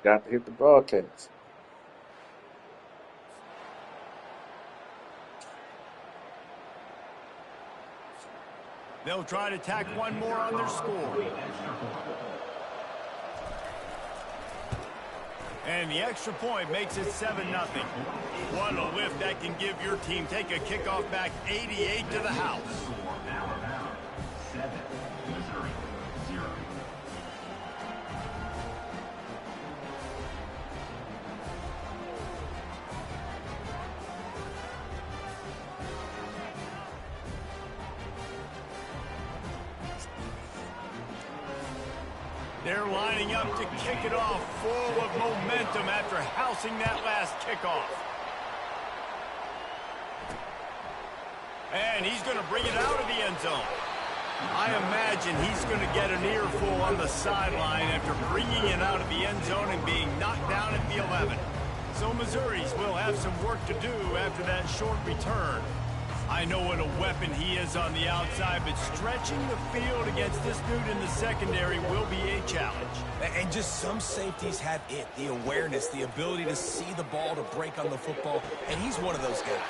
Got to hit the broadcast. They'll try to tack one more on their score. And the extra point makes it 7-0. What a lift that can give your team. Take a kickoff back 88 to the house. Alabama 7, Missouri 0. They're lining up to kick it off, full of momentum after housing that last kickoff. And he's going to bring it out of the end zone. I imagine he's going to get an earful on the sideline after bringing it out of the end zone and being knocked down at the 11. So Missouri's will have some work to do after that short return. I know what a weapon he is on the outside, but stretching the field against this dude in the secondary will be a challenge. And just some safeties have it, the awareness, the ability to see the ball, to break on the football, and he's one of those guys.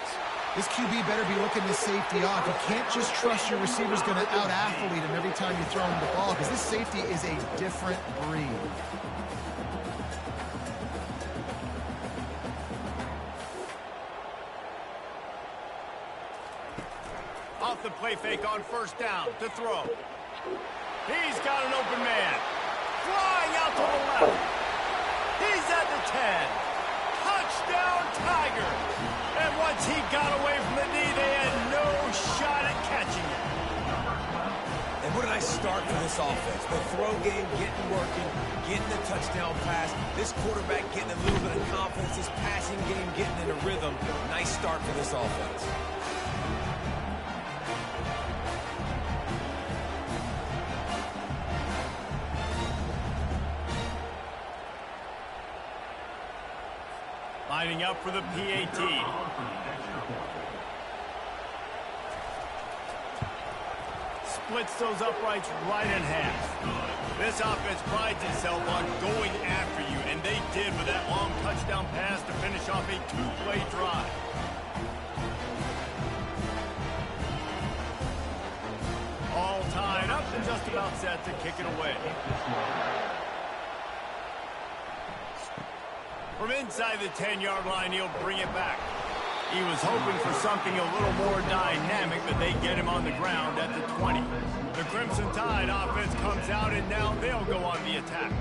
This QB better be looking this safety off. You can't just trust your receiver's going to out-athlete him every time you throw him the ball, because this safety is a different breed. Off the play fake on first down to throw. He's got an open man. Flying out to the left. He's at the 10. Touchdown, Tiger. And once he got away from the knee, they had no shot at catching it. And what a nice start for this offense. The throw game getting working, getting the touchdown pass. This quarterback getting a little bit of confidence. This passing game getting in a rhythm. Nice start for this offense. Lining up for the PAT. Splits those uprights right in half. This offense prides itself on going after you, and they did with that long touchdown pass to finish off a two-play drive. All tied up and just about set to kick it away. From inside the 10-yard line, he'll bring it back. He was hoping for something a little more dynamic, but they get him on the ground at the 20. The Crimson Tide offense comes out, and now they'll go on the attack.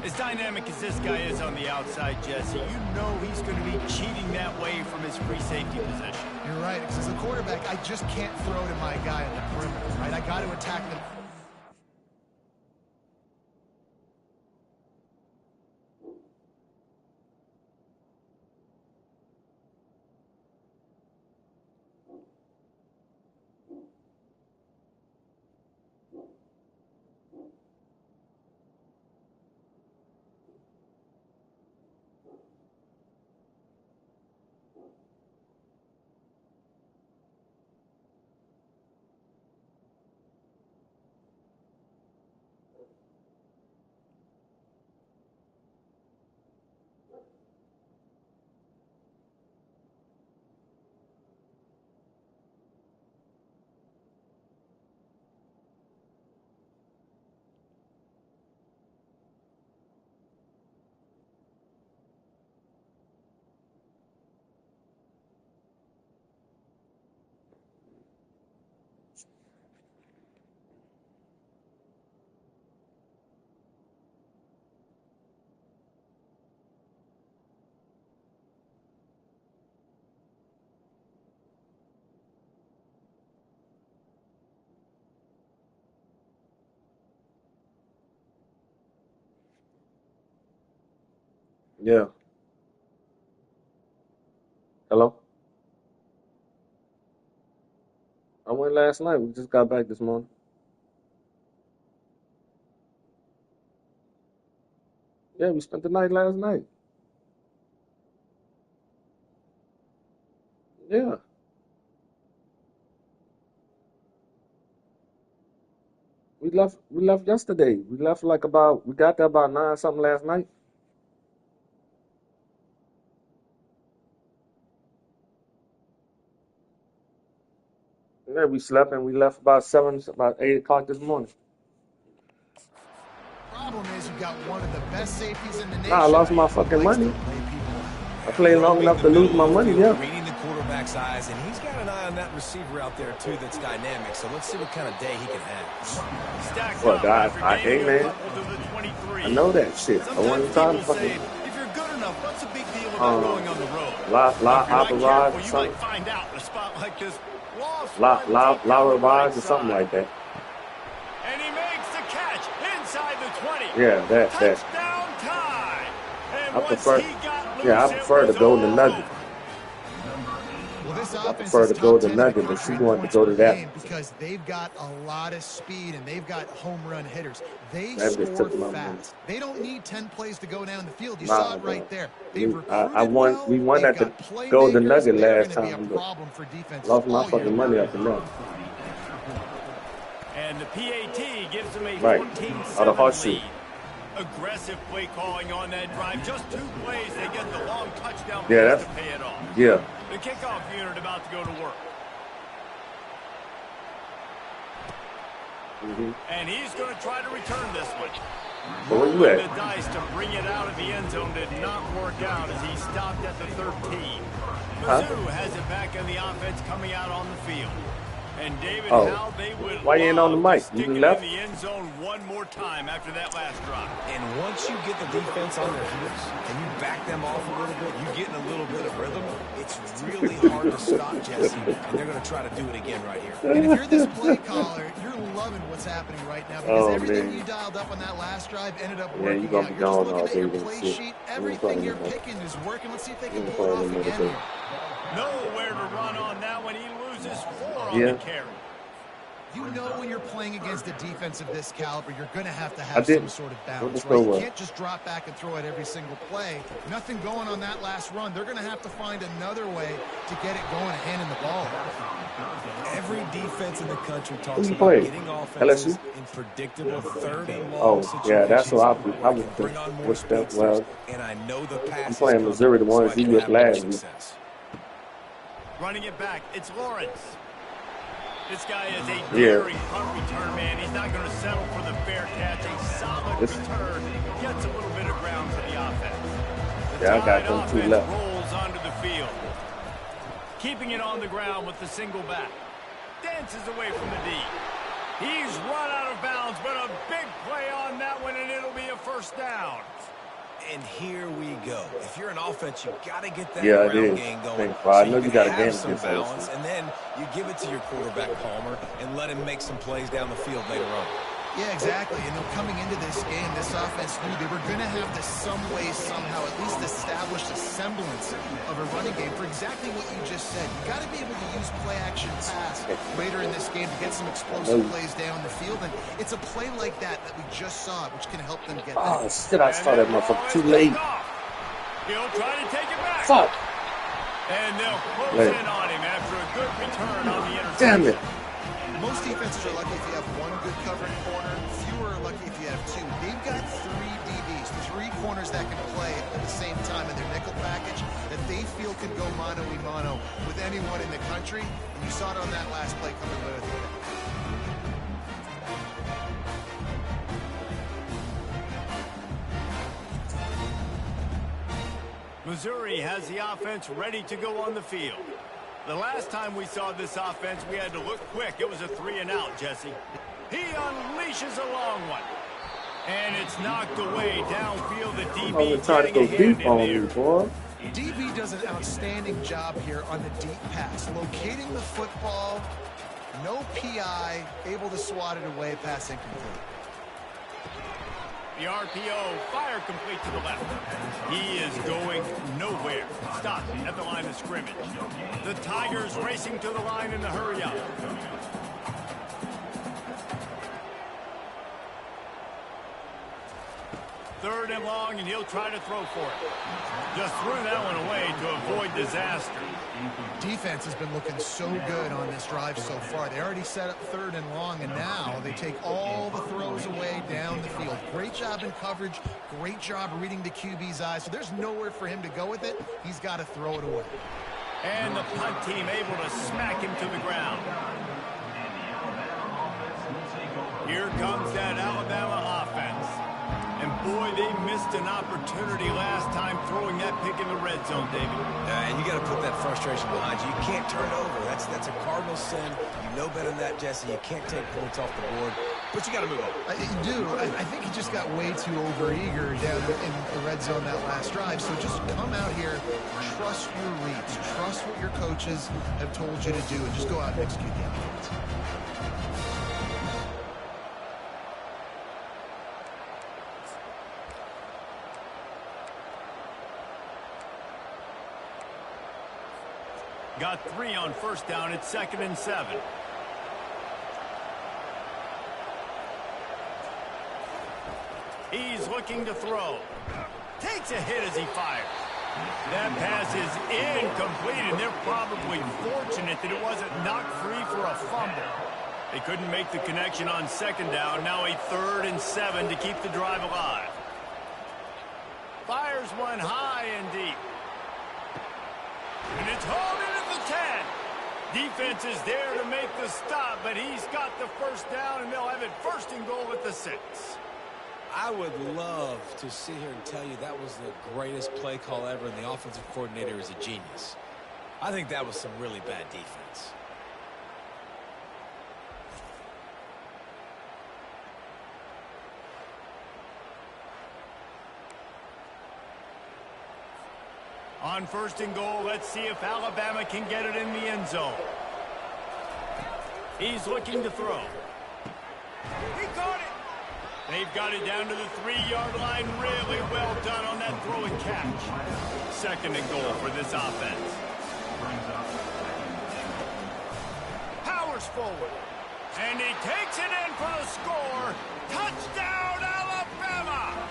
As dynamic as this guy is on the outside, Jesse, you know he's going to be cheating that way from his free safety position. You're right, because as a quarterback, I just can't throw to my guy at the perimeter, right? I got to attack the... Yeah. Hello? I went last night. We just got back this morning. Yeah, we spent the night last night. Yeah. We left yesterday. We got there about 9 something last night. Yeah, we slept and we left about 8 o'clock this morning. Problem is, you got one of the best safeties in the nation. Nah, I lost my fucking Likes to money. play people out. I played long enough to lose my money, yeah. Reading the quarterback's eyes, and he's got an eye on that receiver out there too that's dynamic. So let's see what kind of day he can have. Stacked Well, up guys, after I gaining ain't, a man. couple to the 23. I know that shit. I Sometimes want to try to people say, fucking if you're good enough, what's the big deal about going on the road? La If you're not Abaraj careful, or you something. might find out in a spot like this. Lost La one deep down the Abaraj right or something side. like that. And he makes the catch inside the 20. Yeah, that. Touchdown tie. And I once prefer. he got loose, Yeah, I it prefer was to go to all Nugget. over. Well, this I offense prefer is to go top to 10 in the Nugget, but country she in wanted to points go per to that. game because they've got a lot of speed and they've got home run hitters. They That bitch score took my money. fast. They don't need 10 plays to go down the field. You Nah, saw it bro. right there. They've recruited I won. well. We won They've at the got Golden playmakers. Nugget They're last going to be time, a but problem for defenses lost my all year fucking money long. after that. And the PAT gives him a Right. 14-7 Out of horseshoe. lead. Aggressive play calling on that drive. Just 2 plays, they get the long touchdown Yeah, pass that's to pay it off. yeah. The kickoff unit about to go to work. And he's going to try to return this one. So where you Rolling at? the dice to bring it out of the end zone did not work out as he stopped at the 13. Mizzou has it back in the offense coming out on the field. And David, Oh. how they would Why you ain't on the love mic? to You stick it left? in the end zone one more time after that last drive. And once you get the defense on their heels and you back them off a little bit, you get in a little bit of rhythm, it's really hard to stop, Jesse, and they're going to try to do it again right here. And if you're this play caller, you're loving what's happening right now because Oh, everything man. you dialed up on that last drive ended up Yeah, working you gonna out. be You're just gone looking all at your day and play shit. sheet. You ain't Everything playing you're no more. picking is working. Let's see if they You can ain't pull it playing off no more again today. here. Nowhere to run on now when he loses 4 on Yeah. the carry. You know when you're playing against a defense of this caliber, you're going to have I some didn't. sort of What balance, the right? score You was? can't just drop back and throw it every single play. Nothing going on that last run. They're going to have to find another way to get it going, handing the ball. Every defense in the country Who talks you about play? getting offenses LSU? in predictable third and long Oh, situations. yeah, that's what I where was we can bring on more with them. speedsters, Well, and I know the pass I'm is playing coming, Missouri, the so ones I you can with have more last week. success. Running it back, it's Lawrence. This guy is a Yeah. daring punt return man. He's not going to settle for the fair catch. A solid This- return. Gets a little bit of ground for the offense. The Yeah, I got Tide them two offense left. rolls onto the field. Keeping it on the ground with the single back. Dances away from the D. He's run out of bounds, but a big play on that one, and it'll be a first down. And here we go. If you're an offense, you got to get that Yeah, it ground is. game going. Thank God. I know you you can got a have game some against balance, LSU. and then you give it to your quarterback, Palmer, and let him make some plays down the field later on. Yeah, exactly. And then coming into this game, this offense knew they were going to have to some way, somehow, at least establish a semblance of a running game for exactly what you just said. You got to be able to use play-action pass later in this game to get some explosive plays down the field. And it's a play like that we just saw, which can help them get Oh there. shit! I saw that motherfucker too late. He'll try to take it back. Fuck! And they'll close Late. in on him after a good return on the interception. Damn it! Most defenses are lucky if you have one good covering corner. Fewer are lucky if you have two. They've got 3 DBs, 3 corners that can play at the same time in their nickel package that they feel can go mano-a-mano with anyone in the country. And you saw it on that last play coming away with it. Missouri has the offense ready to go on the field. The last time we saw this offense, we had to look quick. It was a 3-and-out, Jesse. He unleashes a long one. And it's knocked away downfield. The I'm DB gonna try to getting go a hand deep in on there. you, boy. DB does an outstanding job here on the deep pass. Locating the football, no PI, able to swat it away, pass incomplete. The RPO, fire complete to the left. He is going nowhere. Stop at the line of scrimmage. The Tigers racing to the line in the hurry up. Third and long, and he'll try to throw for it. Just threw that one away to avoid disaster. Defense has been looking so good on this drive so far. They already set up 3rd and long, and now they take all the throws away down the field. Great job in coverage. Great job reading the QB's eyes. So there's nowhere for him to go with it. He's got to throw it away. And the punt team able to smack him to the ground. Here comes that Alabama offense. And boy, they missed an opportunity last time throwing that pick in the red zone, David. And you got to put that frustration behind you. You can't turn it over. That's a cardinal sin. You know better than that, Jesse. You can't take points off the board, but you got to move on. You do. I think he just got way too overeager down in the red zone that last drive. So just come out here, trust your reads, trust what your coaches have told you to do, and just go out and execute the offense. Got 3 on first down. It's 2nd and 7. He's looking to throw. Takes a hit as he fires. That pass is incomplete, and they're probably fortunate that it wasn't knocked free for a fumble. They couldn't make the connection on 2nd down. Now a 3rd and 7 to keep the drive alive. Fires one high and deep. And it's hauled in at the 10. Defense is there to make the stop, but he's got the first down, and they'll have it 1st and goal at the 6. I would love to sit here and tell you that was the greatest play call ever, and the offensive coordinator is a genius. I think that was some really bad defense. On 1st and goal, let's see if Alabama can get it in the end zone. He's looking to throw. He caught it. They've got it down to the 3-yard line. Really well done on that throw and catch. 2nd and goal for this offense. Powers forward. And he takes it in for the score. Touchdown, Alabama!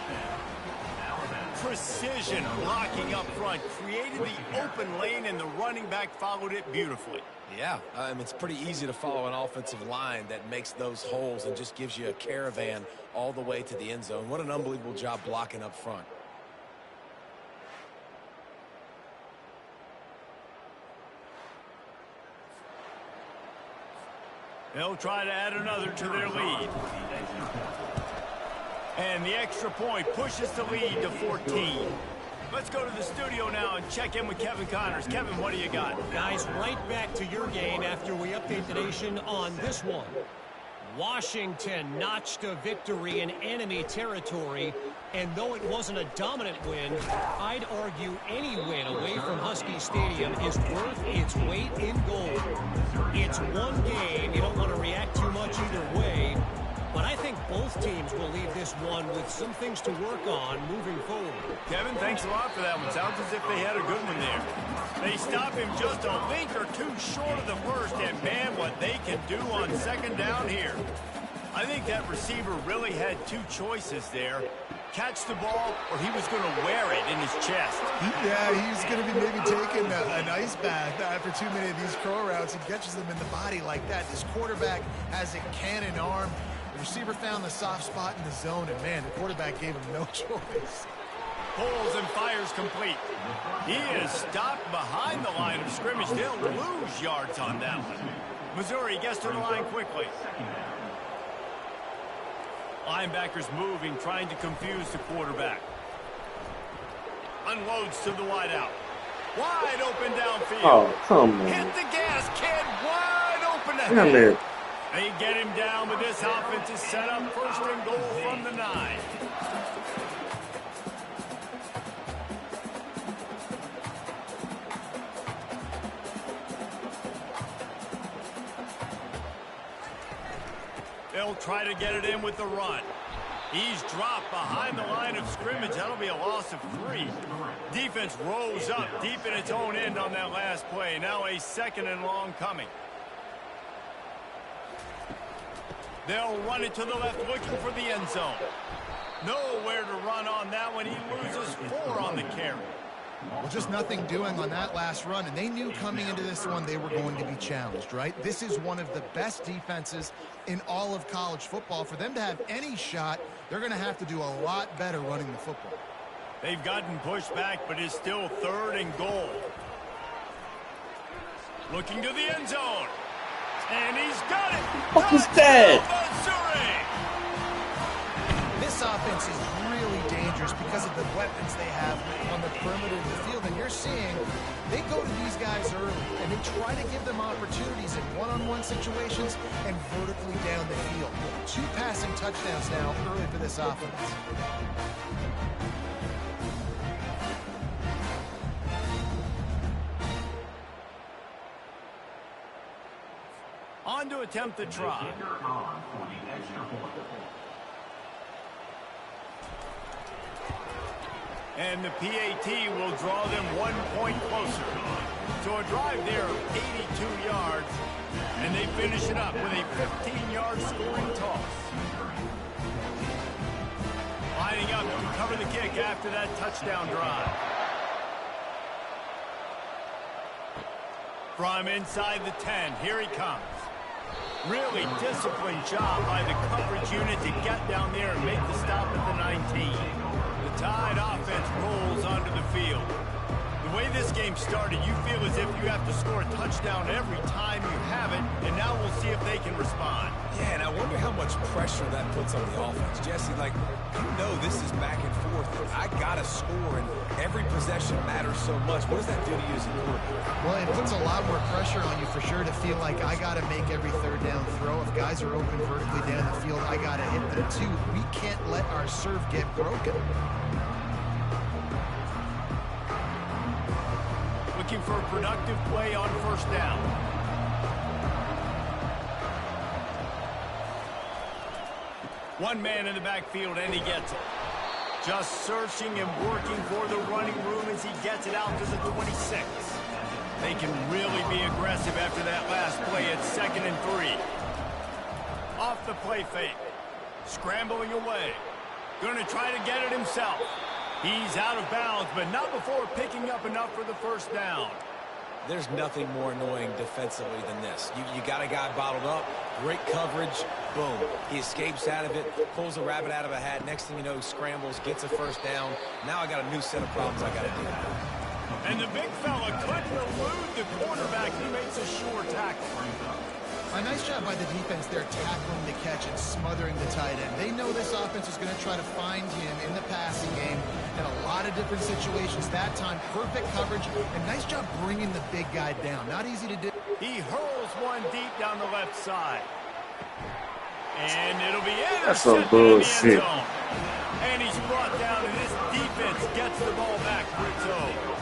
Precision blocking up front created the open lane, and the running back followed it beautifully. Yeah, it's pretty easy to follow an offensive line that makes those holes and just gives you a caravan all the way to the end zone. What an unbelievable job blocking up front. They'll try to add another to their lead. And the extra point pushes the lead to 14. Let's go to the studio now and check in with Kevin Connors. Kevin, what do you got? Guys, right back to your game after we update the nation on this one. Washington notched a victory in enemy territory, and though it wasn't a dominant win, I'd argue any win away from Husky Stadium is worth its weight in gold. It's one game. You don't want to react too much either way. But I think both teams will leave this one with some things to work on moving forward. Kevin, thanks a lot for that one. Sounds as if they had a good one there. They stop him just a link or two short of the first, and man, what they can do on 2nd down here. I think that receiver really had 2 choices there. Catch the ball, or he was going to wear it in his chest. Yeah, he's going to be maybe taking an ice bath after too many of these crow routes. He catches them in the body like that. This quarterback has a cannon arm. The receiver found the soft spot in the zone, and man, the quarterback gave him no choice. Pulls and fires complete. He is stopped behind the line of scrimmage. They'll lose yards on that one. Missouri gets to the line quickly. Linebackers moving, trying to confuse the quarterback. Unloads to the wideout. Wide open downfield. Oh, come on. Hit the gas, kid. Wide open Damn ahead. it. They get him down, but this offense is set up 1st and goal from the 9. They'll try to get it in with the run. He's dropped behind the line of scrimmage. That'll be a loss of 3. Defense rose up deep in its own end on that last play. Now a 2nd and long coming. They'll run it to the left, looking for the end zone. Nowhere to run on that one. He loses 4 on the carry. Well, just nothing doing on that last run, and they knew coming into this one they were going to be challenged, right? This is one of the best defenses in all of college football. For them to have any shot, they're going to have to do a lot better running the football. They've gotten pushed back, but it's still 3rd and goal. Looking to the end zone. And he's got it. What was that? Missouri. This offense is really dangerous because of the weapons they have on the perimeter of the field. And you're seeing they go to these guys early, and they try to give them opportunities in one-on-one situations and vertically down the field. 2 passing touchdowns now early for this offense. On to attempt the try. And the PAT will draw them 1 point closer. So a drive there of 82 yards, and they finish it up with a 15-yard scoring toss. Lining up to cover the kick after that touchdown drive. From inside the 10, here he comes. Really disciplined job by the coverage unit to get down there and make the stop at the 19. The Tide offense rolls onto the field. The way this game started, you feel as if you have to score a touchdown every time you have it, and now we'll see if they can respond. Yeah, and I wonder how much pressure that puts on the offense. Jesse, like, you know this is back and forth. I got to score, and every possession matters so much. What does that do to you as a quarterback? Well, it puts a lot more pressure on you for sure to feel like I got to make every third down throw. If guys are open vertically down the field, I got to hit them too. We can't let our serve get broken. Looking for a productive play on first down. One man in the backfield, and he gets it. Just searching and working for the running room as he gets it out to the 26. They can really be aggressive after that last play at 2nd and 3. Off the play fake. Scrambling away. Going to try to get it himself. He's out of bounds, but not before picking up enough for the first down. There's nothing more annoying defensively than this. You got a guy bottled up, great coverage, boom. He escapes out of it, pulls a rabbit out of a hat. Next thing you know, he scrambles, gets a first down. Now I got a new set of problems I got to deal with. And the big fella couldn't elude the quarterback. He makes a sure tackle. A nice job by the defense there tackling the catch and smothering the tight end. They know this offense is going to try to find him in the passing game in a lot of different situations. That time, perfect coverage, and nice job bringing the big guy down. Not easy to do. He hurls one deep down the left side. And it'll be That's some intercepted in the end bullshit. zone. And he's brought down, and this defense gets the ball back, Rizzo.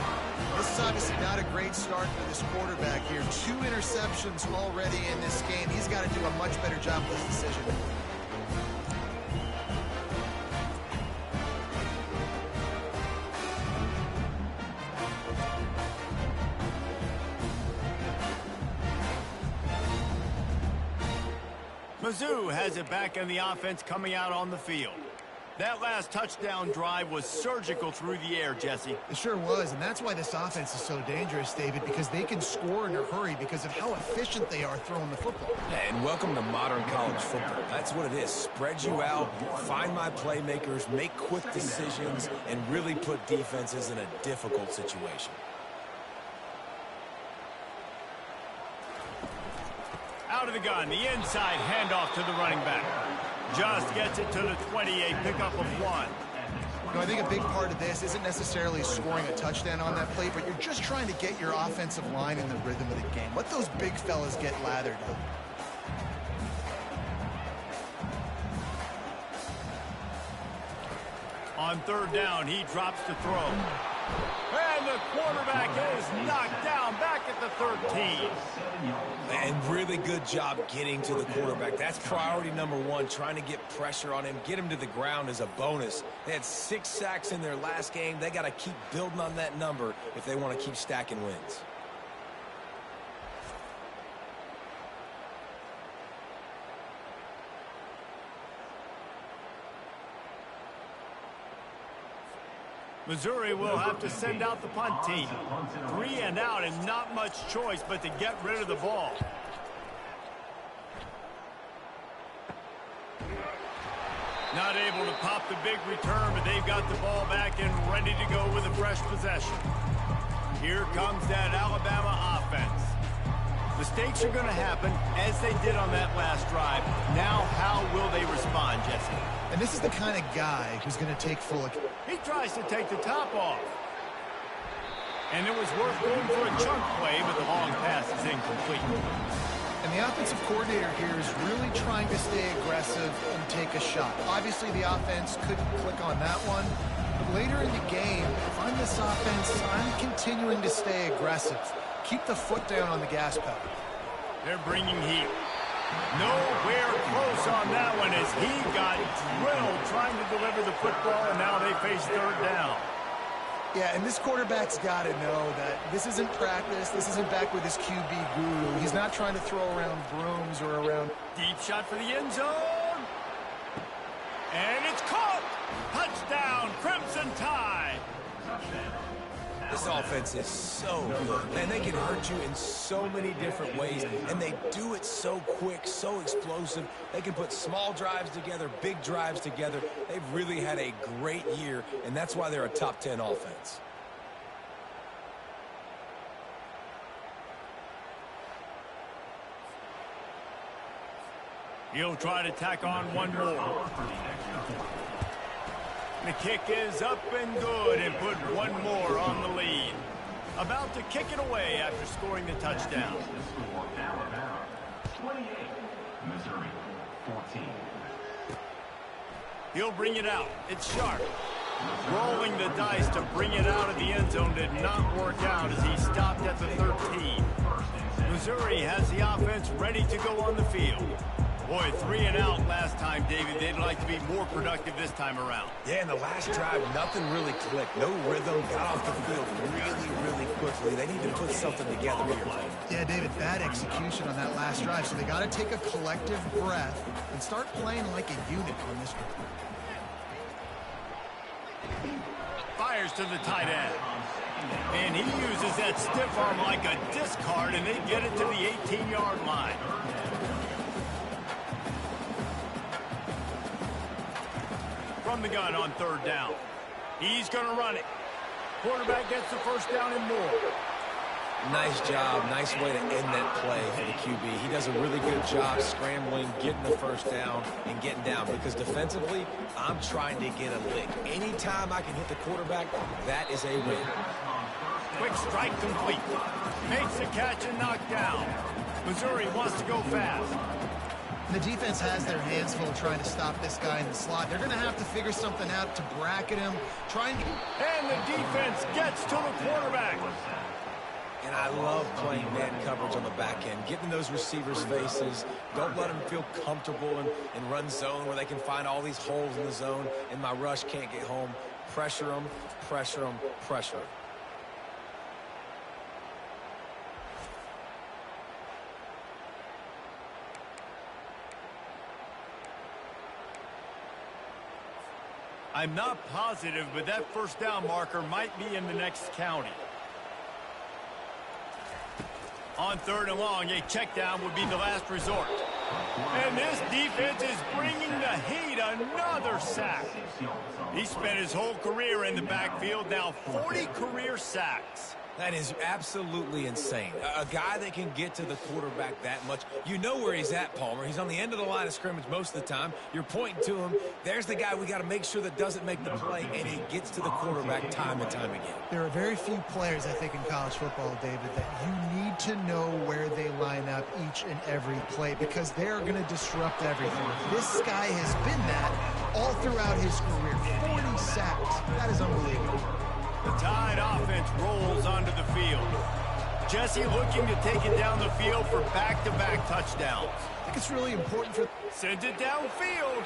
This is obviously not a great start for this quarterback here. 2 interceptions already in this game. He's got to do a much better job with this decision. Mizzou has it back in the offense coming out on the field. That last touchdown drive was surgical through the air, Jesse. It sure was, and that's why this offense is so dangerous, David, because they can score in a hurry because of how efficient they are throwing the football. Yeah, and welcome to modern college football. That's what it is. Spread you out, find my playmakers, make quick decisions, and really put defenses in a difficult situation. Out of the gun, the inside handoff to the running back. Just gets it to the 28, pickup of 1. You know, I think a big part of this isn't necessarily scoring a touchdown on that play, but you're just trying to get your offensive line in the rhythm of the game. Let those big fellas get lathered up. On third down, he drops to throw. And the quarterback is knocked down back at the 13. And really good job getting to the quarterback. That's priority number 1, trying to get pressure on him, get him to the ground as a bonus. They had 6 sacks in their last game. They got to keep building on that number if they want to keep stacking wins. Missouri will have to send out the punt team. 3 and out and not much choice but to get rid of the ball. Not able to pop the big return, but they've got the ball back and ready to go with a fresh possession. Here comes that Alabama offense. Mistakes are going to happen, as they did on that last drive. Now, how will they respond, Jesse? And this is the kind of guy who's going to take full account. He tries to take the top off. And it was worth going for a chunk play, but the long pass is incomplete. And the offensive coordinator here is really trying to stay aggressive and take a shot. Obviously, the offense couldn't click on that one. But later in the game, if I'm this offense, I'm continuing to stay aggressive. Keep the foot down on the gas pedal. They're bringing heat. Nowhere close on that one as he got drilled trying to deliver the football, and now they face third down. Yeah, and this quarterback's got to know that this isn't practice. This isn't back with his QB guru. He's not trying to throw around brooms or around... Deep shot for the end zone. And it's caught. Touchdown, Crimson Tide. This offense is so good. Man, they can hurt you in so many different ways, and they do it so quick, so explosive. They can put small drives together, big drives together. They've really had a great year, and that's why they're a top 10 offense. He'll try to tack on one more. The kick is up and good and put one more on the lead. About to kick it away after scoring the touchdown. Alabama 28, Missouri 14. He'll bring it out. It's Sharp. Rolling the dice to bring it out of the end zone did not work out as he stopped at the 13. Missouri has the offense ready to go on the field. Boy, 3 and out last time, David. They'd like to be more productive this time around. Yeah, in the last drive, nothing really clicked. No rhythm, got off the field really quickly. They need to put something together here. Yeah, David, bad execution on that last drive. So they got to take a collective breath and start playing like a unit on this one. Fires to the tight end. And he uses that stiff arm like a discard, and they get it to the 18-yard line. From the gun on third down. He's going to run it. Quarterback gets the first down and more. Nice job. Nice way to end that play for the QB. He does a really good job scrambling, getting the first down, and getting down. Because defensively, I'm trying to get a lick. Anytime I can hit the quarterback, that is a win. Quick strike complete. Makes the catch and knocked down. Missouri wants to go fast. The defense has their hands full trying to stop this guy in the slot. They're going to have to figure something out to bracket him. And the defense gets to the quarterback. And I love playing man coverage on the back end, getting those receivers' faces. Don't let them feel comfortable in run zone where they can find all these holes in the zone and my rush can't get home. Pressure them, pressure them, pressure them. I'm not positive, but that first down marker might be in the next county. On third and long, a check down would be the last resort. And this defense is bringing the heat. Another sack. He spent his whole career in the backfield, now 40 career sacks. That is absolutely insane. A guy that can get to the quarterback that much. You know where he's at, Palmer. He's on the end of the line of scrimmage most of the time. You're pointing to him. There's the guy we got to make sure that doesn't make the play, and he gets to the quarterback time and time again. There are very few players, I think, in college football, David, that you need to know where they line up each and every play because they're going to disrupt everything. This guy has been that all throughout his career. 40 sacks. That is unbelievable. The Tide offense rolls onto the field. Jesse looking to take it down the field for back-to-back touchdowns. I think it's really important for... Sends it downfield.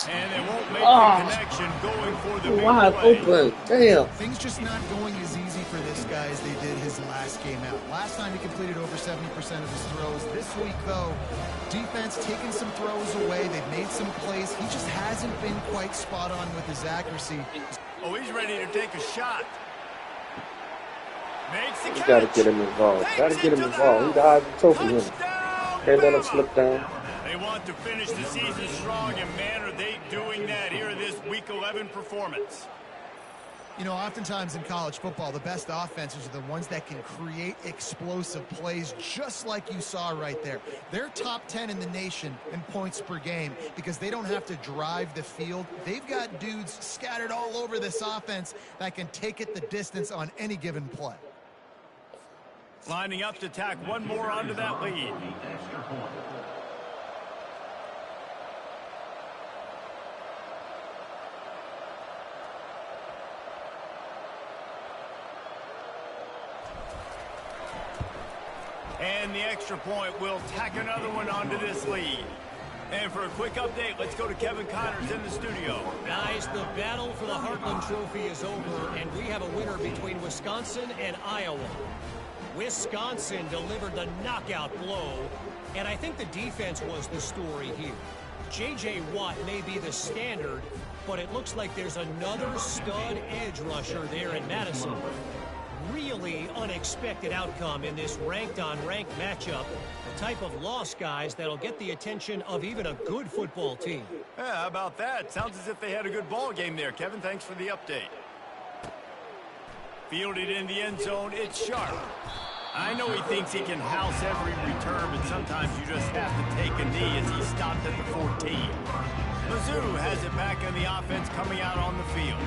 And they won't make the connection going for the big Wide play. open. Damn. Things just not going as easy for this guy as they did his last game out. Last time he completed over 70% of his throws. This week, though, defense taking some throws away. They've made some plays. He just hasn't been quite spot on with his accuracy. Oh, he's ready to take a shot. Makes the catch. You gotta get him involved. Gotta get him involved. He died the trophy winner. Can't let him slip down. They want to finish the season strong, and man, are they doing that here in this Week 11 performance. You know, oftentimes in college football, the best offenses are the ones that can create explosive plays, just like you saw right there. They're top 10 in the nation in points per game because they don't have to drive the field. They've got dudes scattered all over this offense that can take it the distance on any given play. Lining up to tack one more onto that lead. And the extra point will tack another one onto this lead. And for a quick update, let's go to Kevin Connors in the studio. Guys, the battle for the Heartland Trophy is over, and we have a winner between Wisconsin and Iowa. Wisconsin delivered the knockout blow, and I think the defense was the story here. J.J. Watt may be the standard, but it looks like there's another stud edge rusher there in Madison. Really unexpected outcome in this ranked-on-ranked matchup. The type of loss, guys, that'll get the attention of even a good football team. Yeah, how about that? Sounds as if they had a good ball game there, Kevin. Thanks for the update. Fielded in the end zone, it's Sharp. I know he thinks he can house every return, but sometimes you just have to take a knee as he stopped at the 14. Mizzou has it back in the offense coming out on the field.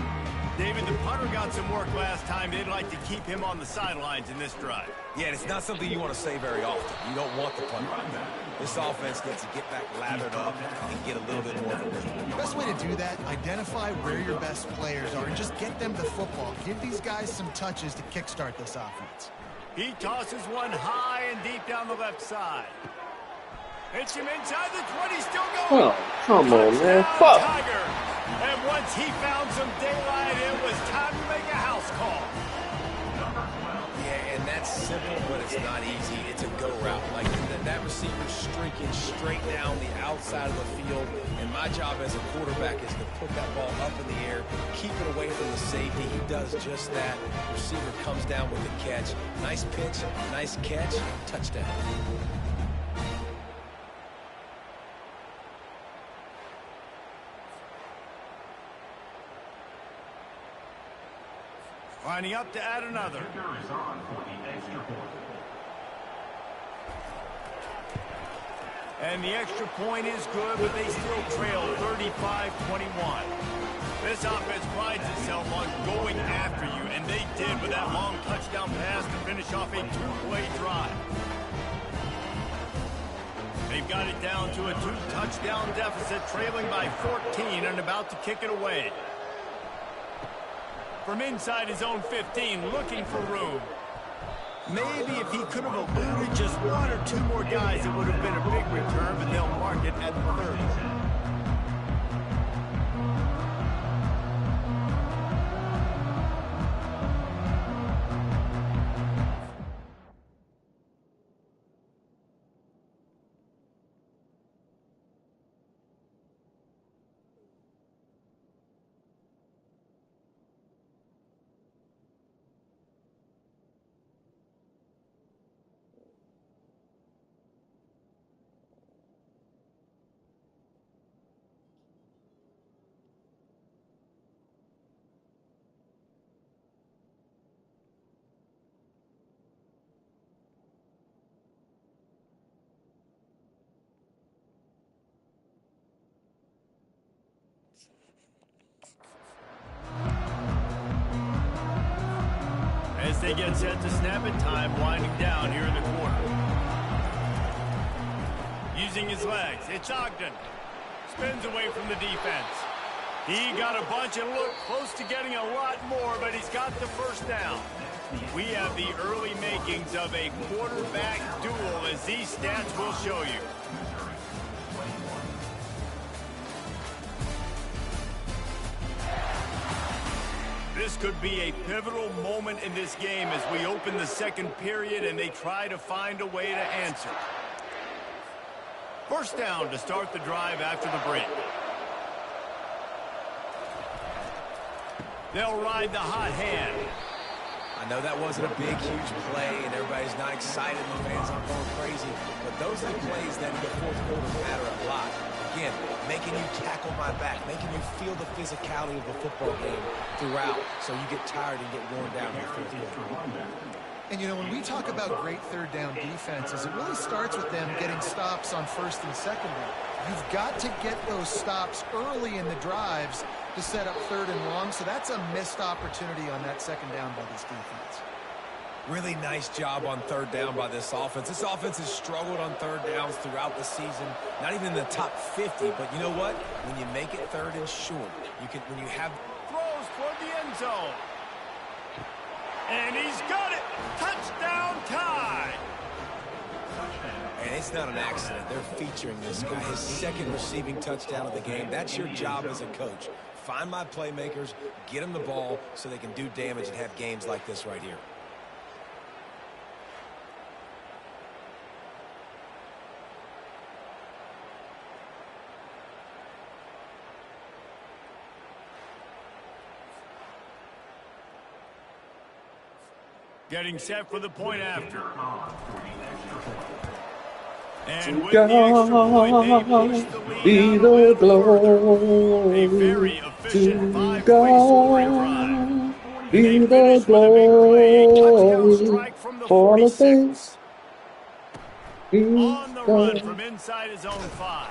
David, the punter got some work last time. They'd like to keep him on the sidelines in this drive. Yeah, it's not something you want to say very often. You don't want the punter. This offense needs to get back lathered up and get a little bit more of a rhythm. The best way to do that, identify where your best players are and just get them the football. Give these guys some touches to kickstart this offense. He tosses one high and deep down the left side. Hits him inside the 20, still going. Oh, come on, man. Fuck. Tiger. And once he found some daylight, it was time to make a house call. Yeah, and that's simple, but it's not easy. It's a go route. Like that receiver's streaking straight down the outside of the field, and my job as a quarterback is to put that ball up in the air, keep it away from the safety. He does just that. Receiver comes down with the catch. Nice pitch, nice catch, touchdown. Lining up to add another. Kicker is on for the extra point. And the extra point is good, but they still trail 35-21. This offense prides itself on going after you, and they did with that long touchdown pass to finish off a two-play drive. They've got it down to a two-touchdown deficit, trailing by 14 and about to kick it away. From inside his own 15, looking for room. Maybe if he could have eluded just one or two more guys, it would have been a big return, but they'll mark it at the 30. As they get set to snap it, time winding down here in the quarter. Using his legs, it's Ogden. Spins away from the defense. He got a bunch and looked close to getting a lot more, but he's got the first down. We have the early makings of a quarterback duel, as these stats will show you. This could be a pivotal moment in this game as we open the second period and they try to find a way to answer. First down to start the drive after the break. They'll ride the hot hand. I know that wasn't a big, huge play, and everybody's not excited, the fans aren't going crazy, but those are the plays that in the fourth quarter matter a lot. Again, making you tackle my back, making you feel the physicality of the football game throughout, so you get tired and get worn down in the fourth quarter. And, you know, when we talk about great third down defenses, it really starts with them getting stops on first and second down. You've got to get those stops early in the drives to set up third and long, so that's a missed opportunity on that second down by this defense. Really nice job on third down by this offense. This offense has struggled on third downs throughout the season. Not even in the top 50, but you know what? When you make it third and short, when you have Throws toward the end zone. And he's got it. Touchdown tie. And it's not an accident. They're featuring this guy, his second receiving touchdown of the game. That's your job as a coach. Find my playmakers, get them the ball so they can do damage and have games like this right here. Getting set for the point after. And with God the extra point, they push the lead be out a the bit further. A glory. very efficient To 5-play scoring drive. God be They the finish with a big play, a touchdown glory. strike from the For the 46. things He's On the run done. from inside his own 5.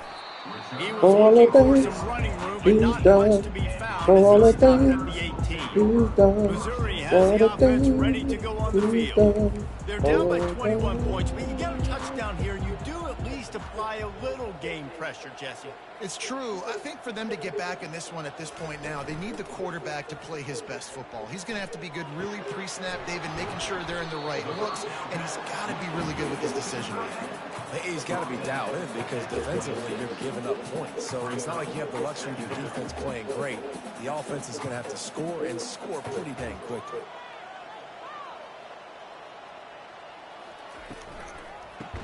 He was For the looking for things some running room, but He's not much done. to be found For as the he stopped things at the 18. He's done. Missouri has For the the offense things ready to go on the He's field. done. They're down by For 21 the points, but you get a touchdown here, and you do at least apply a little game pressure, Jesse. It's true. I think for them to get back in this one at this point now, they need the quarterback to play his best football. He's going to have to be good really pre-snap, David, making sure they're in the right looks, and he's got to be really good with his decision making. He's got to be dialed in because defensively you're giving up points. So it's not like you have the luxury of your defense playing great. The offense is going to have to score and score pretty dang quickly.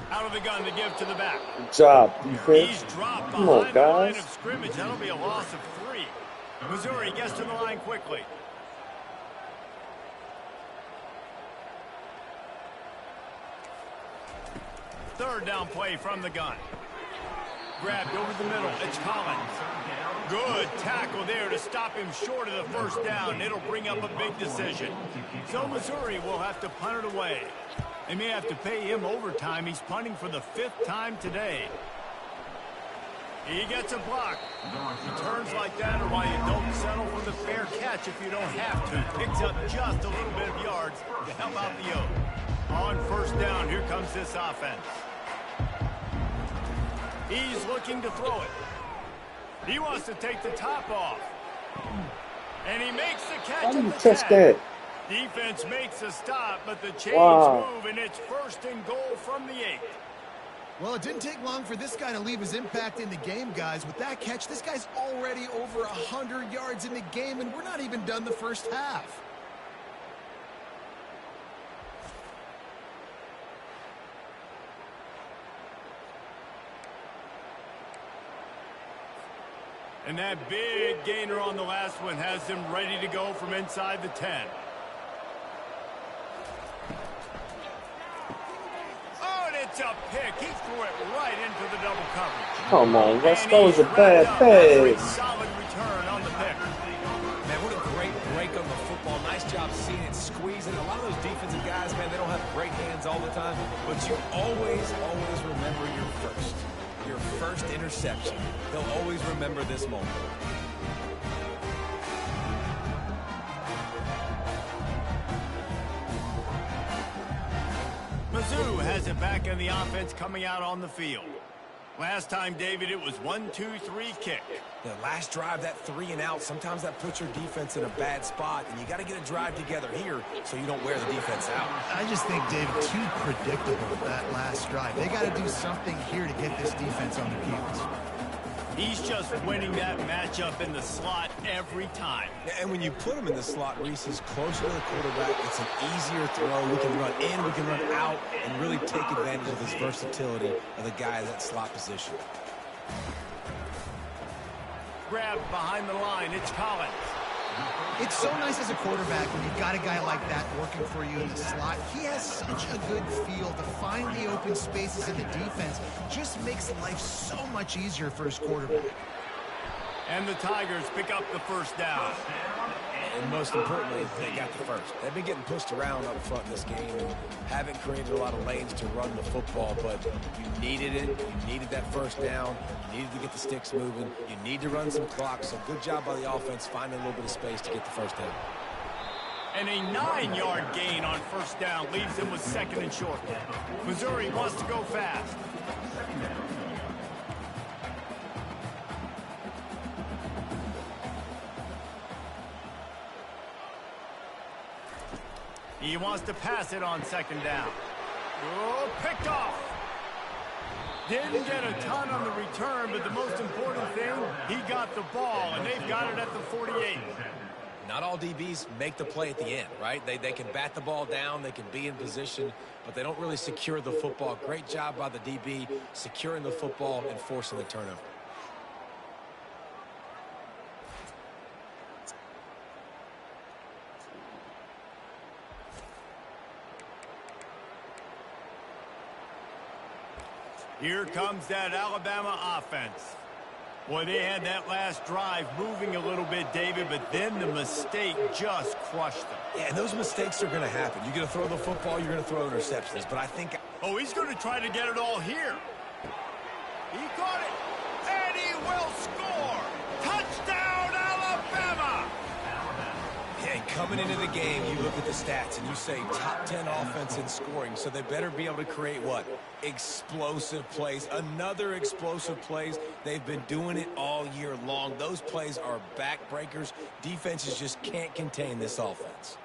Out of the gun to give to the back. Good job, He's defense. dropped Come on, behind the line guys. of scrimmage. That'll be a loss of 3. Missouri gets to the line quickly. Third down play from the gun. Grabbed over the middle. It's Collins. Good tackle there to stop him short of the first down. It'll bring up a big decision. So Missouri will have to punt it away. They may have to pay him overtime. He's punting for the 5th time today. He gets a block. Returns like that are why you don't settle for the fair catch if you don't have to. Picks up just a little bit of yards to help out the Oak. On first down, here comes this offense. He's looking to throw it. He wants to take the top off. And he makes the catch Why at did you the touch 10. that? Defense makes a stop, but the chains move, and it's first and goal from the 8. Well, it didn't take long for this guy to leave his impact in the game, guys. With that catch, this guy's already over 100 yards in the game, and we're not even done the first half. And that big gainer on the last one has him ready to go from inside the 10. Oh, and it's a pick. He threw it right into the double coverage. Come on, Russ. And That was a he's bad wrapped up after a pass. solid return on the pick. Man, what a great break on the football. Nice job seeing it, squeezing. A lot of those defensive guys, man, they don't have great hands all the time, but you always remember your first interception. They'll always remember this moment. Mizzou has it back in the offense coming out on the field. Last time, David, it was 1-2-3 kick. The last drive, that 3 and out, sometimes that puts your defense in a bad spot, and you got to get a drive together here so you don't wear the defense out. I just think, David, too predictable that last drive. They got to do something here to get this defense on their heels. He's just winning that matchup in the slot every time. And when you put him in the slot, Reese is closer to the quarterback. It's an easier throw. We can run in, we can run out, and really take advantage of his versatility of the guy in that slot position. Grabbed behind the line. It's Collins. It's so nice as a quarterback when you've got a guy like that working for you in the slot. He has such a good feel to find the open spaces in the defense. Just makes life so much easier for his quarterback. And the Tigers pick up the first down. And most importantly, they got the first. They've been getting pushed around up front in this game and haven't created a lot of lanes to run the football, but you needed it. You needed that first down. You needed to get the sticks moving. You need to run some clock, so good job by the offense finding a little bit of space to get the first down. And a 9-yard gain on first down leaves them with second and short. Missouri wants to go fast. He wants to pass it on second down. Oh, picked off. Didn't get a ton on the return, but the most important thing, he got the ball, and they've got it at the 48. Not all DBs make the play at the end, right? They can bat the ball down, they can be in position, but they don't really secure the football. Great job by the DB securing the football and forcing the turnover. Here comes that Alabama offense. Boy, they had that last drive moving a little bit, David, but then the mistake just crushed them. Yeah, and those mistakes are going to happen. You're going to throw the football, you're going to throw interceptions, but I think... Oh, he's going to try to get it all here. He caught it, and he will score. Touchdown, Alabama! Yeah, and coming into the game, you look at the stats and you say top 10 offense in scoring, so they better be able to create what? Explosive plays. Another explosive plays. They've been doing it all year long. Those plays are backbreakers. Defenses just can't contain this offense.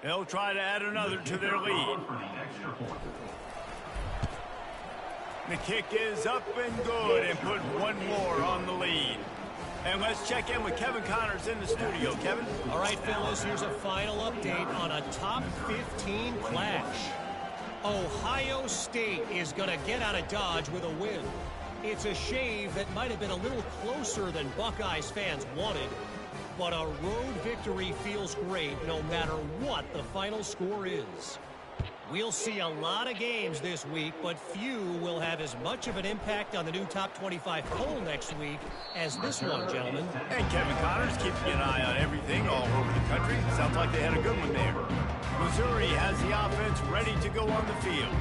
They'll try to add another to their lead. The kick is up and good and put one more on the lead. And let's check in with Kevin Connors in the studio. Kevin? All right, fellas, here's a final update on a top 15 clash. Ohio State is going to get out of Dodge with a win. It's a shave that might have been a little closer than Buckeyes fans wanted, but a road victory feels great no matter what the final score is. We'll see a lot of games this week, but few will have as much of an impact on the new top 25 poll next week as this one, gentlemen. And Kevin Connors keeping an eye on everything all over the country. Sounds like they had a good one there. Missouri has the offense ready to go on the field.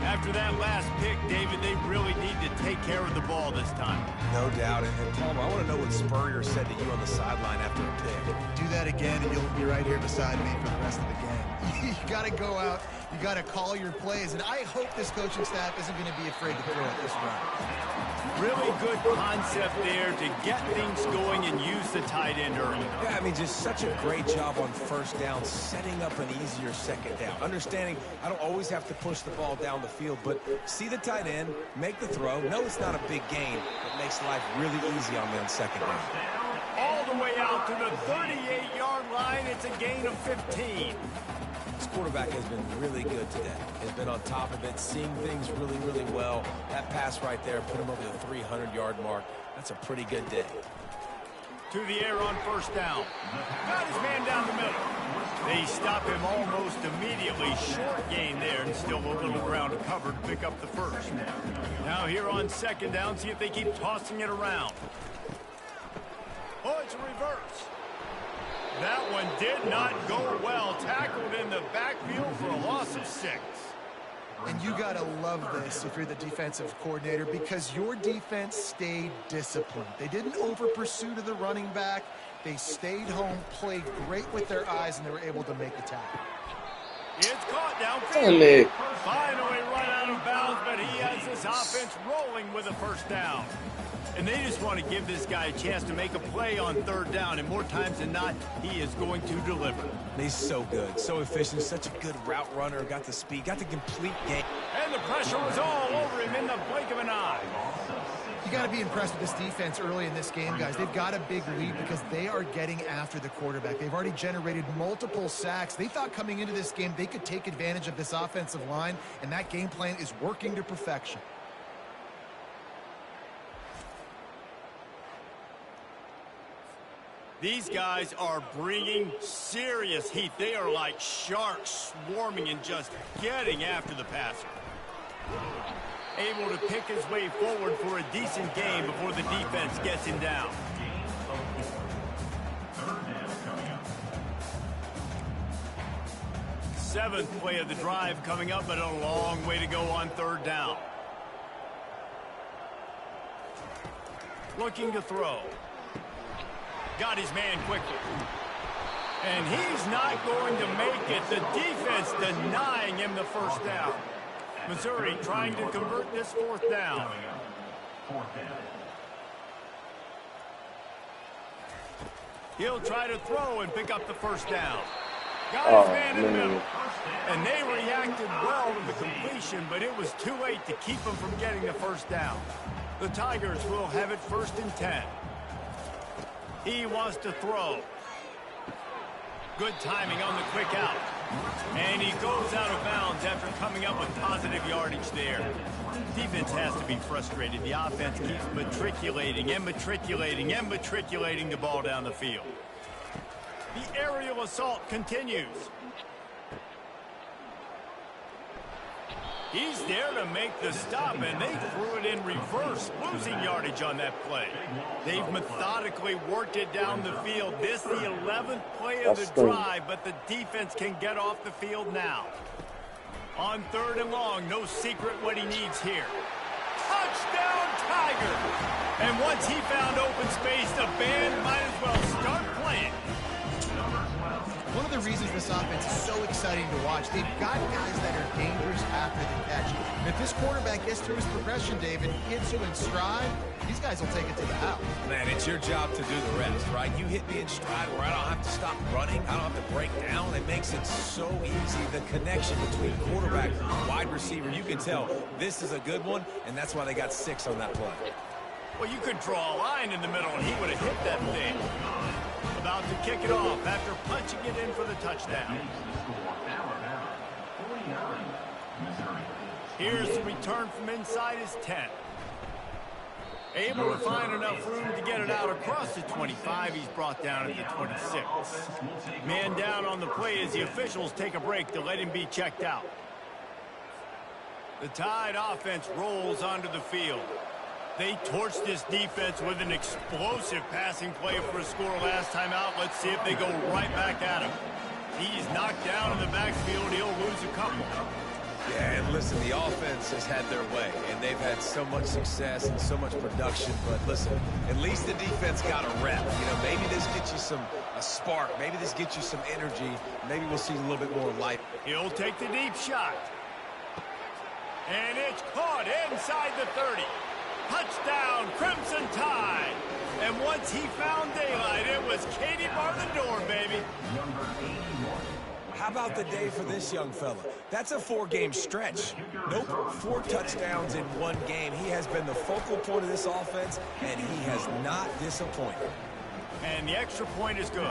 After that last pick, David, they really need to take care of the ball this time. No doubt. And Palmer, I want to know what Spurrier said to you on the sideline after a pick. Do that again, and you'll be right here beside me for the rest of the game. You got to go out. You got to call your plays. And I hope this coaching staff isn't going to be afraid to throw it this round. Really good concept there to get things going and use the tight end early. Yeah, I mean, just such a great job on first down, setting up an easier second down. Understanding I don't always have to push the ball down the field, but see the tight end, make the throw. No, it's not a big gain. It makes life really easy on me on second down. All the way out to the 38-yard line. It's a gain of 15. This quarterback has been really good today. Has been on top of it, seeing things really, really well. That pass right there put him over the 300-yard mark. That's a pretty good day. To the air on first down. Got his man down the middle. They stop him almost immediately. Short gain there and still a little ground to cover to pick up the first. Now here on second down, see if they keep tossing it around. Oh, it's a reverse. That one did not go well. Tackled in the backfield for a loss of 6. And you got to love this if you're the defensive coordinator, because your defense stayed disciplined. They didn't over-pursue to the running back. They stayed home, played great with their eyes, and they were able to make the tackle. It's caught downfield. Nick. Finally run out of bounds, but he has this offense rolling with a first down. And they just want to give this guy a chance to make a play on third down, and more times than not, he is going to deliver. He's so good, so efficient, such a good route runner, got the speed, got the complete game. And the pressure was all over him in the blink of an eye. You got to be impressed with this defense early in this game, guys. They've got a big lead because they are getting after the quarterback. They've already generated multiple sacks. They thought coming into this game they could take advantage of this offensive line, and that game plan is working to perfection. These guys are bringing serious heat. They are like sharks swarming and just getting after the passer. Able to pick his way forward for a decent game before the defense gets him down. Seventh play of the drive coming up, but a long way to go on third down. Looking to throw. Got his man quickly. And he's not going to make it. The defense denying him the first down. Missouri trying to convert this fourth down. He'll try to throw and pick up the first down. Got his man in the middle. And they reacted well to the completion, but it was too late to keep him from getting the first down. The Tigers will have it 1st and 10. He wants to throw. Good timing on the quick out. And he goes out of bounds after coming up with positive yardage there. Defense has to be frustrated. The offense keeps matriculating and matriculating and matriculating the ball down the field. The aerial assault continues. He's there to make the stop, and they threw it in reverse, losing yardage on that play. They've methodically worked it down the field. This the 11th play of the drive, but the defense can get off the field now. On 3rd and long, no secret what he needs here. Touchdown, Tiger! And once he found open space, the band might as well start playing. One of the reasons this offense is so exciting to watch, they've got guys that are dangerous after the catch. And if this quarterback gets through his progression, David, hits you in stride, these guys will take it to the house. Man, it's your job to do the rest, right? You hit me in stride where I don't have to stop running. I don't have to break down. It makes it so easy. The connection between quarterback and wide receiver, you can tell this is a good one, and that's why they got 6 on that play. Well, you could draw a line in the middle, and he would have hit that thing. About to kick it off after punching it in for the touchdown. Here's the return from inside his 10. Able to find enough room to get it out across the 25. He's brought down at the 26. Man down on the play as the officials take a break to let him be checked out. The Tide offense rolls onto the field. They torched this defense with an explosive passing play for a score last time out. Let's see if they go right back at him. He's knocked down in the backfield. He'll lose a couple. Yeah, and listen, the offense has had their way, and they've had so much success and so much production. But listen, at least the defense got a rep. You know, maybe this gets you a spark. Maybe this gets you some energy. Maybe we'll see a little bit more life. He'll take the deep shot. And it's caught inside the 30. Touchdown, Crimson Tide. And once he found daylight, it was Katie bar the door, baby. How about the day for this young fella? That's a 4-game stretch. Nope, 4 touchdowns in 1 game. He has been the focal point of this offense, and he has not disappointed. And the extra point is good.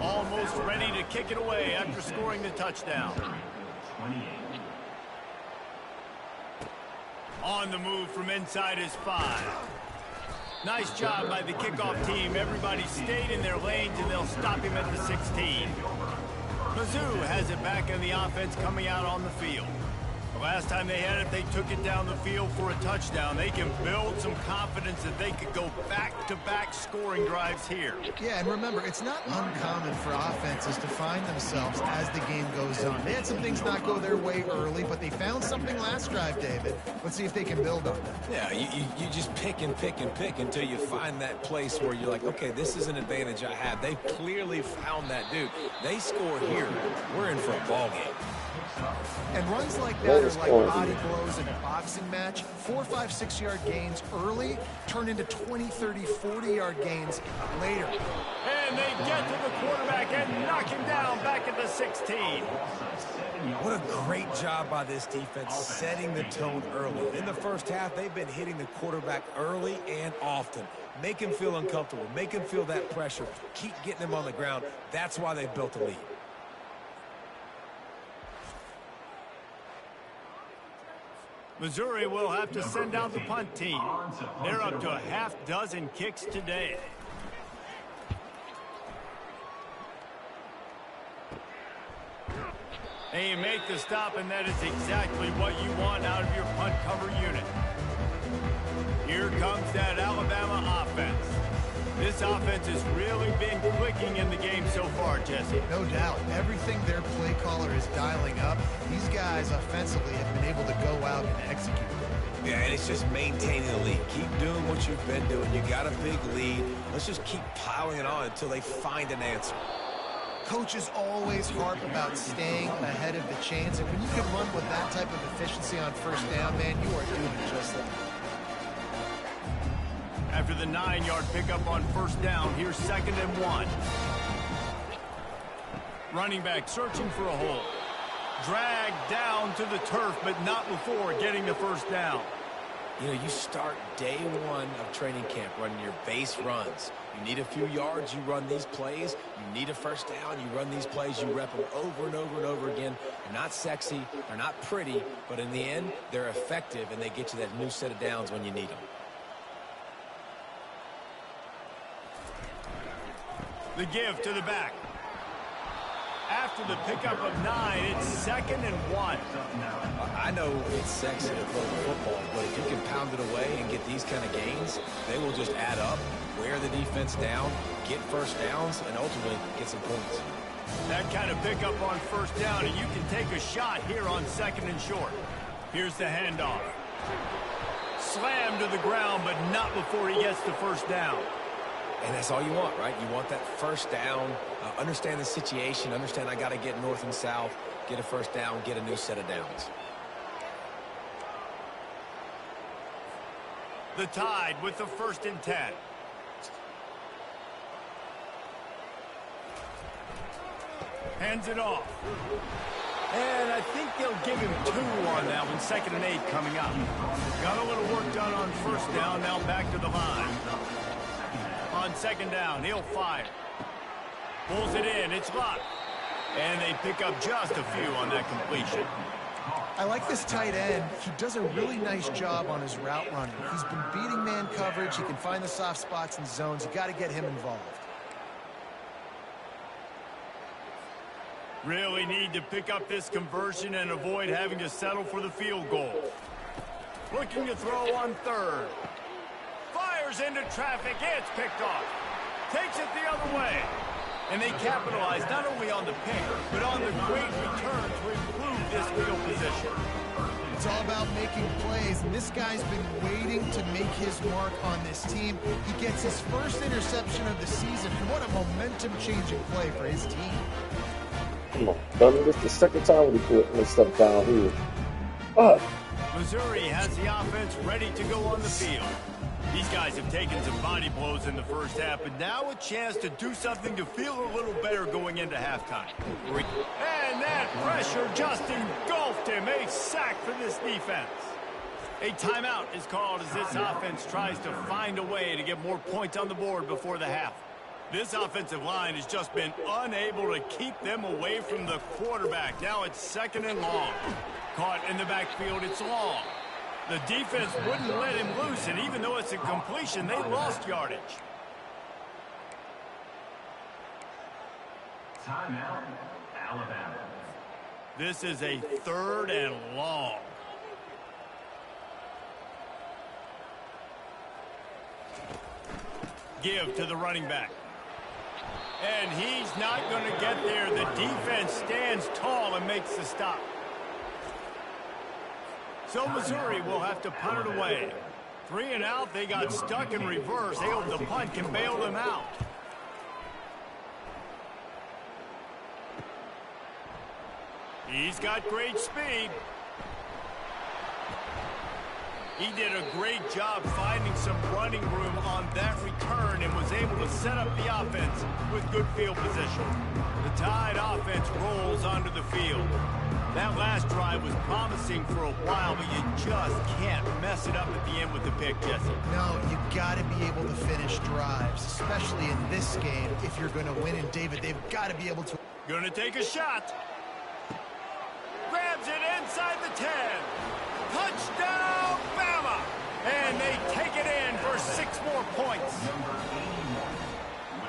Almost ready to kick it away after scoring the touchdown. On the move from inside his 5. Nice job by the kickoff team. Everybody stayed in their lanes, and they'll stop him at the 16. Mizzou has it back in the offense coming out on the field. The last time they had it, they took it down the field for a touchdown. They can build some confidence that they could go back-to-back scoring drives here. Yeah, and remember, it's not uncommon for offenses to find themselves as the game goes on. They had some things not go their way early, but they found something last drive, David. Let's see if they can build on that. Yeah, you just pick and pick and pick until you find that place where you're like, okay, this is an advantage I have. They've clearly found that dude. They score here. We're in for a ball game. And runs like that are like body blows in a boxing match. 4, 5, 6-yard gains early turn into 20, 30, 40-yard gains later. And they get to the quarterback and knock him down back at the 16. What a great job by this defense setting the tone early. In the first half, they've been hitting the quarterback early and often. Make him feel uncomfortable. Make him feel that pressure. Keep getting him on the ground. That's why they've built a lead. Missouri will have to send out the punt team. They're up to a half dozen kicks today. And you make the stop, and that is exactly what you want out of your punt cover unit. Here comes that Alabama offense. This offense has really been clicking in the game so far, Jesse. No doubt. Everything their play caller is dialing up, these guys offensively have been able to go out and execute. Yeah, and it's just maintaining the lead. Keep doing what you've been doing. You got a big lead. Let's just keep piling it on until they find an answer. Coaches always harp about staying ahead of the chains, and when you can run with that type of efficiency on first down, man, you are doing just that. After the 9-yard pickup on first down, here's 2nd and 1. Running back searching for a hole. Dragged down to the turf, but not before getting the first down. You know, you start day one of training camp running your base runs. You need a few yards, you run these plays. You need a first down, you run these plays. You rep them over and over and over again. They're not sexy, they're not pretty, but in the end, they're effective, and they get you that new set of downs when you need them. The give to the back. After the pickup of 9, it's 2nd and 1. I know it's sexy to throw the football, but if you can pound it away and get these kind of gains, they will just add up, wear the defense down, get first downs, and ultimately get some points. That kind of pickup on first down, and you can take a shot here on 2nd and short. Here's the handoff. Slammed to the ground, but not before he gets the first down. And that's all you want, right? You want that first down, understand the situation, understand I got to get north and south, get a first down, get a new set of downs. The Tide with the 1st and 10. Hands it off. And I think they'll give him 2 on that one. 2nd and 8 coming up. Got a little work done on first down. Now back to the line. On 2nd down, he'll fire. Pulls it in. It's locked. And they pick up just a few on that completion. I like this tight end. He does a really nice job on his route running. He's been beating man coverage. He can find the soft spots and zones. You got to get him involved. Really need to pick up this conversion and avoid having to settle for the field goal. Looking to throw on 3rd. Fires into traffic. It's picked off. Takes it the other way. And they capitalize not only on the pick, but on the great return to improve this field position. It's all about making plays, and this guy's been waiting to make his mark on this team. He gets his first interception of the season, and what a momentum-changing play for his team. Come on, dummy. This is the 2nd time we put this stuff down here. Fuck. Missouri has the offense ready to go on the field. These guys have taken some body blows in the first half, but now a chance to do something to feel a little better going into halftime. And that pressure just engulfed him. A sack for this defense. A timeout is called as this offense tries to find a way to get more points on the board before the half. This offensive line has just been unable to keep them away from the quarterback. Now it's 2nd and long. Caught in the backfield, it's long. The defense wouldn't let him loose, and even though it's a completion, they lost yardage. Timeout, Alabama. This is a 3rd and long. Give to the running back. And he's not going to get there. The defense stands tall and makes the stop. So Missouri will have to punt it away. 3 and out, they got stuck in reverse. They hope the punt can bail them out. He's got great speed. He did a great job finding some running room on that return and was able to set up the offense with good field position. The Tide offense rolls onto the field. That last drive was promising for a while, but you just can't mess it up at the end with the pick, Jesse. No, you got to be able to finish drives, especially in this game if you're going to win. And David, they've got to be able to. Gonna take a shot. Grabs it inside the 10. Touchdown, Bama! And they take it in for 6 more points.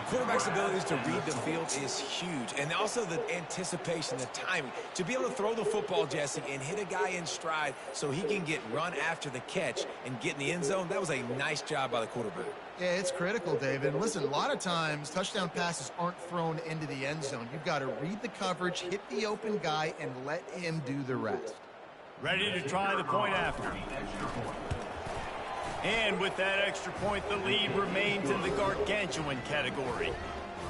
Quarterback's abilities to read the field is huge, and also the anticipation, the timing. To be able to throw the football, Jesse, and hit a guy in stride so he can get run after the catch and get in the end zone, that was a nice job by the quarterback. Yeah, it's critical, David. And listen, a lot of times touchdown passes aren't thrown into the end zone. You've got to read the coverage, hit the open guy, and let him do the rest. Ready to try the point after. And with that extra point, the lead remains in the gargantuan category.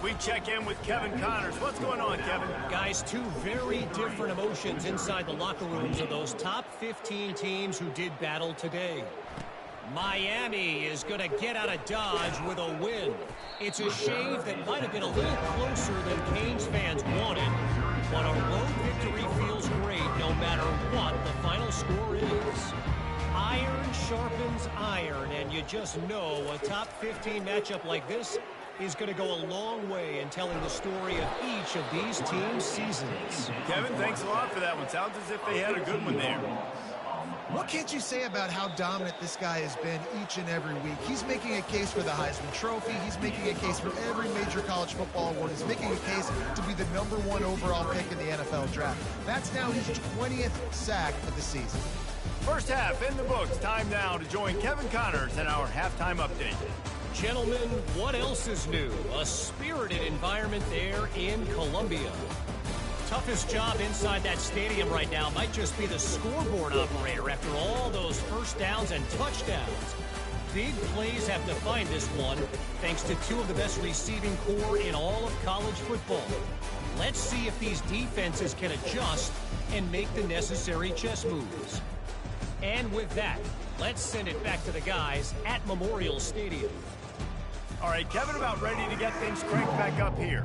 We check in with Kevin Connors. What's going on, Kevin? Guys, 2 very different emotions inside the locker rooms of those top 15 teams who did battle today. Miami is going to get out of Dodge with a win. It's a shave that might have been a little closer than Canes fans wanted, but a road victory feels great no matter what the final score is. Iron sharpens iron, and you just know a top 15 matchup like this is going to go a long way in telling the story of each of these teams' seasons. Kevin, thanks a lot for that one. Sounds as if they had a good one there. What can't you say about how dominant this guy has been each and every week? He's making a case for the Heisman Trophy. He's making a case for every major college football award. He's making a case to be the #1 overall pick in the NFL draft. That's now his 20th sack of the season. First half in the books. Time now to join Kevin Connors in our halftime update. Gentlemen, what else is new? A spirited environment there in Columbia. Toughest job inside that stadium right now might just be the scoreboard operator after all those first downs and touchdowns. Big plays have defined this one, thanks to 2 of the best receiving core in all of college football. Let's see if these defenses can adjust and make the necessary chess moves. And with that, let's send it back to the guys at Memorial Stadium. All right, Kevin, about ready to get things cranked back up here.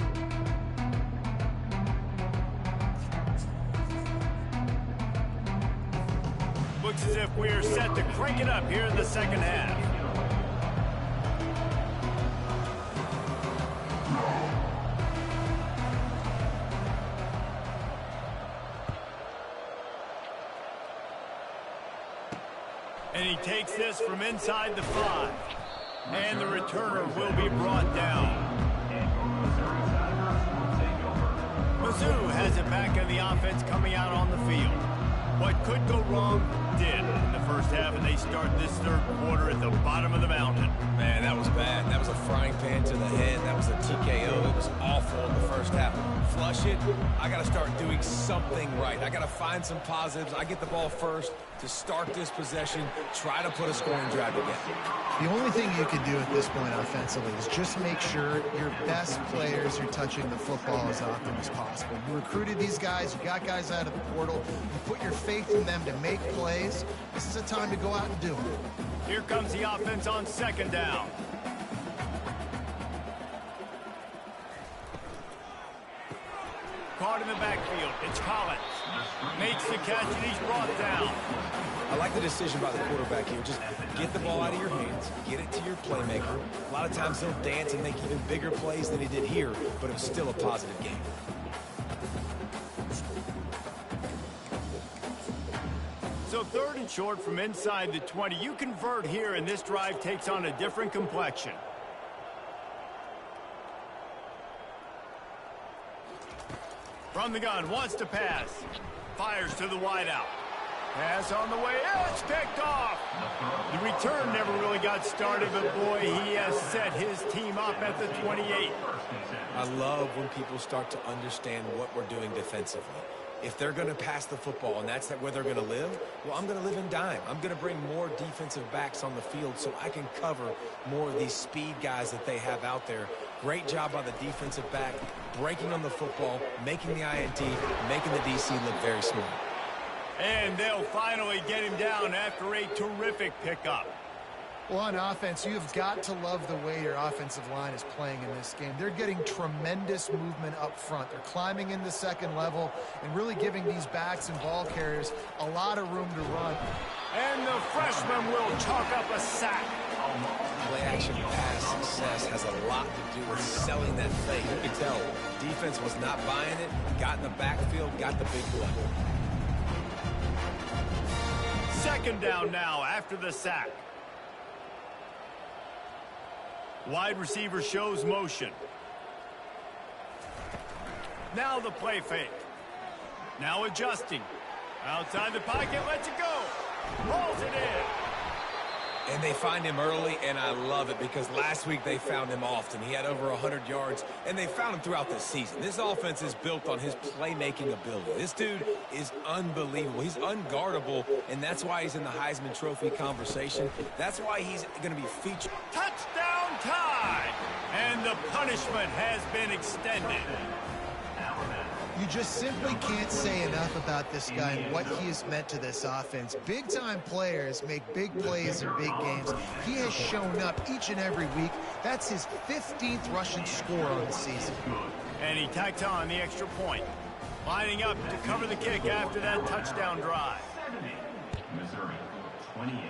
Looks as if we're set to crank it up here in the second half. And he takes this from inside the 5. And the returner will be brought down. Mizzou has it back in the offense coming out on the field. What could go wrong did in the first half, and they start this third quarter at the bottom of the mountain. Man, that was bad. That was a frying pan to the head. That was a TKO. It was awful in the first half. Flush it. I got to start doing something right. I got to find some positives. I get the ball first to start this possession, try to put a scoring drive together. The only thing you can do at this point offensively is just make sure your best players are touching the football as often as possible. You recruited these guys, you got guys out of the portal, you put your faith in them to make plays. This is a time to go out and do it. Here comes the offense on second down. Caught in the backfield. It's Collins. Makes the catch, and he's brought down. I like the decision by the quarterback here. Just get the ball out of your hands, get it to your playmaker. A lot of times he'll dance and make even bigger plays than he did here, but it was still a positive game. So 3rd and short from inside the 20. You convert here, and this drive takes on a different complexion. From the gun, wants to pass. Fires to the wideout. Pass on the way. It's picked off. The return never really got started, but boy, he has set his team up at the 28. I love when people start to understand what we're doing defensively. If they're going to pass the football and that's where they're going to live, well, I'm going to live in dime. I'm going to bring more defensive backs on the field so I can cover more of these speed guys that they have out there Great job by the defensive back, breaking on the football, making the INT, making the DC look very smart. And they'll finally get him down after a terrific pickup. Well, on offense, you've got to love the way your offensive line is playing in this game. They're getting tremendous movement up front. They're climbing in the second level and really giving these backs and ball carriers a lot of room to run. And the freshman will chalk up a sack. Play action pass success has a lot to do with selling that fake. You can tell defense was not buying it, got in the backfield, got the big play. Second down now after the sack. Wide receiver shows motion. Now the play fake. Now adjusting. Outside the pocket, lets it go. Rolls it in. And they find him early, and I love it because last week they found him often. He had over 100 yards, and they found him throughout the season. This offense is built on his playmaking ability. This dude is unbelievable. He's unguardable, and that's why he's in the Heisman Trophy conversation. That's why he's going to be featured. Touchdown tie! And the punishment has been extended. You just simply can't say enough about this guy and what he has meant to this offense. Big-time players make big plays in big games. He has shown up each and every week. That's his 15th rushing score on the season. And he tacked on the extra point. Lining up to cover the kick after that touchdown drive. Missouri, 28.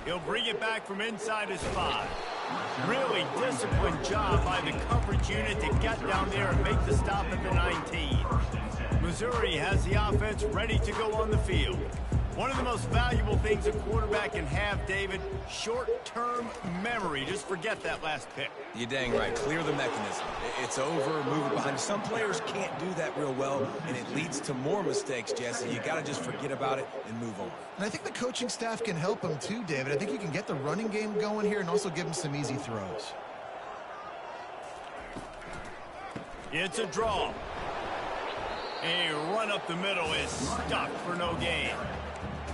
He'll bring it back from inside his 5. Really disciplined job by the coverage unit to get down there and make the stop at the 19. Missouri has the offense ready to go on the field. One of the most valuable things a quarterback can have, David, short-term memory. Just forget that last pick. You're dang right. Clear the mechanism. It's over, move it behind. Some players can't do that real well, and it leads to more mistakes, Jesse. You got to just forget about it and move on. And I think the coaching staff can help him too, David. I think you can get the running game going here and also give him some easy throws. It's a draw. A run up the middle is stuck for no gain.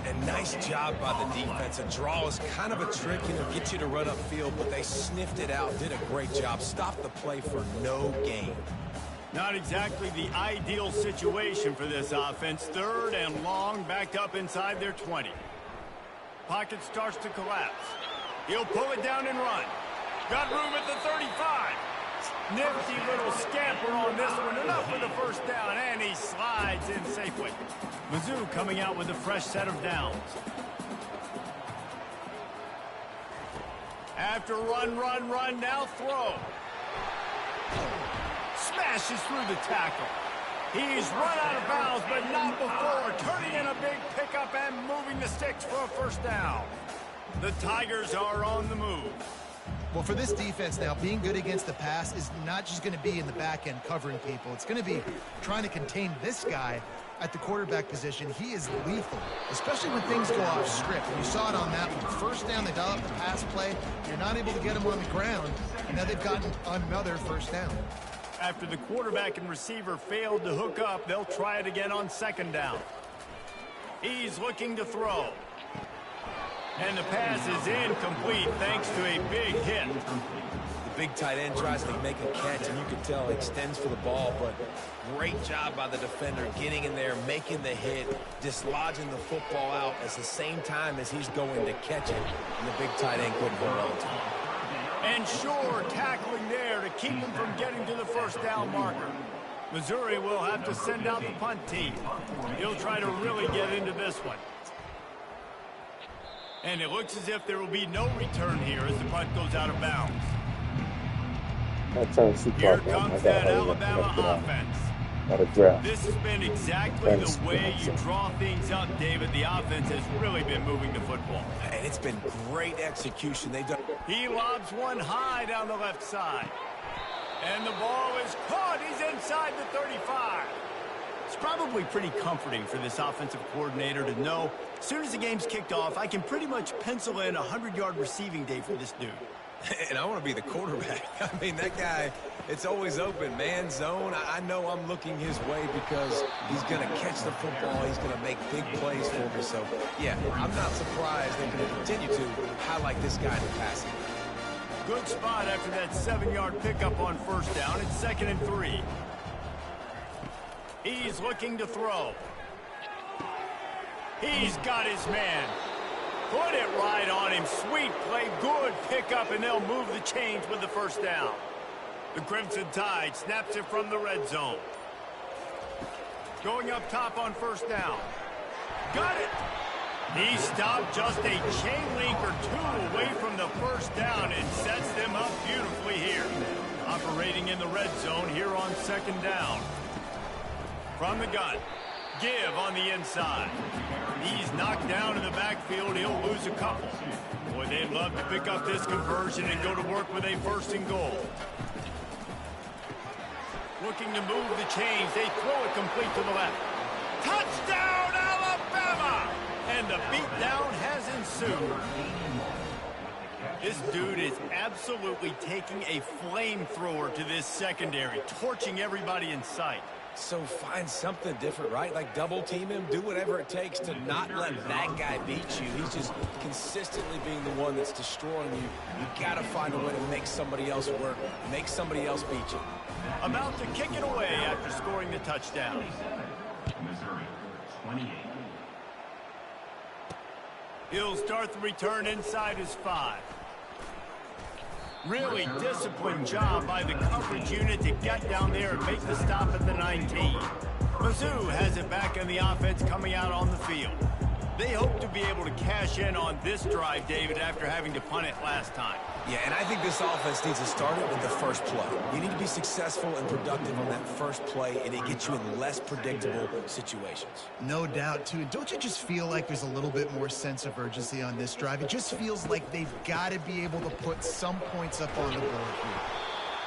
And nice job by the defense. A draw is kind of a trick, get you to run upfield, but they sniffed it out, did a great job, stopped the play for no gain. Not exactly the ideal situation for this offense. Third and long, backed up inside their 20. Pocket starts to collapse. He'll pull it down and run. Got room at the 35. Nifty little scamper on this one. Enough for the first down, and he slides in safely. Mizzou coming out with a fresh set of downs. After run, now throw. Smashes through the tackle. He's run out of bounds, but not before turning in a big pickup and moving the sticks for a first down. The Tigers are on the move. Well, for this defense now, being good against the pass is not just going to be in the back end covering people. It's going to be trying to contain this guy at the quarterback position. He is lethal, especially when things go off script. And you saw it on that one. First down, they dial up the pass play. You're not able to get him on the ground, and now they've gotten another first down. After the quarterback and receiver failed to hook up, they'll try it again on second down. He's looking to throw. And the pass is incomplete thanks to a big hit. The big tight end tries to make a catch, and you can tell extends for the ball, but great job by the defender getting in there, making the hit, dislodging the football out at the same time as he's going to catch it, and the big tight end couldn't hold on to it. And sure, tackling there to keep him from getting to the first down marker. Missouri will have to send out the punt team. He'll try to really get into this one. And it looks as if there will be no return here as the punt goes out of bounds. Here comes that Alabama offense. This has been exactly the way you draw things up, David. The offense has really been moving the football. And it's been great execution. They've done. He lobs one high down the left side. And the ball is caught. He's inside the 35. It's probably pretty comforting for this offensive coordinator to know as soon as the game's kicked off, I can pretty much pencil in a 100-yard receiving day for this dude. And I want to be the quarterback. I mean, that guy, it's always open, man, zone. I know I'm looking his way because he's going to catch the football. He's going to make big plays for me. So, yeah, I'm not surprised they're going to continue to highlight this guy in the passing. Good spot after that 7-yard pickup on first down. It's 2nd and 3. He's looking to throw. He's got his man. Put it right on him. Sweet play. Good pickup, and they'll move the chains with the first down. The Crimson Tide snaps it from the red zone. Going up top on first down. Got it. He stopped just a chain link or two away from the first down and sets them up beautifully here. Operating in the red zone here on 2nd down. From the gun. Give on the inside. He's knocked down in the backfield. He'll lose a couple. Boy, they'd love to pick up this conversion and go to work with a 1st and goal. Looking to move the chains. They throw it complete to the left. Touchdown, Alabama! And the beatdown has ensued. This dude is absolutely taking a flamethrower to this secondary, torching everybody in sight. So find something different, right? Like double team him, do whatever it takes to not let that guy beat you. He's just consistently being the one that's destroying you. You got to find a way to make somebody else work, make somebody else beat you. About to kick it away after scoring the touchdown. Missouri, 28. He'll start the return inside his 5. Really disciplined job by the coverage unit to get down there and make the stop at the 19. Mizzou has it back in the offense coming out on the field. They hope to be able to cash in on this drive, David, after having to punt it last time. Yeah, and I think this offense needs to start it with the first play. You need to be successful and productive on that first play, and it gets you in less predictable situations. No doubt, too. Don't you just feel like there's a little bit more sense of urgency on this drive? It just feels like they've got to be able to put some points up on the board here.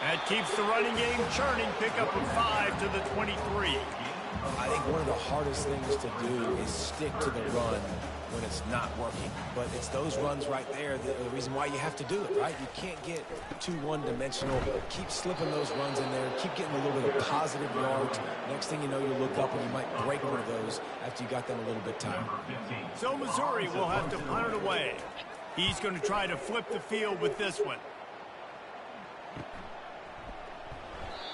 That keeps the running game churning. Pick up a 5 to the 23. I think one of the hardest things to do is stick to the run when it's not working. But it's those runs right there that are the reason why you have to do it, right? You can't get too one-dimensional. Keep slipping those runs in there. Keep getting a little bit of positive yards. Next thing you know, you look up and you might break one of those after you got them a little bit tired. So Missouri will have to punt it away. He's going to try to flip the field with this one.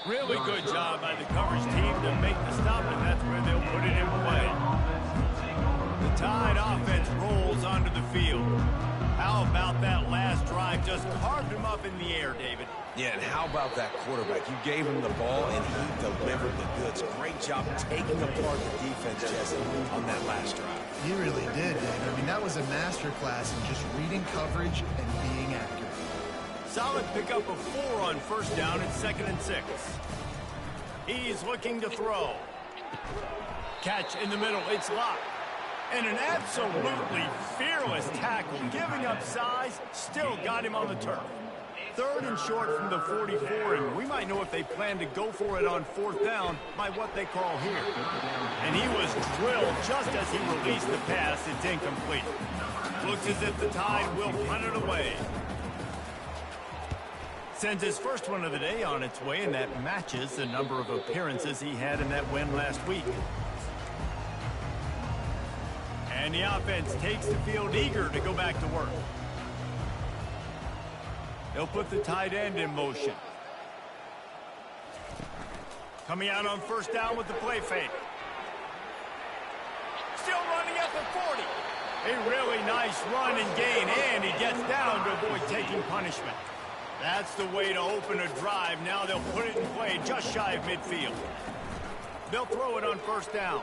Really good job by the coverage team to make the stop, and that's where they'll put it in play. The Tide offense rolls onto the field. How about that last drive? Just carved him up in the air, David. Yeah, and how about that quarterback? You gave him the ball, and he delivered the goods. Great job taking apart the defense, Jesse, on that last drive. He really did, David. I mean, that was a masterclass in just reading coverage and being accurate. Solid pickup of 4 on first down at 2nd and 6. He's looking to throw. Catch in the middle. It's locked. And an absolutely fearless tackle. Giving up size, still got him on the turf. 3rd and short from the 44, and we might know if they plan to go for it on 4th down by what they call here. And he was drilled just as he released the pass. It's incomplete. Looks as if the Tide will punt it away. Sends his first one of the day on its way, and that matches the number of appearances he had in that win last week. And the offense takes the field eager to go back to work. They'll put the tight end in motion. Coming out on first down with the play fake. Still running at the 40. A really nice run and gain, and he gets down to avoid taking punishment. That's the way to open a drive. Now they'll put it in play just shy of midfield. They'll throw it on first down.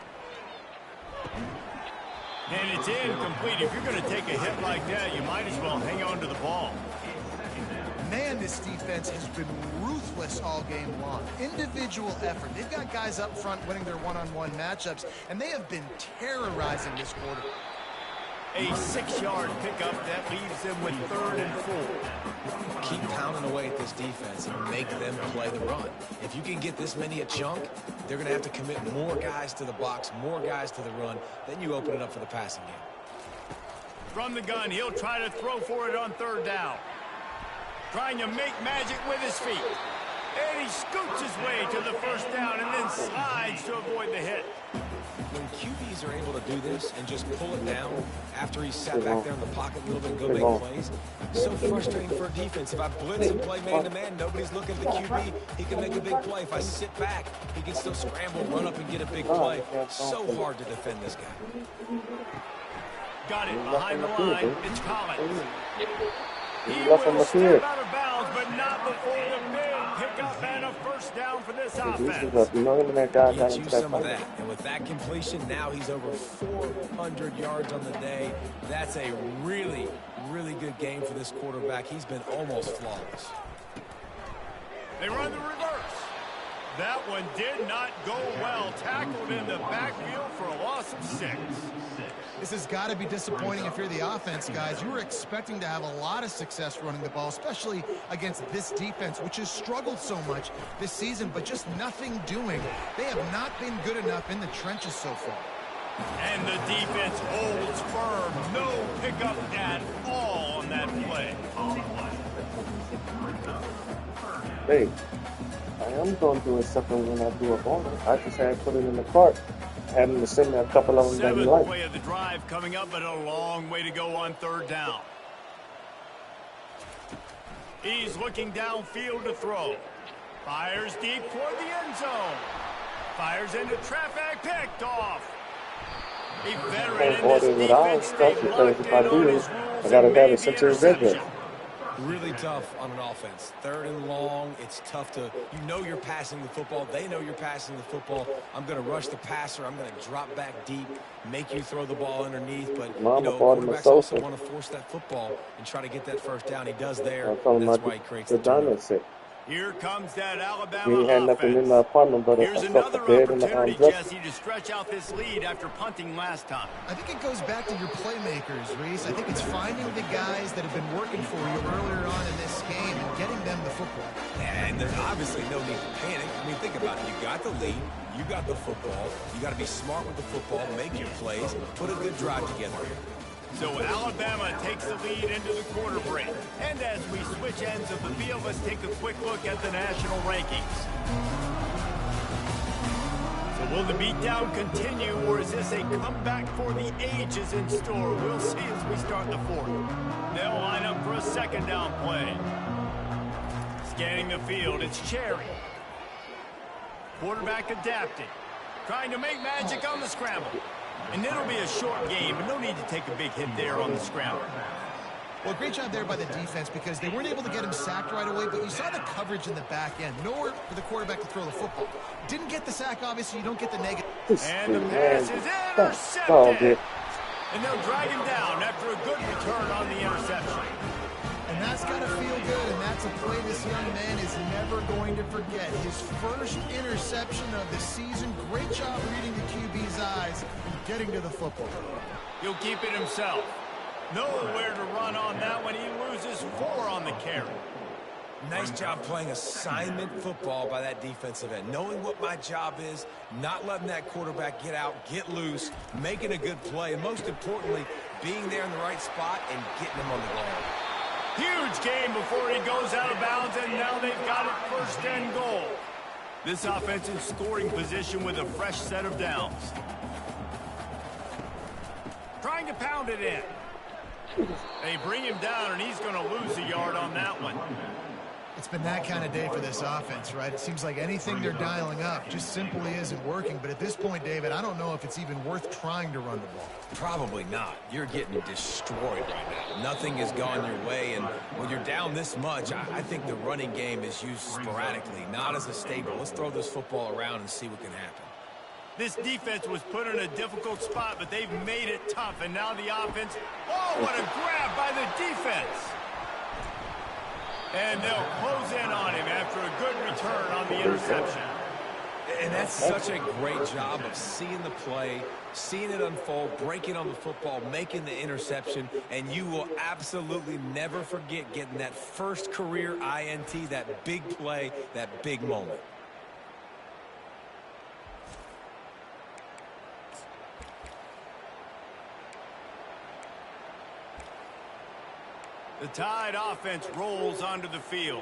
And it's incomplete. If you're going to take a hit like that, you might as well hang on to the ball. Man, this defense has been ruthless all game long. Individual effort. They've got guys up front winning their one-on-one matchups, and they have been terrorizing this quarter. A 6-yard pickup that leaves them with 3rd and 4. Keep pounding away at this defense and make them play the run. If you can get this many a chunk, they're going to have to commit more guys to the box, more guys to the run. Then you open it up for the passing game. From the gun, he'll try to throw for it on 3rd down. Trying to make magic with his feet. And he scoots his way to the first down and then slides to avoid the hit. When QBs are able to do this and just pull it down after he sat back there in the pocket a little bit and go make plays, it's so frustrating for a defense. If I blitz and play man-to-man, nobody's looking at the QB, he can make a big play. If I sit back, he can still scramble, run up, and get a big play. So hard to defend this guy. Got it behind the line. It's Collins. He left him will the field. step out of bounds, but not before the big pickup and a first down for this offense. Gets you some of that. And with that completion, now he's over 400 yards on the day. That's a really, really good game for this quarterback. He's been almost flawless. They run the reverse. That one did not go well. Tackled in the backfield for a loss of 6. This has got to be disappointing if you're the offense, guys. You were expecting to have a lot of success running the ball, especially against this defense, which has struggled so much this season, but just nothing doing. They have not been good enough in the trenches so far. And the defense holds firm. No pickup at all on that play. Hey, I am going to do it something when I do a ball. I just had to put it in the cart. Having to send a couple of them that he 7th liked. play of the drive coming up, but a long way to go on 3rd down. He's looking downfield to throw. Fires deep toward the end zone. Fires into traffic, picked off. A veteran in this defense stayed locked in on his rules and made the interception. Really tough on an offense. 3rd and long, it's tough to, you know you're passing the football. They know you're passing the football. I'm going to rush the passer. I'm going to drop back deep, make you throw the ball underneath. But, you know, quarterbacks also want to force that football and try to get that first down. He does there. That's why he creates the turnover. Here comes that Alabama He had nothing in offense. the apartment, but Here's a another bed in the opportunity, dresser. Jesse, to stretch out this lead after punting last time. I think it goes back to your playmakers, Reese. I think it's finding the guys that have been working for you earlier on in this game and getting them the football. And there's obviously no need to panic. I mean, think about it. You got the lead. You got the football. You got to be smart with the football, make your plays, put a good drive together here. So Alabama takes the lead into the quarter break. And as we switch ends of the field, let's take a quick look at the national rankings. So will the beatdown continue, or is this a comeback for the ages in store? We'll see as we start the 4th. They'll line up for a 2nd down play. Scanning the field, it's Cherry. Quarterback adapting. Trying to make magic on the scramble. And it'll be a short game, but no need to take a big hit there on the scramble. Well, great job there by the defense because they weren't able to get him sacked right away, but you saw the coverage in the back end. Nowhere for the quarterback to throw the football. Didn't get the sack, obviously. You don't get the negative. And the pass is intercepted. And they'll drag him down after a good return on the interception. And that's got to feel good, and that's a play this young man is never going to forget. His first interception of the season. Great job reading the QB's eyes and getting to the football. He'll keep it himself. Nowhere to run on that one. He loses 4 on the carry. Nice job playing assignment football by that defensive end. Knowing what my job is, not letting that quarterback get out, get loose, making a good play, and most importantly, being there in the right spot and getting him on the ground. Huge game before he goes out of bounds, and now they've got it 1st and goal. This offense in scoring position with a fresh set of downs. Trying to pound it in. They bring him down, and he's going to lose a yard on that one. It's been that kind of day for this offense, right? It seems like anything they're dialing up just simply isn't working. But at this point, David, I don't know if it's even worth trying to run the ball. Probably not. You're getting destroyed right now. Nothing has gone your way, and when you're down this much, I think the running game is used sporadically, not as a staple. Let's throw this football around and see what can happen. This defense was put in a difficult spot, but they've made it tough, and now the offense. Oh, what a grab by the defense! And they'll close in on him after a good return on the interception. And that's such a great job of seeing the play, seeing it unfold, breaking on the football, making the interception, and you will absolutely never forget getting that first career INT, that big play, that big moment. The Tide offense rolls onto the field.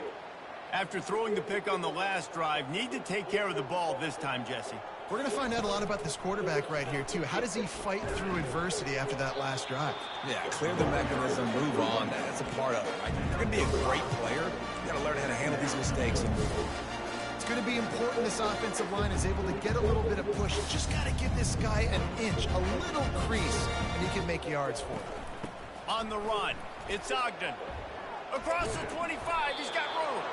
After throwing the pick on the last drive, need to take care of the ball this time, Jesse. We're going to find out a lot about this quarterback right here, too. How does he fight through adversity after that last drive? Yeah, clear the mechanism, move on. That's a part of it, right? If you're going to be a great player, you got to learn how to handle these mistakes and move on. It's going to be important this offensive line is able to get a little bit of push. Just got to give this guy an inch, a little crease, and he can make yards for it. On the run, it's Ogden. Across the 25, he's got room.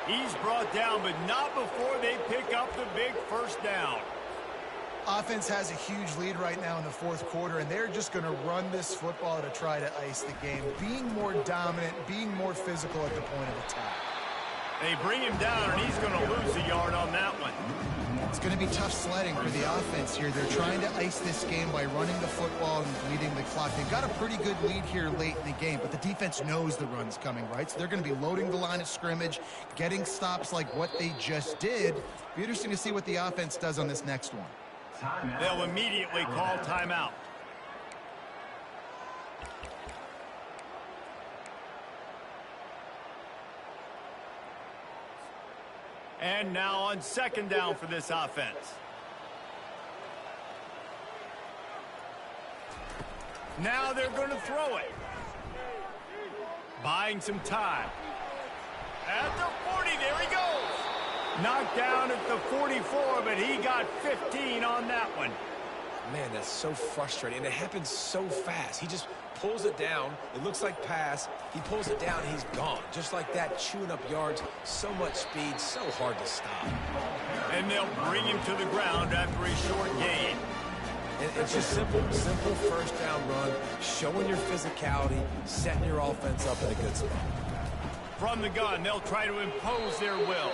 He's brought down, but not before they pick up the big first down. Offense has a huge lead right now in the fourth quarter, and they're just going to run this football to try to ice the game, being more dominant, being more physical at the point of attack. They bring him down, and he's going to lose a yard on that one. It's going to be tough sledding for the offense here. They're trying to ice this game by running the football and bleeding the clock. They've got a pretty good lead here late in the game, but the defense knows the run's coming, right? So they're going to be loading the line of scrimmage, getting stops like what they just did. Be interesting to see what the offense does on this next one. They'll immediately call timeout. And now on second down for this offense. Now they're going to throw it. Buying some time. At the 40, there he goes. Knocked down at the 44, but he got 15 on that one. Man, that's so frustrating, and it happens so fast. He just pulls it down. It looks like pass. He pulls it down, he's gone. Just like that, chewing up yards. So much speed, so hard to stop. And they'll bring him to the ground after a short gain. And it's just simple first down run, showing your physicality, setting your offense up in a good spot. From the gun, they'll try to impose their will.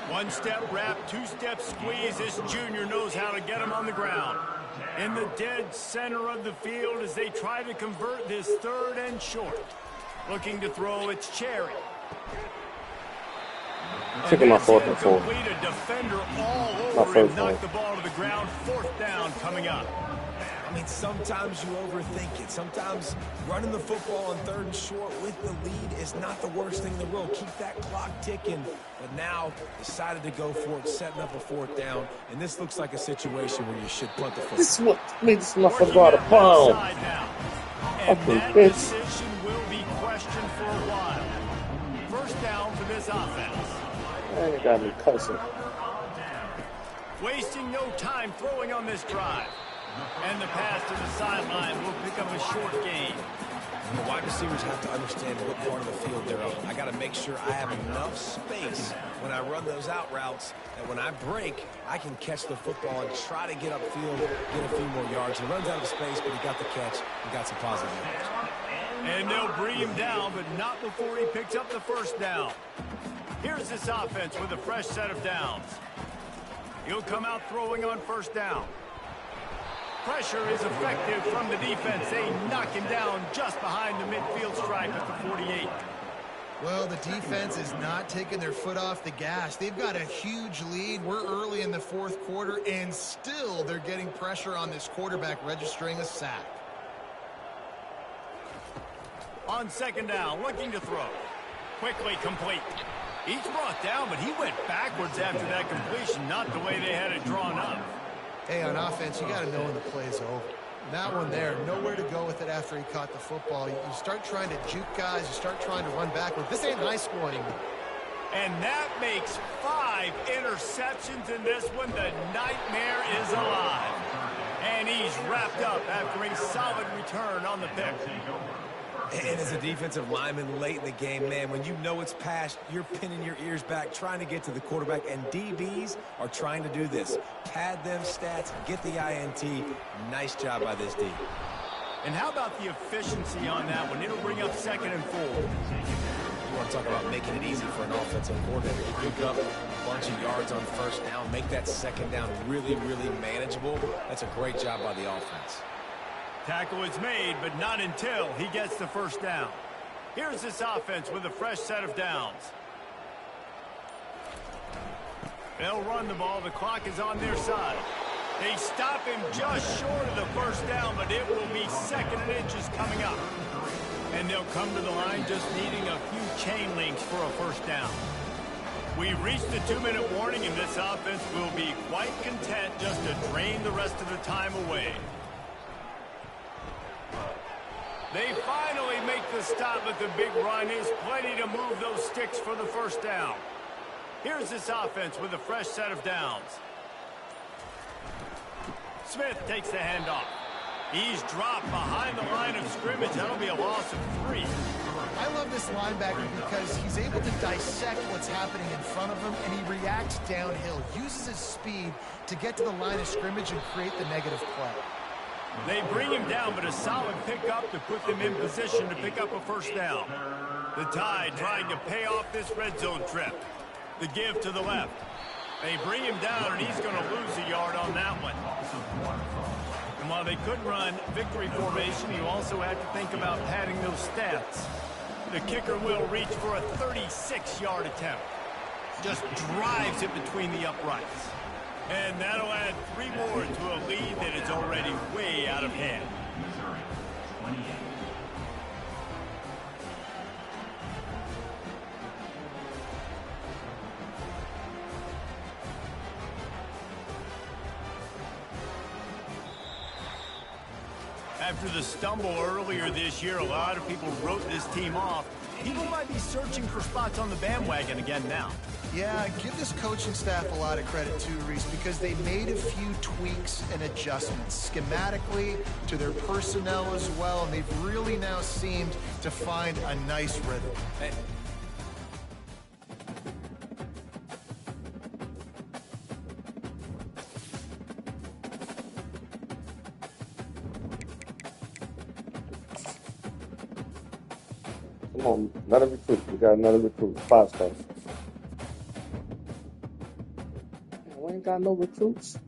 One-step wrap, two-step squeeze. This junior knows how to get him on the ground. In the dead center of the field as they try to convert this third and short. Looking to throw, it's Cherry. Took him a fourth and four. Complete a defender all over and knocked the ball to the ground. Fourth down coming up. I mean, sometimes you overthink it. Sometimes running the football on third and short with the lead is not the worst thing in the world. Keep that clock ticking. But now decided to go for it, setting up a fourth down. And this looks like a situation where you should punt the football. This is what made this motherfucker out of pound. And that decision will be questioned for a while. First down for this offense. Man, you got me cussing. Wasting no time throwing on this drive. And the pass to the sideline will pick up a short gain. The wide receivers have to understand what part of the field they're on. I got to make sure I have enough space when I run those out routes that when I break, I can catch the football and try to get upfield, get a few more yards. He runs out of space, but he got the catch and got some positive yards. And they'll bring him down, but not before he picks up the first down. Here's this offense with a fresh set of downs. He'll come out throwing on first down. Pressure is effective from the defense. They knock him down just behind the midfield stripe at the 48. Well, the defense is not taking their foot off the gas. They've got a huge lead. We're early in the fourth quarter, and still they're getting pressure on this quarterback, registering a sack. On second down, looking to throw. Quickly complete. He's brought down, but he went backwards after that completion, not the way they had it drawn up. Hey, on offense, you got to know when the play's over. That one there, nowhere to go with it after he caught the football. You start trying to juke guys. You start trying to run backward. This ain't high school anymore. And that makes 5 interceptions in this one. The nightmare is alive. And he's wrapped up after a solid return on the pick. And as a defensive lineman late in the game, man, when you know it's past, you're pinning your ears back, trying to get to the quarterback, and DBs are trying to do this. Pad them stats, get the INT. Nice job by this D. And how about the efficiency on that one? It'll bring up second and 4. You want to talk about making it easy for an offensive coordinator to pick up a bunch of yards on first down, make that second down really, really manageable. That's a great job by the offense. Tackle is made, but not until he gets the first down. Here's this offense with a fresh set of downs. They'll run the ball. The clock is on their side. They stop him just short of the first down, but it will be second and inches coming up. And they'll come to the line just needing a few chain links for a first down. We've reached the 2-minute warning, and this offense will be quite content just to drain the rest of the time away. They finally make the stop at the big run. Is plenty to move those sticks for the first down. Here's this offense with a fresh set of downs. Smith takes the handoff. He's dropped behind the line of scrimmage. That'll be a loss of 3. I love this linebacker because he's able to dissect what's happening in front of him, and he reacts downhill, uses his speed to get to the line of scrimmage and create the negative play. They bring him down, but a solid pickup to put them in position to pick up a first down. The Tide trying to pay off this red zone trip. The give to the left. They bring him down, and he's going to lose a yard on that one. And while they could run victory formation, you also have to think about padding those stats. The kicker will reach for a 36-yard attempt. Just drives it between the uprights. And that'll add 3 more to a lead that is already way out of hand. Missouri, 28. After the stumble earlier this year, a lot of people wrote this team off. People might be searching for spots on the bandwagon again now. Yeah, give this coaching staff a lot of credit too, Reese, because they made a few tweaks and adjustments schematically to their personnel as well, and they've really now seemed to find a nice rhythm. Come on, another recruit. We got another recruit. 5-star. We ain't got no recruits.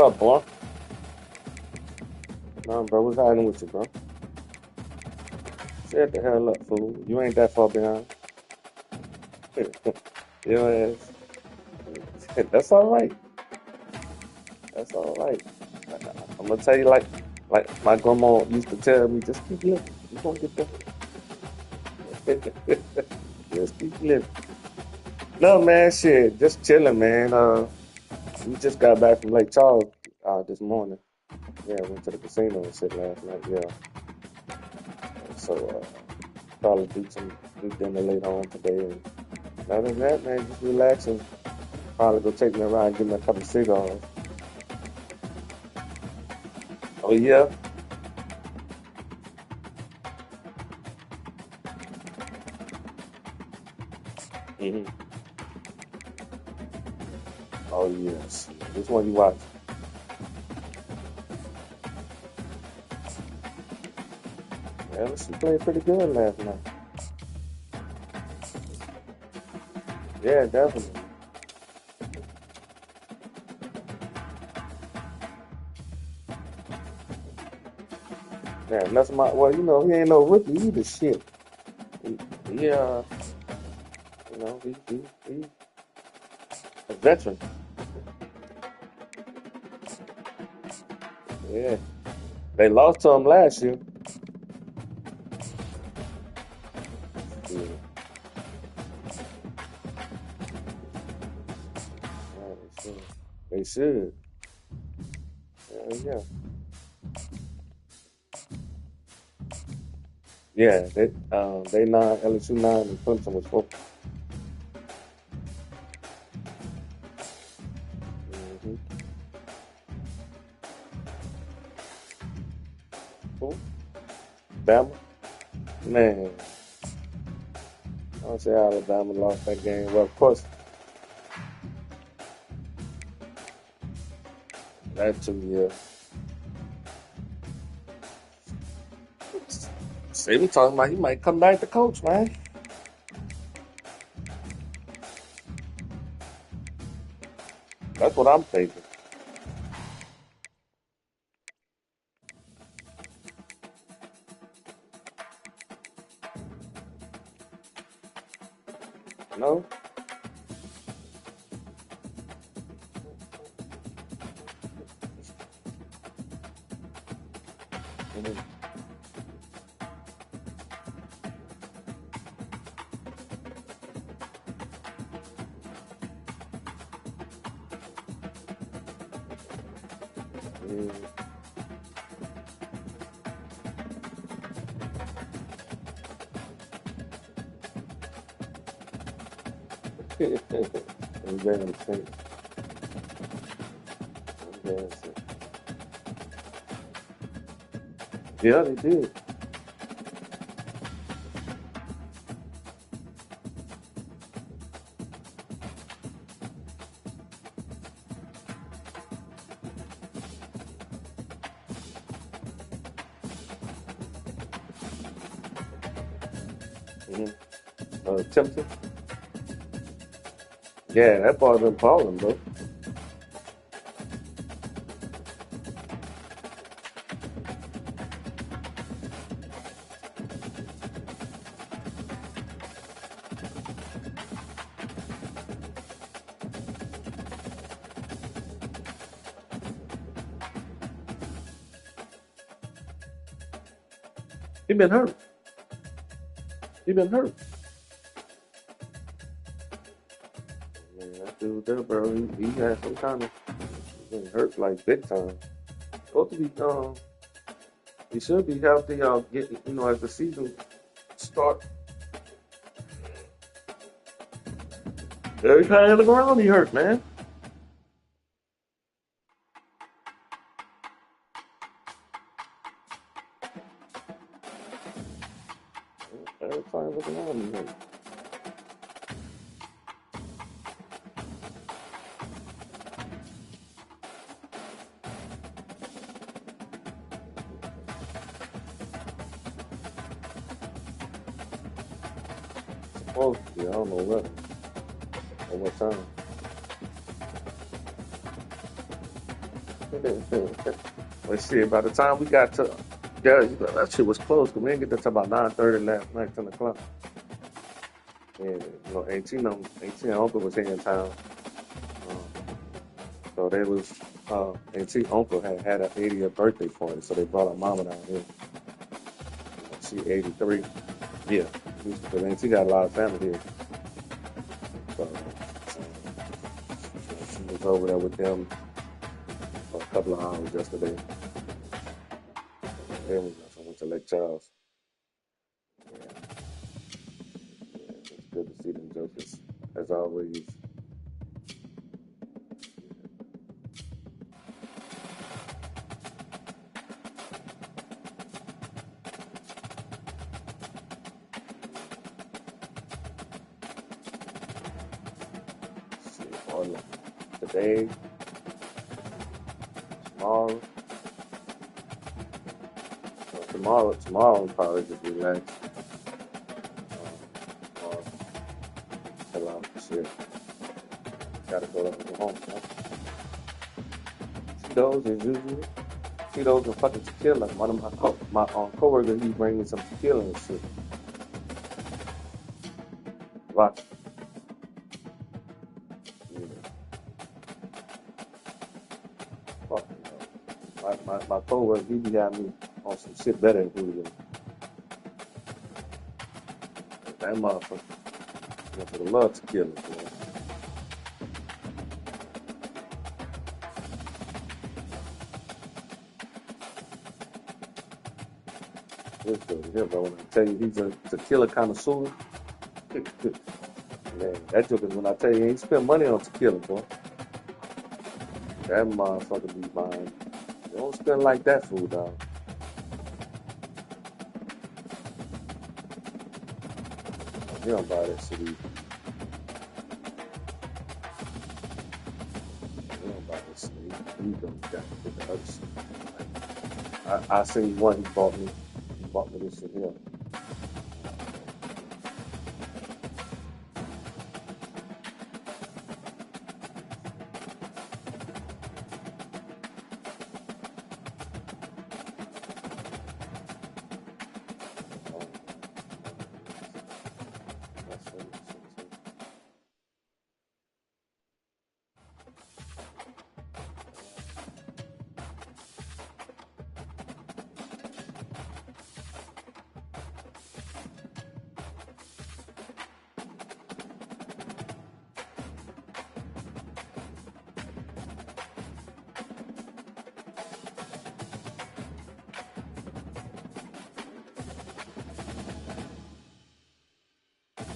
What up, boy? Nah, bro, what's happening with you, bro? Shut the hell up, fool. You ain't that far behind. Your ass. That's all right. That's all right. I'm gonna tell you like my grandma used to tell me, just keep living. You gonna get there. Just keep living. No man, shit. Just chilling, man. We just got back from Lake Charles this morning. Yeah, went to the casino and shit last night. Yeah. So probably do dinner later on today. And other than that, man, just relaxing. Probably go take me around and give me a couple cigars. Oh yeah. Mm-hmm. Oh yes. Which one you watch? Yeah, she played pretty good last night. Yeah, definitely. Yeah, that's well, you know, he ain't no rookie either. Shit. He you know, he a veteran. Yeah. They lost to him last year. Yeah. Yeah, they should. They should. Yeah. Yeah, they 9, LSU 9, and Clemson was 4. Mm-hmm. Cool. Bama, man. I don't say Alabama lost that game. Well, of course, that 2 years. Saban talking about he might come back to coach, man. That's what I'm thinking. No? Mhm. Embarrassing. Embarrassing. Yeah, they did. Tempting. Yeah, that ball been balling, bro. He been hurt. He been hurt. Yeah, that dude there, bro. He had some kind of been hurt like big time. Supposed to be he should be healthy. Getting as the season start. Every time I look around, he hurt, man. Every time I look around, he hurt. Supposed to be. I don't know what. At what time. But shit, by the time we got to, yeah, that shit was close. Cause we didn't get there till about 9:30 last night, 10 o'clock. And Auntie and Uncle was here in town. So they was, Auntie Uncle had an 80th birthday party, so they brought our mama down here. She 83. Yeah, because Auntie got a lot of family here. So she was over there with them for a couple of hours yesterday. And then we went to Lake Charles. Yeah, it's good to see them jokers, as always. Today, tomorrow I'll probably just relax. Tomorrow, chill out and shit. Gotta go home. Cheetos as usual. Cheetos and fucking tequila. One of my coworker, he bring me some tequila and shit. Rock. My coworker, he got me on some shit better than Julio. That motherfucker, for the love tequila, boy. This dude here, bro, when I tell you he's a tequila connoisseur, man, that joke is when I tell you he ain't spend money on tequila, boy. That motherfucker be buying. Don't spend like that food, dog. You don't buy that shit either. You don't buy that shit either. You don't got to get the other shit. I seen one he bought me. He bought me this shit here.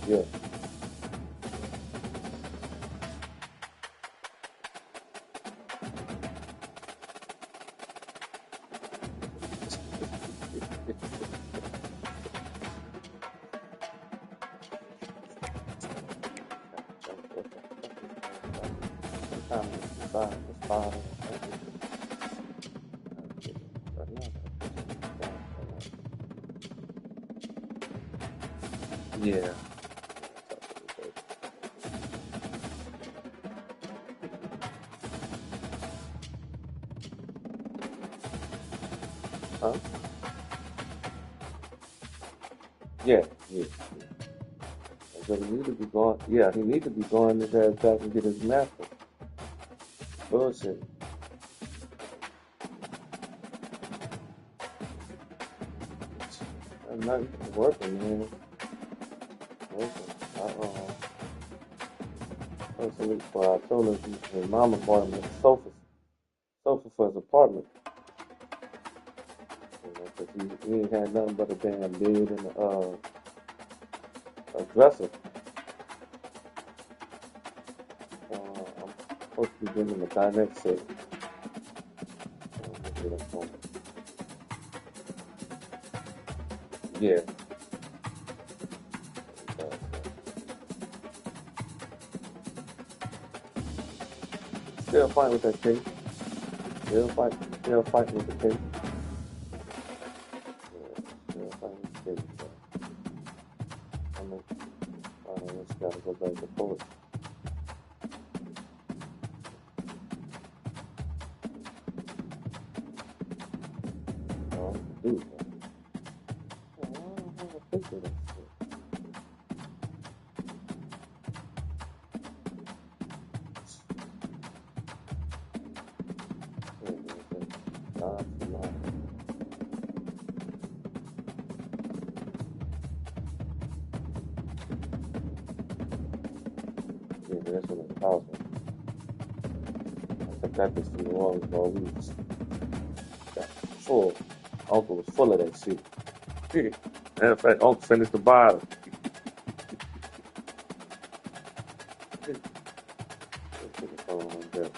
Yeah. Yeah. Huh? Yeah. So he need to be going. Yeah, he need to be going his ass back and get his master. Bullshit. I'm not working, man. Working. Well, I told him his mama bought him a sofa for his apartment. Cause he ain't had nothing but a damn bed and a dresser. I'm supposed to be getting him a dinette set. Yeah. Still fighting with that case. Still fighting with the case. Still fighting with the case. I just gotta go back to court. do that. I don't have a picture of that shit. Nah, nah. Yeah, that's what it's called. I got this from New Orleans all week. Got full. Uncle was full of that shit. Matter of fact, Uncle finished the bottle. Put the phone on there.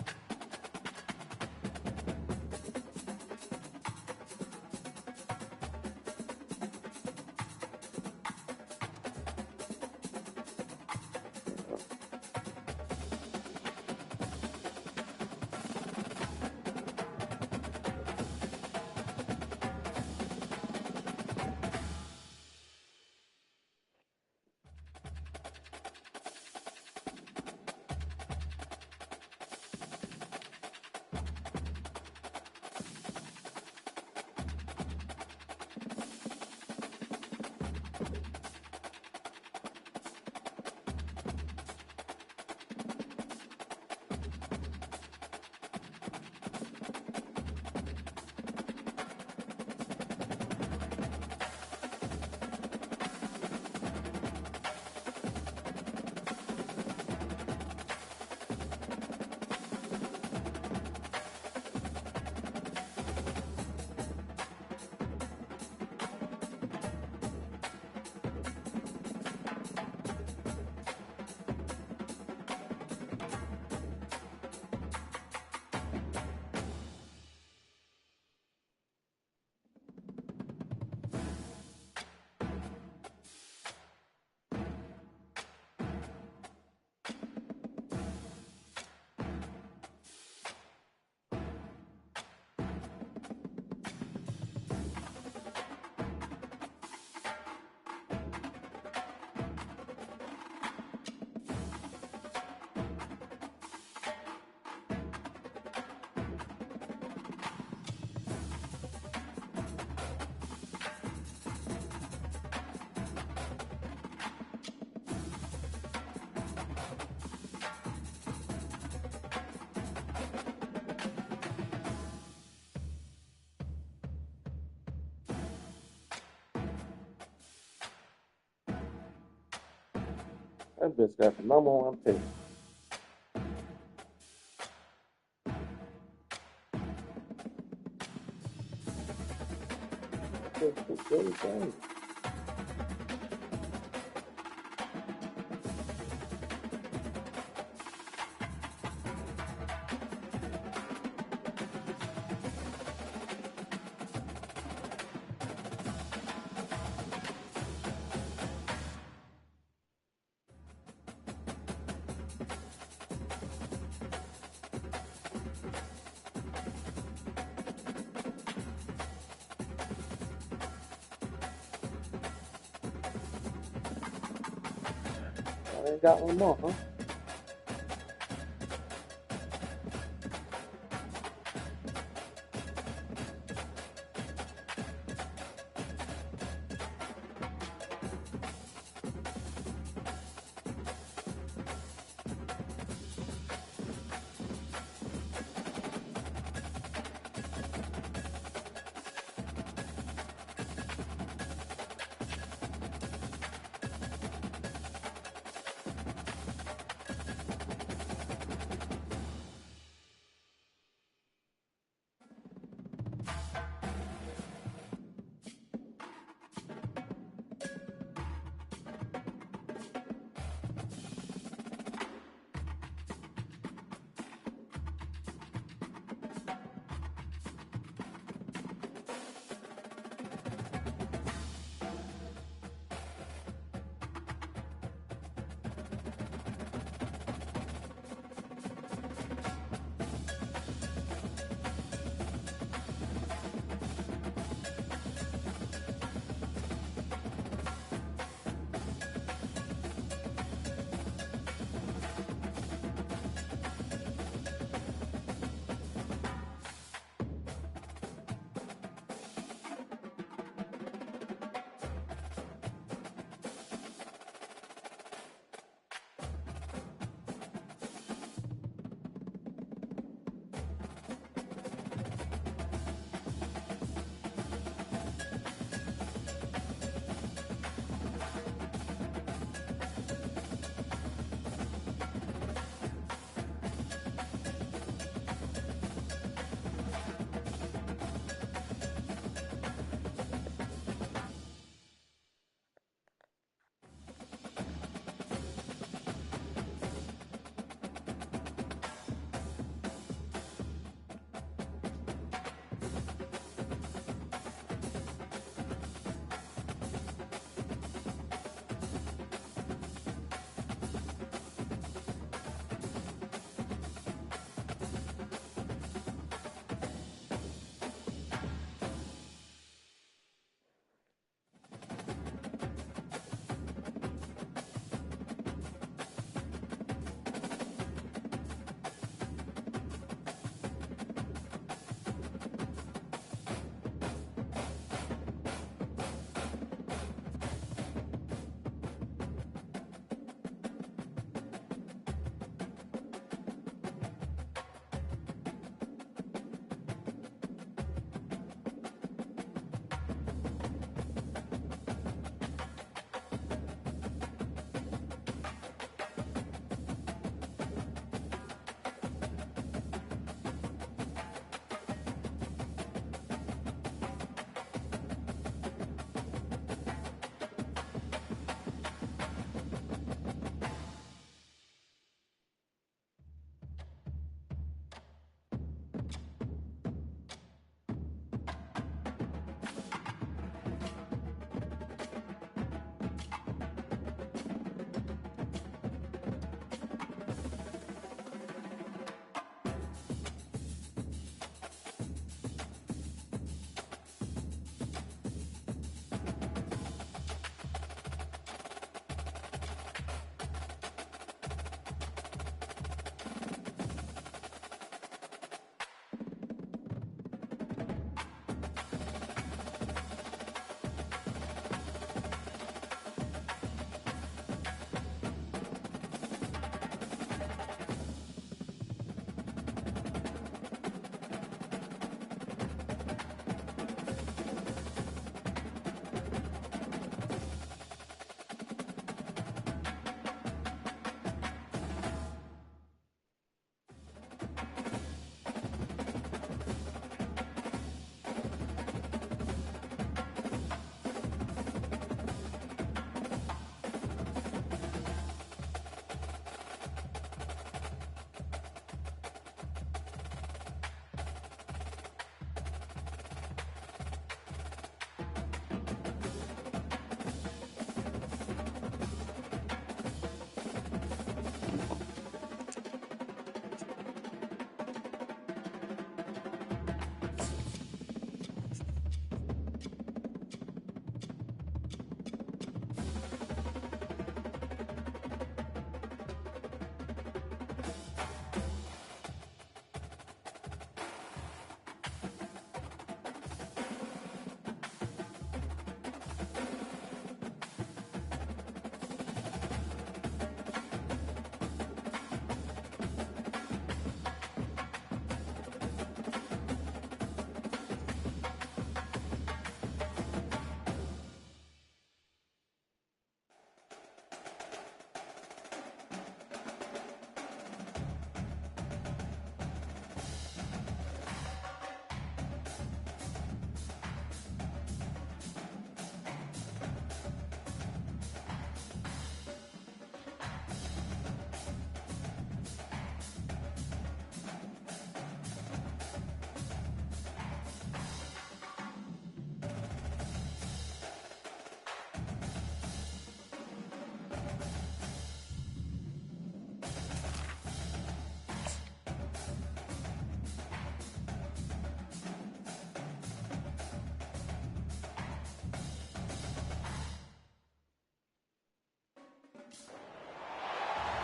That bitch got the number one pick. That's really crazy. I ain't got one more, huh?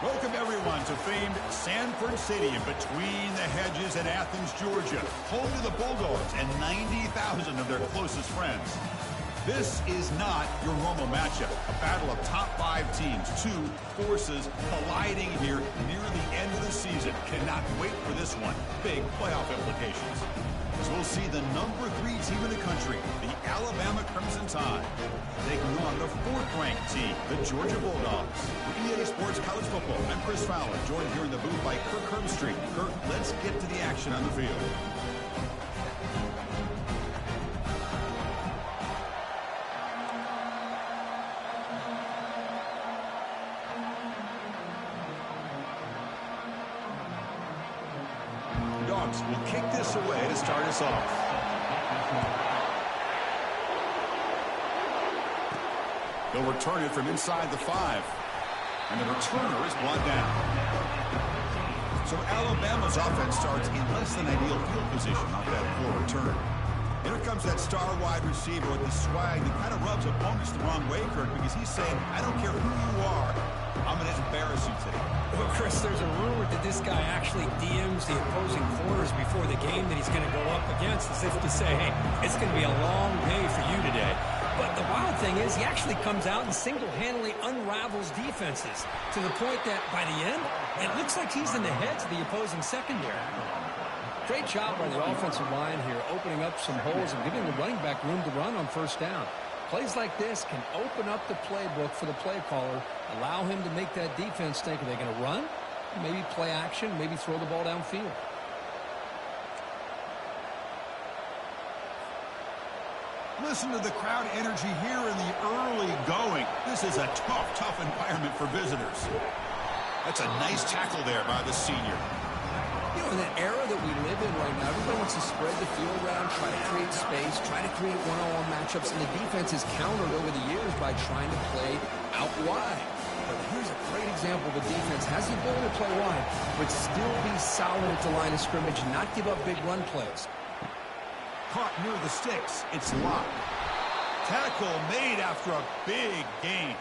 Welcome, everyone, to famed Sanford Stadium between the hedges in Athens, Georgia, home to the Bulldogs and 90,000 of their closest friends. This is not your normal matchup, a battle of top 5 teams, 2 forces colliding here near the end of the season. Cannot wait for this one. Big playoff implications. So we'll see the number 3 team in the country, the Alabama Crimson Tide, taking on the 4th-ranked team, the Georgia Bulldogs. For EA Sports College Football, I'm Chris Fowler, joined here in the booth by Kirk Herbstreit. Kirk, let's get to the action on the field. Dogs will kick this away to start us off. They'll return it from inside the 5. And the returner is brought down. So Alabama's offense starts in less than ideal field position off that poor return. Here comes that star wide receiver with the swag that kind of rubs opponents the wrong way, Kirk, because he's saying, I don't care who you are, I'm going to embarrass you today. Well, Chris, there's a rumor that this guy actually DMs the opposing corners before the game that he's going to go up against, as if to say, hey, it's going to be a long day for you today. But the wild thing is he actually comes out and single-handedly unravels defenses to the point that by the end, it looks like he's in the heads of the opposing secondary. Great job by the offensive line here, opening up some holes and giving the running back room to run on first down. Plays like this can open up the playbook for the play caller, allow him to make that defense think, are they going to run? Maybe play action, maybe throw the ball downfield. Listen to the crowd energy here in the early going. This is a tough environment for visitors. That's a nice tackle there by the senior. You know, in the era that we live in right now, everybody wants to spread the field around, try to create space, try to create one-on-one matchups, and the defense has countered over the years by trying to play out wide. But here's a great example of a defense has the ability to play wide, but still be solid at the line of scrimmage, not give up big run plays. Caught near the sticks. It's locked. Tackle made after a big gain.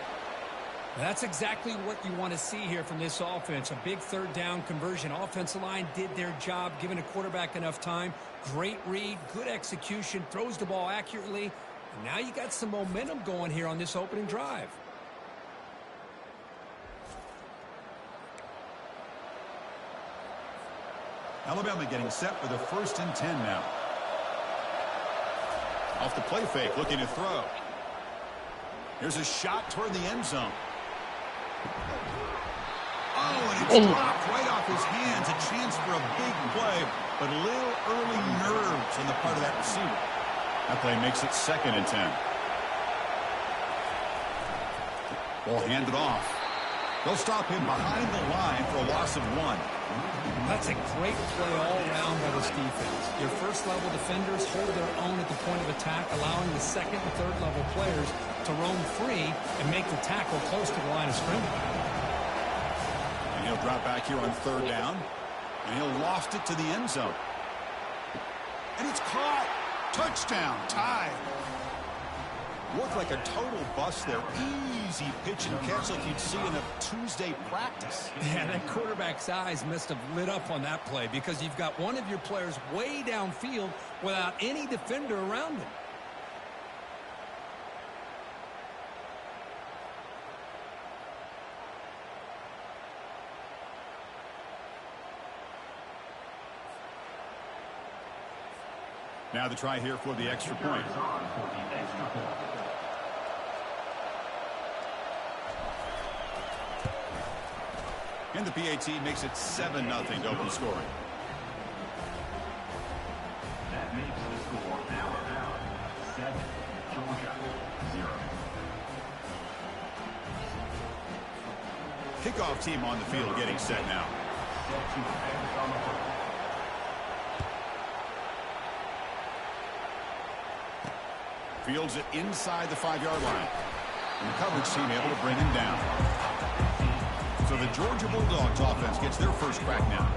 That's exactly what you want to see here from this offense. A big third down conversion. Offensive line did their job, giving a quarterback enough time. Great read, good execution, throws the ball accurately. And now you got some momentum going here on this opening drive. Alabama getting set for the 1st and 10 now. Off the play fake, looking to throw. Here's a shot toward the end zone. Oh, and it's dropped right off his hands. A chance for a big play, but a little early nerves on the part of that receiver. That play makes it 2nd and 10. Ball handed off. They'll stop him behind the line for a loss of 1. That's a great play all around by this defense. Your first-level defenders hold their own at the point of attack, allowing the second and third-level players to roam free and make the tackle close to the line of scrimmage. And he'll drop back here on 3rd down, and he'll loft it to the end zone. And it's caught. Touchdown, Tide. Looked like a total bust there. Easy pitch and catch like you'd see in a Tuesday practice. Yeah, that quarterback's eyes must have lit up on that play because you've got one of your players way downfield without any defender around him. Now the try here for the extra point. And the PAT makes it 7-0 to open scoring. That makes the score Alabama 7, Georgia 0. Kickoff team on the field getting set now. Set to defense on the field. Fields it inside the 5-yard line. And the coverage team able to bring him down. So the Georgia Bulldogs offense gets their first crack now.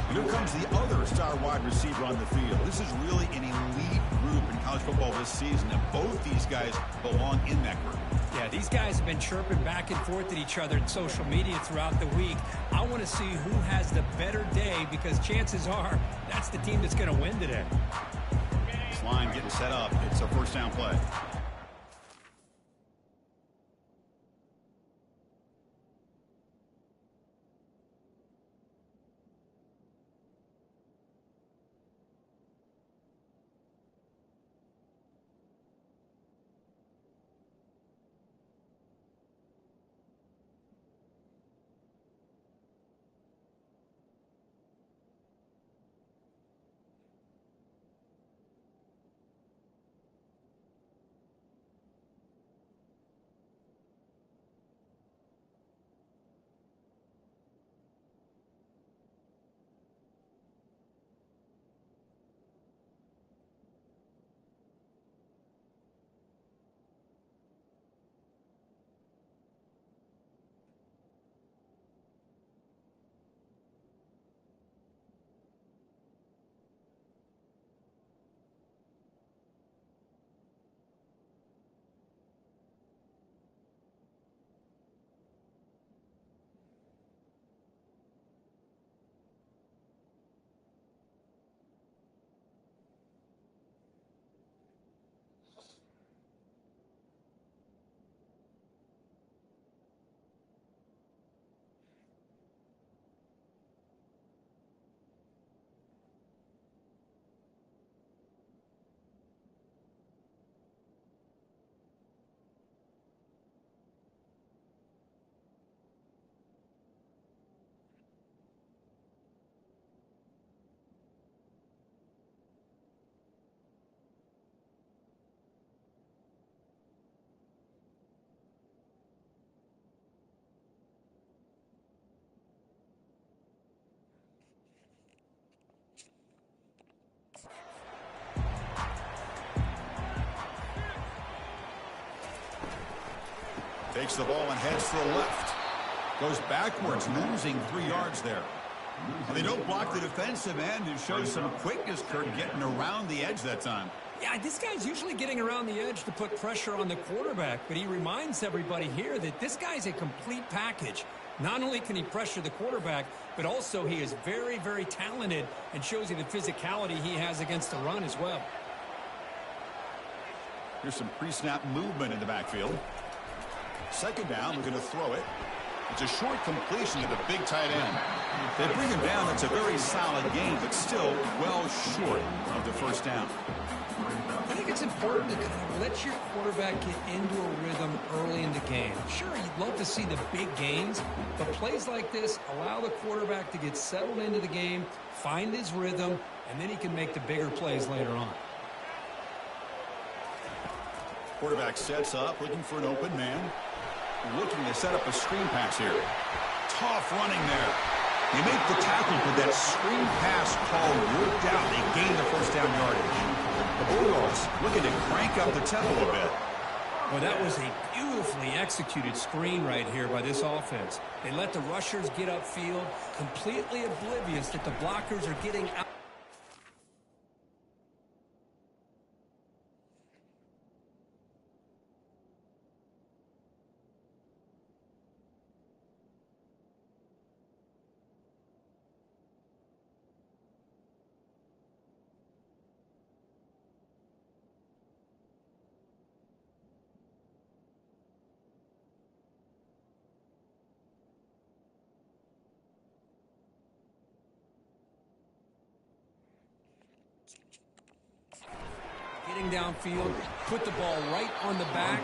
And here comes the other star wide receiver on the field. This is really an elite group in college football this season, and both these guys belong in that group. Yeah, these guys have been chirping back and forth at each other in social media throughout the week. I want to see who has the better day, because chances are that's the team that's going to win today. This line getting set up. It's a first down play. Takes the ball and heads to the left. Goes backwards, losing 3 yards there. They don't block the defensive end and show some quickness, Kurt, getting around the edge that time. Yeah, this guy's usually getting around the edge to put pressure on the quarterback, but he reminds everybody here that this guy's a complete package. Not only can he pressure the quarterback, but also he is very, very talented and shows you the physicality he has against the run as well. Here's some pre-snap movement in the backfield. Second down, we're going to throw it. It's a short completion to the big tight end. They bring him down. It's a very solid game, but still well short of the first down. I think it's important to kind of let your quarterback get into a rhythm early in the game. Sure, you'd love to see the big gains, but plays like this allow the quarterback to get settled into the game, find his rhythm, and then he can make the bigger plays later on. Quarterback sets up, looking for an open man. Looking to set up a screen pass here. Tough running there. They make the tackle, but that screen pass call worked out. They gained the first down yardage. The Bulldogs looking to crank up the tempo a bit. Well, that was a beautifully executed screen right here by this offense. They let the rushers get upfield, completely oblivious that the blockers are getting out. Getting downfield, put the ball right on the back,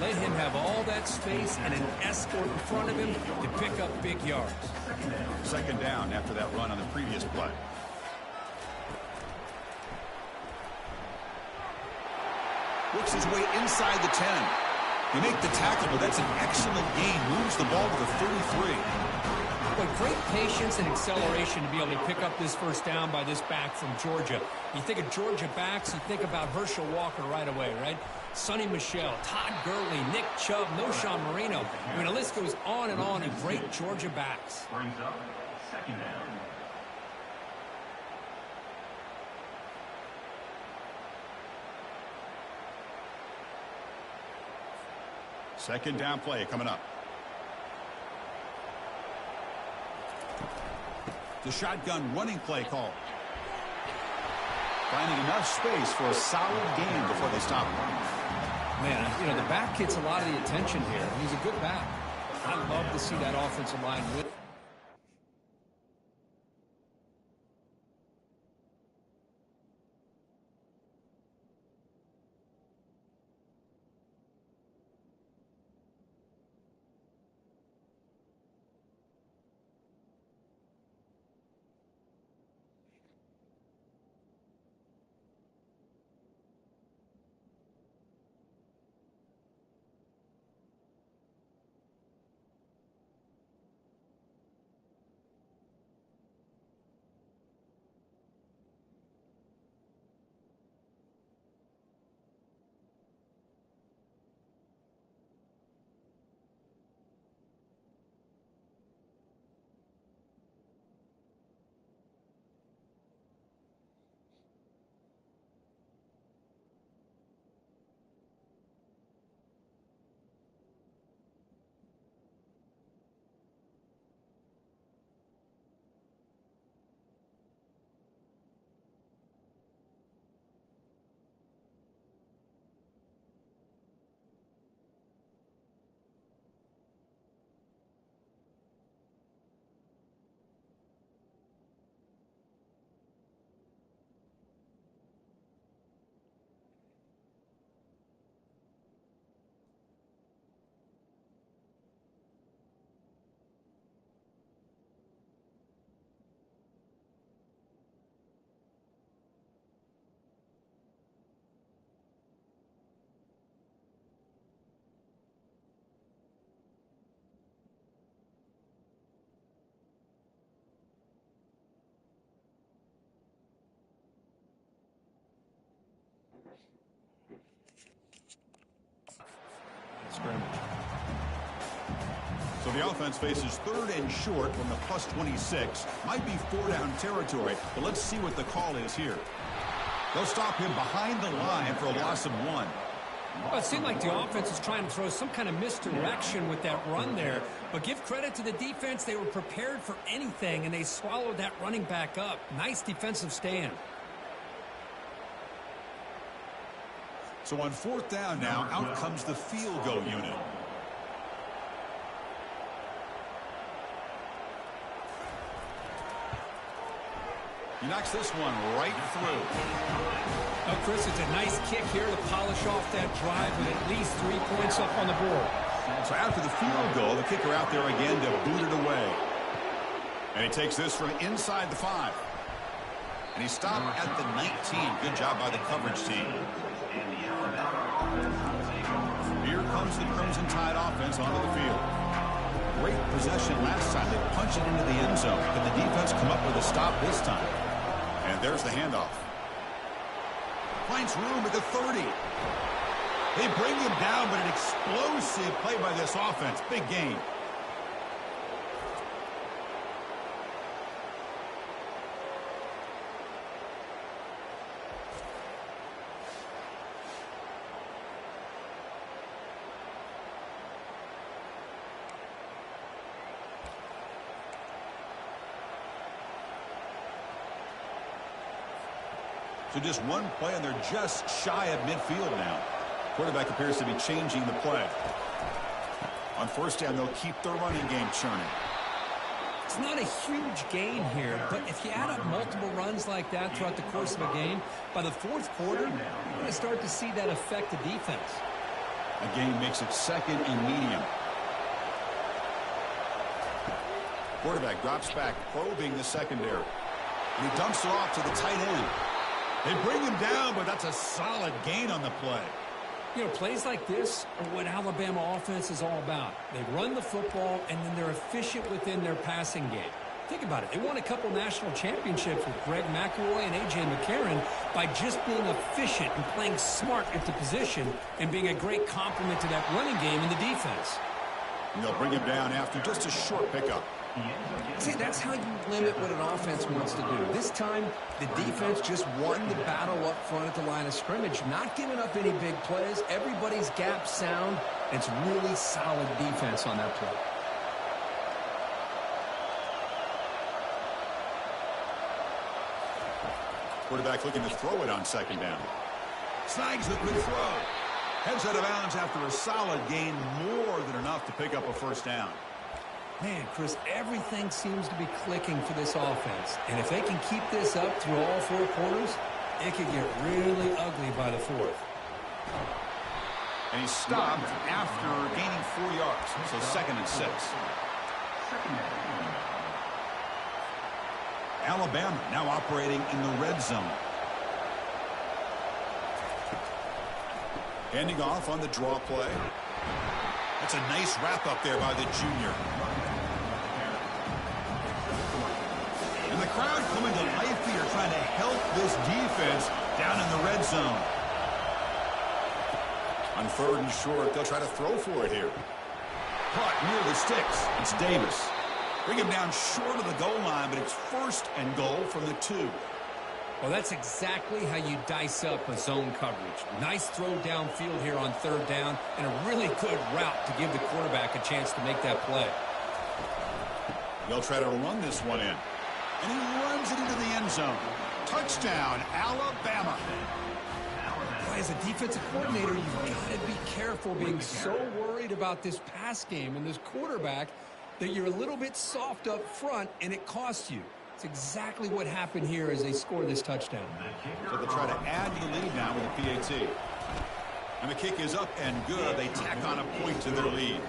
let him have all that space and an escort in front of him to pick up big yards. Second down after that run on the previous play. Works his way inside the 10. They make the tackle, but that's an excellent gain. Moves the ball to the 33. But great patience and acceleration to be able to pick up this first down by this back from Georgia. You think of Georgia backs, you think about Herschel Walker right away, right? Sonny Michel, Todd Gurley, Nick Chubb, Noshawn Marino. I mean, the list goes on and on of great Georgia backs. Brings up second down. Second down play coming up. The shotgun running play call. Finding enough space for a solid gain before they stop him. Man, you know, the back gets a lot of the attention here. He's a good back. I love to see that offensive line win. Scrimmage. So the offense faces third and short from the plus 26. Might be 4-down territory, but let's see what the call is here. They'll stop him behind the line for a loss of 1. Well, it seemed like the offense is trying to throw some kind of misdirection with that run there. But give credit to the defense. They were prepared for anything, and they swallowed that running back up. Nice defensive stand. So on 4th down now, out comes the field goal unit. He knocks this one right through. Oh, Chris, it's a nice kick here to polish off that drive with at least 3 points up on the board. So after the field goal, the kicker out there again to boot it away. And he takes this from inside the 5. And he stopped at the 19. Good job by the coverage team. Here comes the Crimson Tide offense onto the field. Great possession last time. They punch it into the end zone. Can the defense come up with a stop this time? And there's the handoff. Finds room at the 30. They bring him down, but an explosive play by this offense. Big gain. So just one play, and they're just shy of midfield now. Quarterback appears to be changing the play. On 1st down, they'll keep their running game churning. It's not a huge gain here, but if you add up multiple runs like that throughout the course of a game, by the 4th quarter, you're going to start to see that affect the defense. A gain makes it 2nd and medium. Quarterback drops back, probing the secondary. And he dumps it off to the tight end. They bring him down, but that's a solid gain on the play. You know, plays like this are what Alabama offense is all about. They run the football, and then they're efficient within their passing game. Think about it. They won a couple national championships with Greg McElroy and A.J. McCarron by just being efficient and playing smart at the position and being a great complement to that running game in the defense. And they'll bring him down after just a short pickup. See, that's how you limit what an offense wants to do. This time, the defense just won the battle up front at the line of scrimmage, not giving up any big plays. Everybody's gap sound. It's really solid defense on that play. Quarterback looking to throw it on second down. Snags the good throw. Heads out of bounds after a solid gain, more than enough to pick up a first down. Man, Chris, everything seems to be clicking for this offense. And if they can keep this up through all 4 quarters, it could get really ugly by the 4th. And he stopped after gaining 4 yards. So 2nd and 6. Alabama now operating in the red zone. Handing off on the draw play. That's a nice wrap up there by the junior. And the crowd coming to life here, trying to help this defense down in the red zone. On 3rd and short, they'll try to throw for it here. Caught near the sticks. It's Davis. Bring him down short of the goal line, but it's 1st and goal from the 2. Well, that's exactly how you dice up a zone coverage. Nice throw downfield here on 3rd down, and a really good route to give the quarterback a chance to make that play. They'll try to run this one in. And he runs it into the end zone. Touchdown, Alabama. Boy, as a defensive coordinator, you've got to be careful being so worried about this pass game and this quarterback that you're a little bit soft up front, and it costs you. It's exactly what happened here as they score this touchdown. So they'll try to add to the lead now with a PAT. And the kick is up and good. They tack on a point to their lead.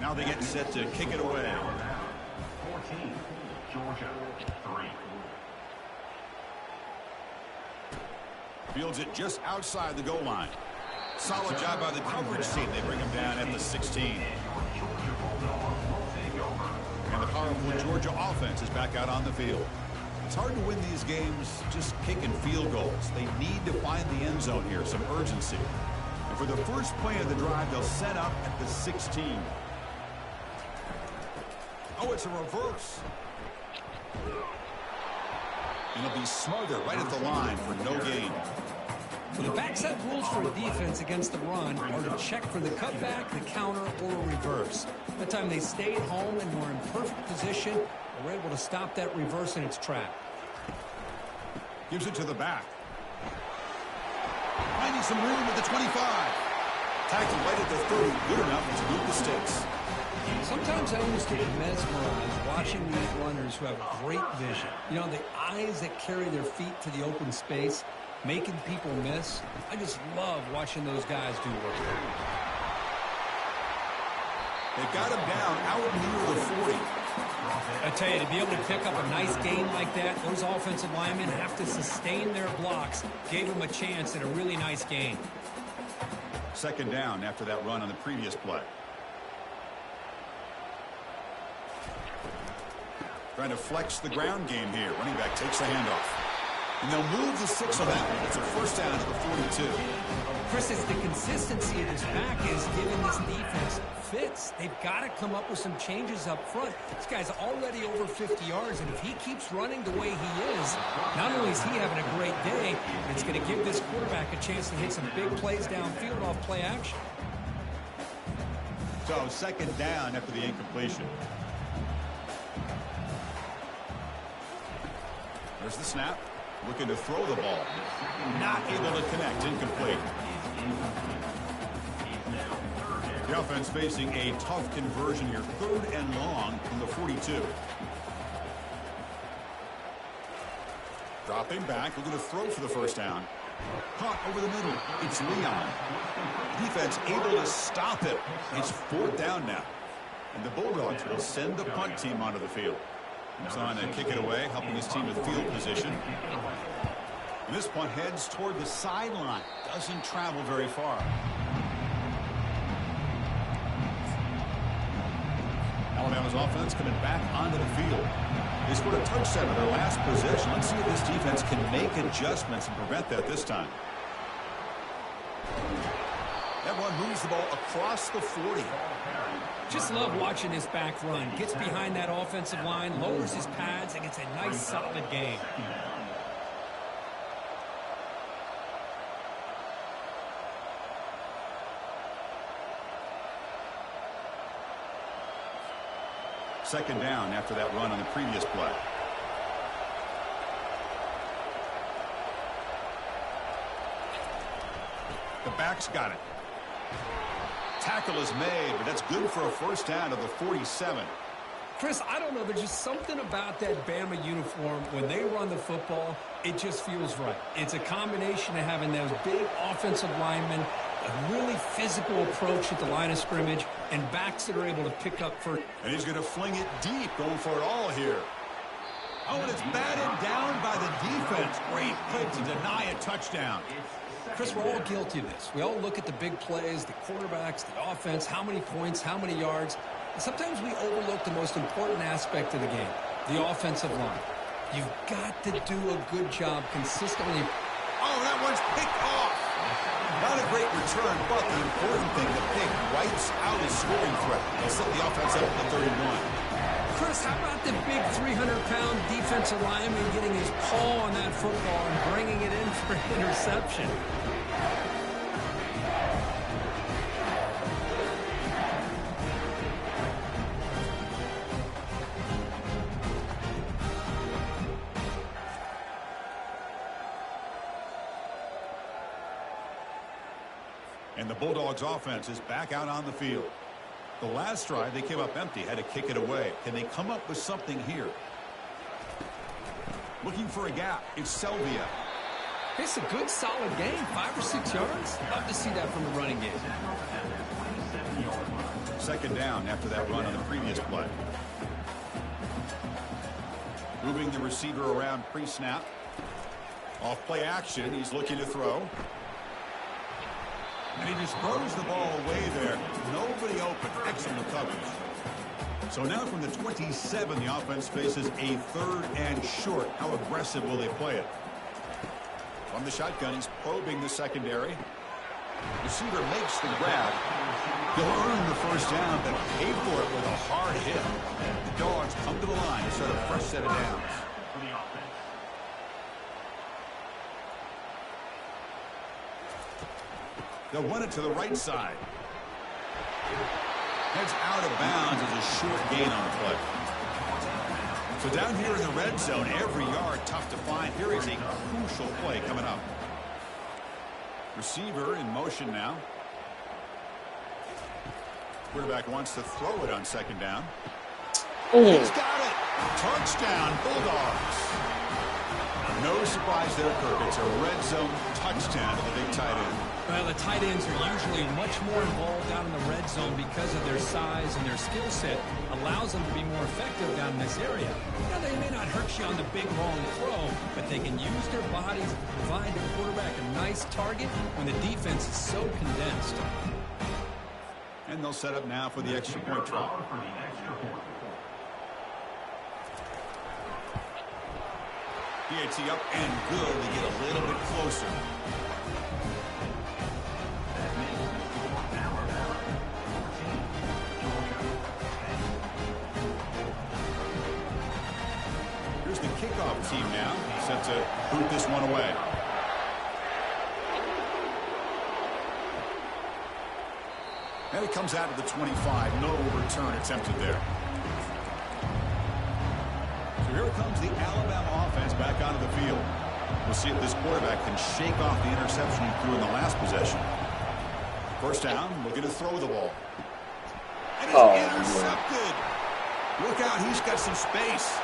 Now they get set to kick it away. 14, Georgia, 3. Fields it just outside the goal line. Solid job by the coverage team. They bring him down at the 16. And the powerful Georgia offense is back out on the field. It's hard to win these games just kicking field goals. They need to find the end zone here, some urgency. And for the first play of the drive, they'll set up at the 16. Oh, it's a reverse. And it'll be Smother right at the line for no gain. Well, the backside rules for a defense against the run are to check for the cutback, the counter, or a reverse. That time they stayed home and were in perfect position and were able to stop that reverse in its track. Gives it to the back. Finding some room at the 25. Tackled right at the 30. Good enough to move the sticks. Sometimes I almost get mesmerized watching these runners who have great vision. You know, the eyes that carry their feet to the open space, making people miss. I just love watching those guys do work. They've got him down out near the 40. I tell you, to be able to pick up a nice gain like that, those offensive linemen have to sustain their blocks. Gave them a chance at a really nice gain. 2nd down after that run on the previous play. Trying to flex the ground game here. Running back takes the handoff. And they'll move the 6 on that one. It's a 1st down at the 42. Chris, it's the consistency of this back is giving this defense fits. They've got to come up with some changes up front. This guy's already over 50 yards, and if he keeps running the way he is, not only is he having a great day, but it's going to give this quarterback a chance to hit some big plays downfield off play action. So 2nd down after the incompletion. There's the snap. Looking to throw the ball. Not able to connect. Incomplete. The offense facing a tough conversion here. 3rd and long from the 42. Dropping back. Looking to throw for the 1st down. Caught over the middle. It's Leon. Defense able to stop it. It's 4th down now. And the Bulldogs will send the punt team onto the field. Trying to kick it away, helping his team with field position. And this punt heads toward the sideline. Doesn't travel very far. Alabama's offense coming back onto the field. They scored a touchdown in their last possession. Let's see if this defense can make adjustments and prevent that this time. That one moves the ball across the 40. Just love watching this back run. Gets behind that offensive line, lowers his pads, and gets a nice, solid gain. Second down after that run on the previous play. The back's got it. Tackle is made, but that's good for a first down to the 47. Chris, I don't know. There's just something about that Bama uniform. When they run the football, it just feels right. It's a combination of having those big offensive linemen, a really physical approach at the line of scrimmage, and backs that are able to pick up first. And he's going to fling it deep, going for it all here. Oh, and it's batted down by the defense. Great play to deny a touchdown. Chris, we're all guilty of this. We all look at the big plays, the quarterbacks, the offense, how many points, how many yards. And sometimes we overlook the most important aspect of the game, the offensive line. You've got to do a good job consistently. Oh, that one's picked off. Not a great return, but the important thing, the pick wipes out his scoring threat. They'll set the offense up at the 31. Chris, how about the big 300-pound defensive lineman getting his paw on that football and bringing it in for an interception? And the Bulldogs offense is back out on the field. The last drive, they came up empty, had to kick it away. Can they come up with something here? Looking for a gap. It's Selvia. It's a good, solid game. 5 or 6 yards. Love to see that from the running game. Second down after that run on the previous play. Moving the receiver around pre-snap. Off play action. He's looking to throw. And he just throws the ball away there. Nobody open. Excellent coverage. So now from the 27, the offense faces a 3rd and short. How aggressive will they play it? From the shotgun, he's probing the secondary. Receiver makes the grab. He'll earn the first down, but pay for it with a hard hit. The Dogs come to the line to start a fresh set of downs. They'll run it to the right side. Heads out of bounds as a short gain on the play. So down here in the red zone, every yard tough to find. Here is a crucial play coming up. Receiver in motion now. Quarterback wants to throw it on second down. He's got it. Touchdown, Bulldogs. No surprise there, Kirk. It's a red zone touchdown to the big tight end. Well, the tight ends are usually much more involved down in the red zone because of their size and their skill set. Allows them to be more effective down in this area. Now, they may not hurt you on the big, long throw, but they can use their bodies to provide the quarterback a nice target when the defense is so condensed. And they'll set up now for the extra point try. PAT up and good to get a little bit closer. Here's the kickoff team now, set to boot this one away. And it comes out of the 25. No return attempted there. So here comes the Alabama offense back onto the field. We'll see if this quarterback can shake off the interception he threw in the last possession. First down, looking to throw the ball. And it's intercepted. Look out, he's got some space.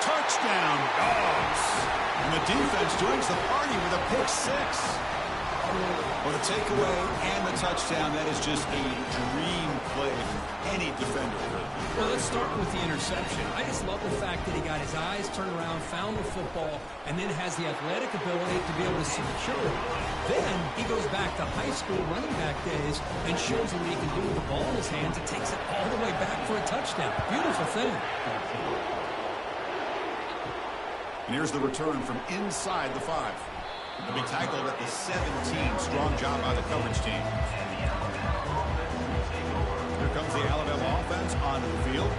Touchdown, Dogs. And the defense joins the party with a pick six. Well, the takeaway and the touchdown, that is just a dream play for any defender. Well, let's start with the interception. I just love the fact that he got his eyes turned around, found the football, and then has the athletic ability to be able to secure it. Then he goes back to high school running back days and shows what he can do with the ball in his hands. It takes it all the way back for a touchdown. Beautiful thing. And here's the return from inside the 5. He'll be tackled at the 17. Strong job by the coverage team. Here comes the Alabama offense onto the field.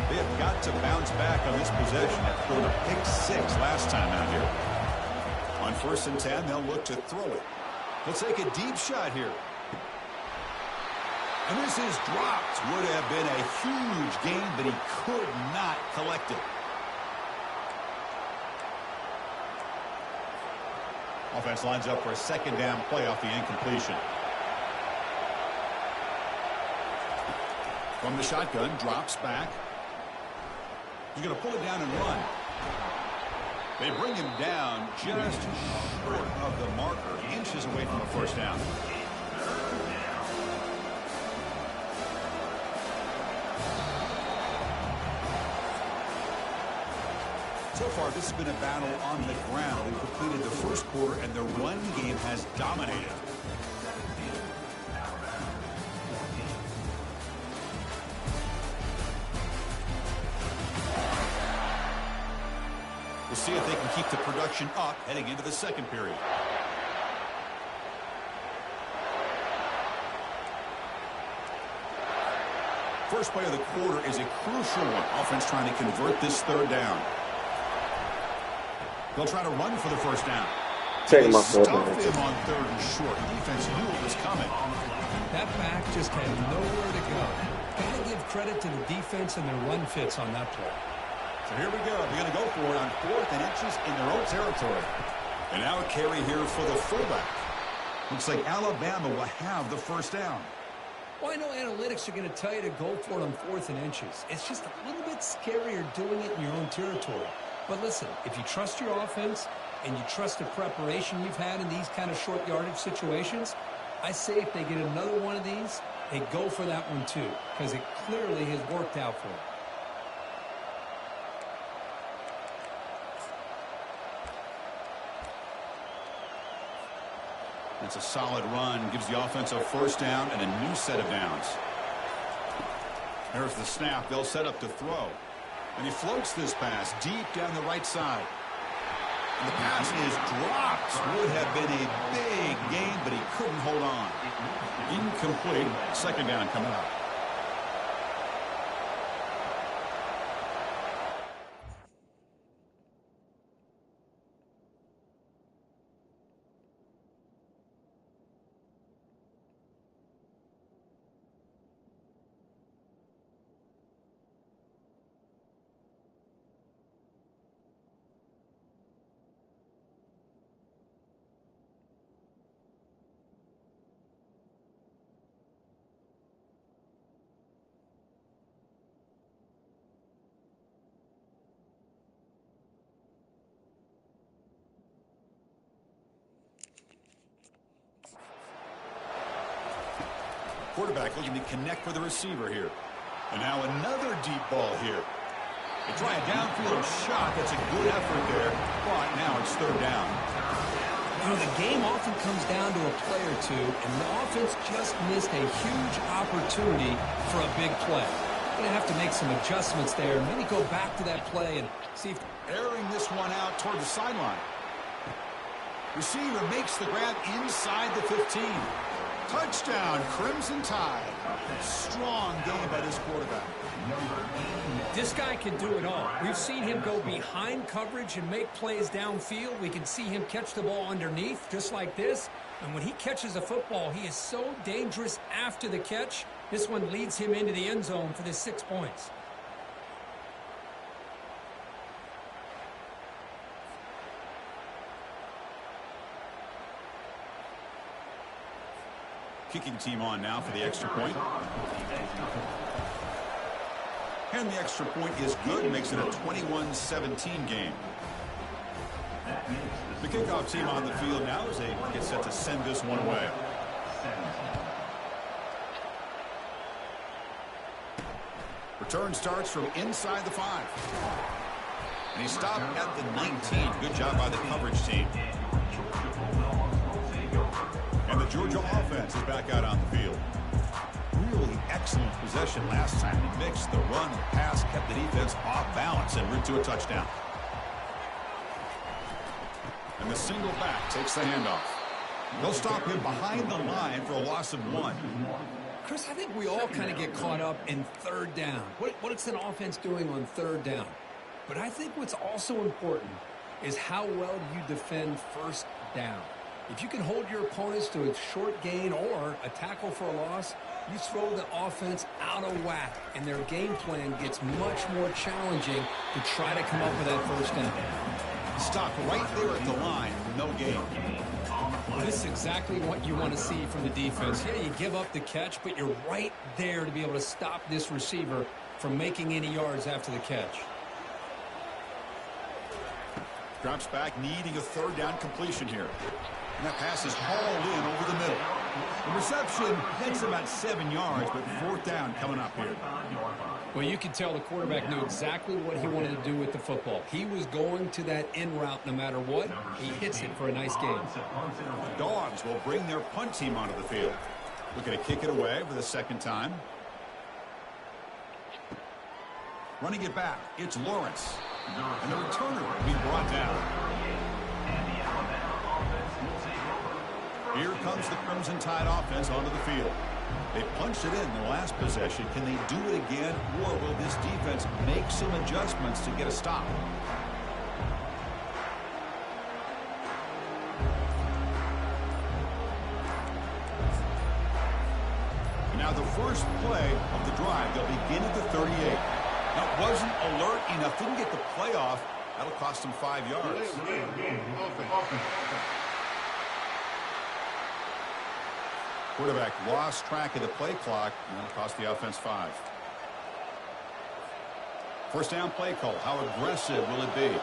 They have got to bounce back on this possession after throwing a pick 6 last time out here. On 1st and 10, they'll look to throw it. They'll take a deep shot here. And this is dropped. Would have been a huge gain, but he could not collect it. Offense lines up for a 2nd down play off the incompletion. From the shotgun, drops back. He's going to pull it down and run. They bring him down just short of the marker, inches away from a 1st down. So far, this has been a battle on the ground. We've completed the 1st quarter, and the run game has dominated. We'll see if they can keep the production up heading into the 2nd period. First play of the quarter is a crucial one. Offense trying to convert this 3rd down. They'll try to run for the 1st down. Taking my Stuff 4th him on 3rd and short. Defense knew it was coming. That back just had nowhere to go. Got to give credit to the defense and their run fits on that play. So here we go. They're going to go for it on 4th and inches in their own territory. And now a carry here for the fullback. Looks like Alabama will have the 1st down. Well, I know analytics are going to tell you to go for it on 4th and inches. It's just a little bit scarier doing it in your own territory. But listen, if you trust your offense and you trust the preparation you've had in these kind of short yardage situations, I say if they get another one of these, they go for that one too, because it clearly has worked out for them. That's a solid run. Gives the offense a 1st down and a new set of downs. There's the snap. They'll set up to throw. And he floats this pass deep down the right side. And the pass is dropped. Would have been a big gain, but he couldn't hold on. Incomplete. 2nd down coming up. Quarterback looking to connect with the receiver here. And now another deep ball here. They try a downfield shot. That's a good effort there. But now it's 3rd down. You know, the game often comes down to a play or two, and the offense just missed a huge opportunity for a big play. Going to have to make some adjustments there. Maybe go back to that play and see if... Airing this one out toward the sideline. Receiver makes the grab inside the 15. Touchdown, Crimson Tide. Strong game by this quarterback. This guy can do it all. We've seen him go behind coverage and make plays downfield. We can see him catch the ball underneath, just like this. And when he catches a football, he is so dangerous after the catch. This one leads him into the end zone for the 6 points. Kicking team on now for the extra point. And the extra point is good. Makes it a 21-17 game. The kickoff team on the field now as they get set to send this one away. Return starts from inside the 5. And he stopped at the 19. Good job by the coverage team. And the Georgia offense is back out on the field. Really excellent possession last time. He mixed the run, the pass, kept the defense off balance, and route to a touchdown. And the single back takes the handoff. They'll stop him behind the line for a loss of 1. Chris, I think we all kind of get caught up in third down. What's an offense doing on third down? But I think what's also important is how well do you defend first down. If you can hold your opponents to a short gain or a tackle for a loss, you throw the offense out of whack, and their game plan gets much more challenging to try to come up with that first down. Stop right there at the line, no gain. This is exactly what you want to see from the defense. Yeah, you give up the catch, but you're right there to be able to stop this receiver from making any yards after the catch. Drops back, needing a third down completion here. And that pass is hauled in over the middle. The reception gets about 7 yards, but fourth down coming up here. Well, you can tell the quarterback knew exactly what he wanted to do with the football. He was going to that in route no matter what. He hits it for a nice gain. The Dogs will bring their punt team onto the field. Looking to kick it away for the second time. Running it back, it's Lawrence. And the returner will be brought down. Here comes the Crimson Tide offense onto the field. They punched it in the last possession. Can they do it again, or will this defense make some adjustments to get a stop? And now the first play of the drive. They'll begin at the 38. That wasn't alert enough. Didn't get the play off. That'll cost them 5 yards. Quarterback lost track of the play clock, and that'll cost the offense 5. First down play call. How aggressive will it be?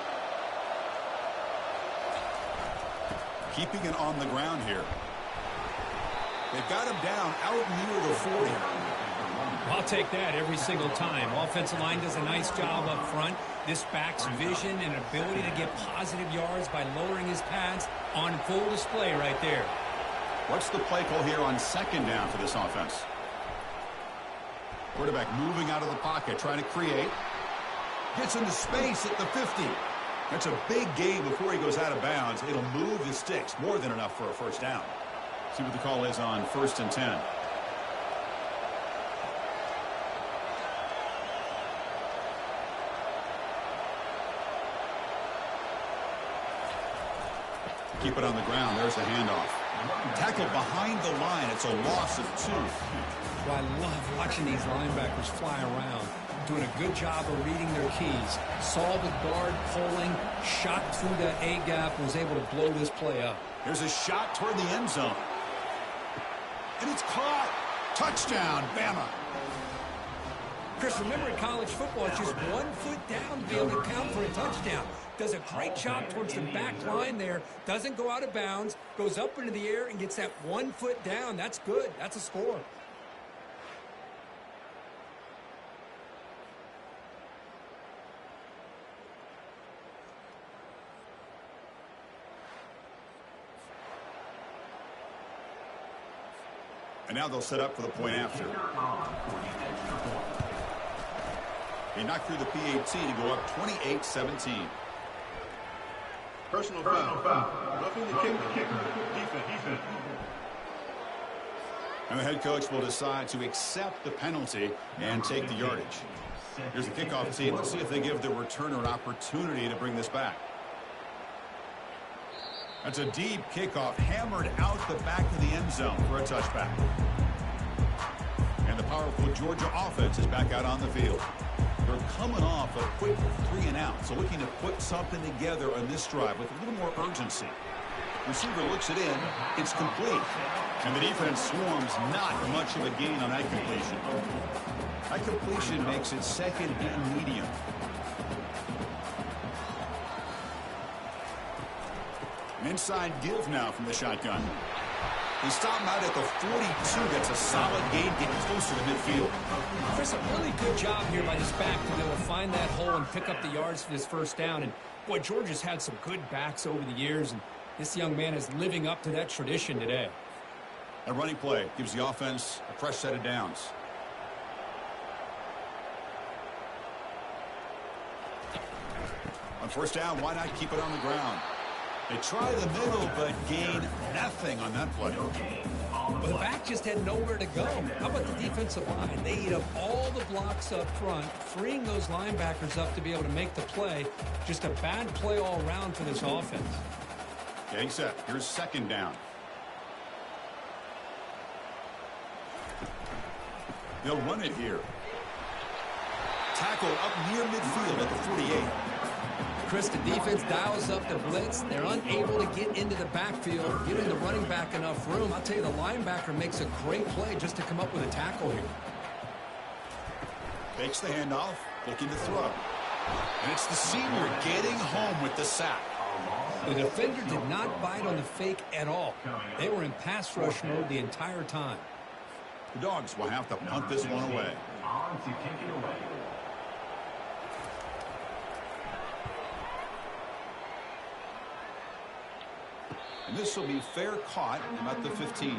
Keeping it on the ground here. They've got him down out near the 40. I'll take that every single time. Offensive line does a nice job up front. This back's vision and ability to get positive yards by lowering his pads on full display right there. What's the play call here on second down for this offense? Quarterback moving out of the pocket, trying to create. Gets into space at the 50. That's a big gain before he goes out of bounds. It'll move the sticks, more than enough for a first down. See what the call is on 1st and 10. Keep it on the ground. There's the handoff. Tackled behind the line. It's a loss of 2. Well, I love watching these linebackers fly around, doing a good job of reading their keys. Saw the guard pulling, shot through that A-gap, and was able to blow this play up. Here's a shot toward the end zone. And it's caught. Touchdown, Bama. Chris, remember in college football, it's just 1 foot down to be able to count for a touchdown. Does a great job towards the back line there. Doesn't go out of bounds. Goes up into the air and gets that 1 foot down. That's good. That's a score. And now they'll set up for the point after. He knocked through the PAT to go up 28-17. Personal foul. Roughing the kicker. Defense. And the head coach will decide to accept the penalty and take the yardage. Here's the kickoff team. Let's see if they give the returner an opportunity to bring this back. That's a deep kickoff, hammered out the back of the end zone for a touchback. And the powerful Georgia offense is back out on the field. They're coming off a quick 3-and-out, so looking to put something together on this drive with a little more urgency. Receiver looks it in. It's complete. And the defense swarms not much of a gain on that completion. That completion makes it second and medium. An inside give now from the shotgun. They stop him out at the 42. That's a solid gain, getting closer to midfield. Chris, a really good job here by this back to be able to find that hole and pick up the yards for this first down. And, boy, Georgia's had some good backs over the years, and this young man is living up to that tradition today. A running play gives the offense a fresh set of downs. On first down, why not keep it on the ground? They try the middle, but gain nothing on that play. Well, the back just had nowhere to go. How about the defensive line? They eat up all the blocks up front, freeing those linebackers up to be able to make the play. Just a bad play all around for this offense. Getting set. Here's second down. They'll run it here. Tackle up near midfield at the 48. Chris, the defense dials up the blitz. They're unable to get into the backfield, giving the running back enough room. I'll tell you, the linebacker makes a great play just to come up with a tackle here. Fakes the handoff, looking to throw. And it's the senior getting home with the sack. The defender did not bite on the fake at all. They were in pass rush mode the entire time. The Dogs will have to punt this one away. On to kick it away. And this will be fair caught about the 15.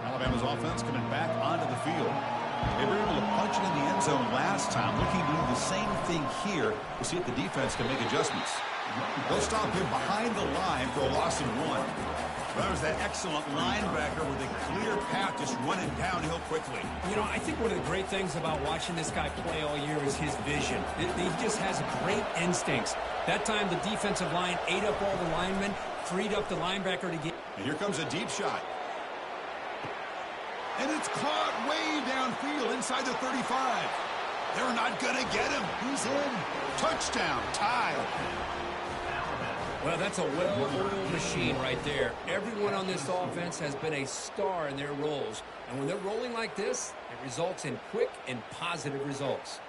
Alabama's offense coming back onto the field. They were able to punch it in the end zone last time, looking to do the same thing here to see if the defense can make adjustments. They'll stop him behind the line for a loss of 1. That was that excellent linebacker with a clear path just running downhill quickly. You know, I think one of the great things about watching this guy play all year is his vision. He just has great instincts. That time the defensive line ate up all the linemen, freed up the linebacker to get... And here comes a deep shot. And it's caught way downfield inside the 35. They're not going to get him. He's in. Touchdown, tie. Well, that's a well-oiled machine right there. Everyone on this offense has been a star in their roles. And when they're rolling like this, it results in quick and positive results.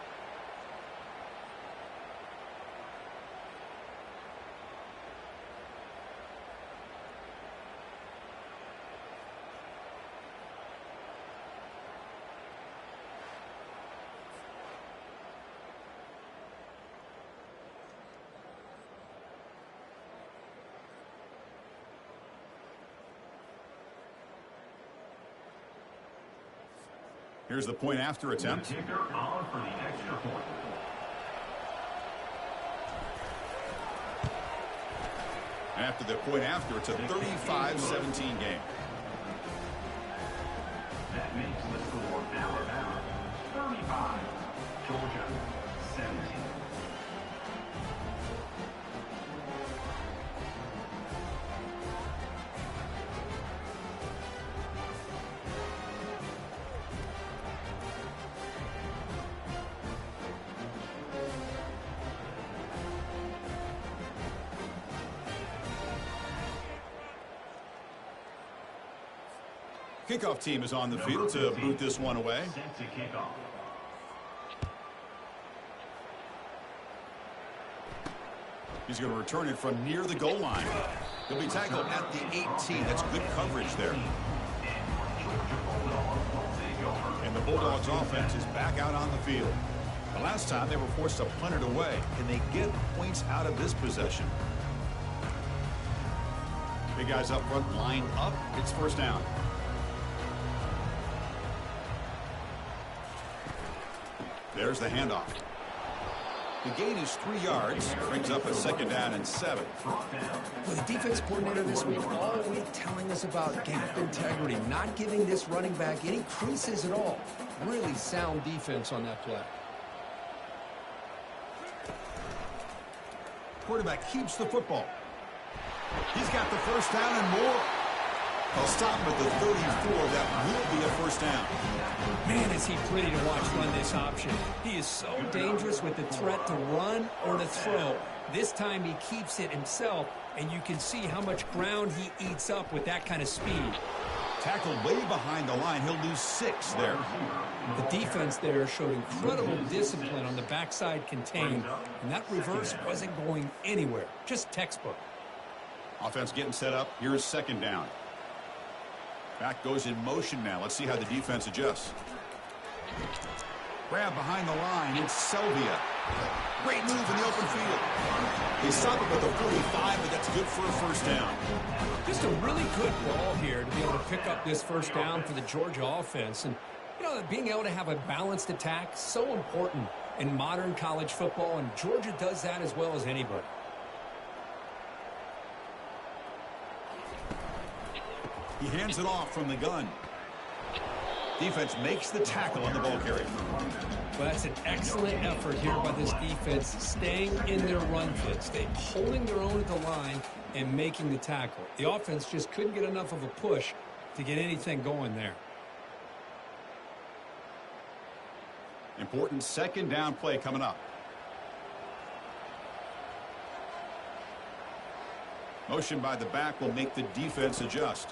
Here's the point after attempt. The kicker on for the extra point. After the point after, it's a 35-17 game. That makes the score Alabama 35, Georgia 17. Kickoff team is on the field to boot this one away. Set to kick off. He's going to return it from near the goal line. He'll be tackled at the 18. That's good coverage there. And the Bulldogs offense is back out on the field. The last time they were forced to punt it away. Can they get points out of this possession? Big guys up front lined up. It's first down. There's the handoff. The gain is 3 yards. Brings up a second down and 7. Well, the defense coordinator this week all week telling us about gap integrity, not giving this running back any creases at all. Really sound defense on that play. Quarterback keeps the football. He's got the first down and more. They'll stop him at the 34. That will be a first down. Man, is he pretty to watch run this option. He is so dangerous with the threat to run or to throw. This time he keeps it himself, and you can see how much ground he eats up with that kind of speed. Tackled way behind the line. He'll lose 6 there. The defense there showed incredible discipline on the backside contained, and that reverse wasn't going anywhere. Just textbook. Offense getting set up. Here's second down. Back goes in motion now. Let's see how the defense adjusts. Grab behind the line. It's Selvia. Great move in the open field. They stop him at the 45, but that's good for a first down. Just a really good ball here to be able to pick up this first down for the Georgia offense. And, you know, being able to have a balanced attack, so important. in modern college football, and Georgia does that as well as anybody. He hands it off from the gun. Defense makes the tackle on the ball carrier. Well, that's an excellent effort here by this defense, staying in their run fits, holding their own at the line and making the tackle. The offense just couldn't get enough of a push to get anything going there. Important second down play coming up. Motion by the back will make the defense adjust.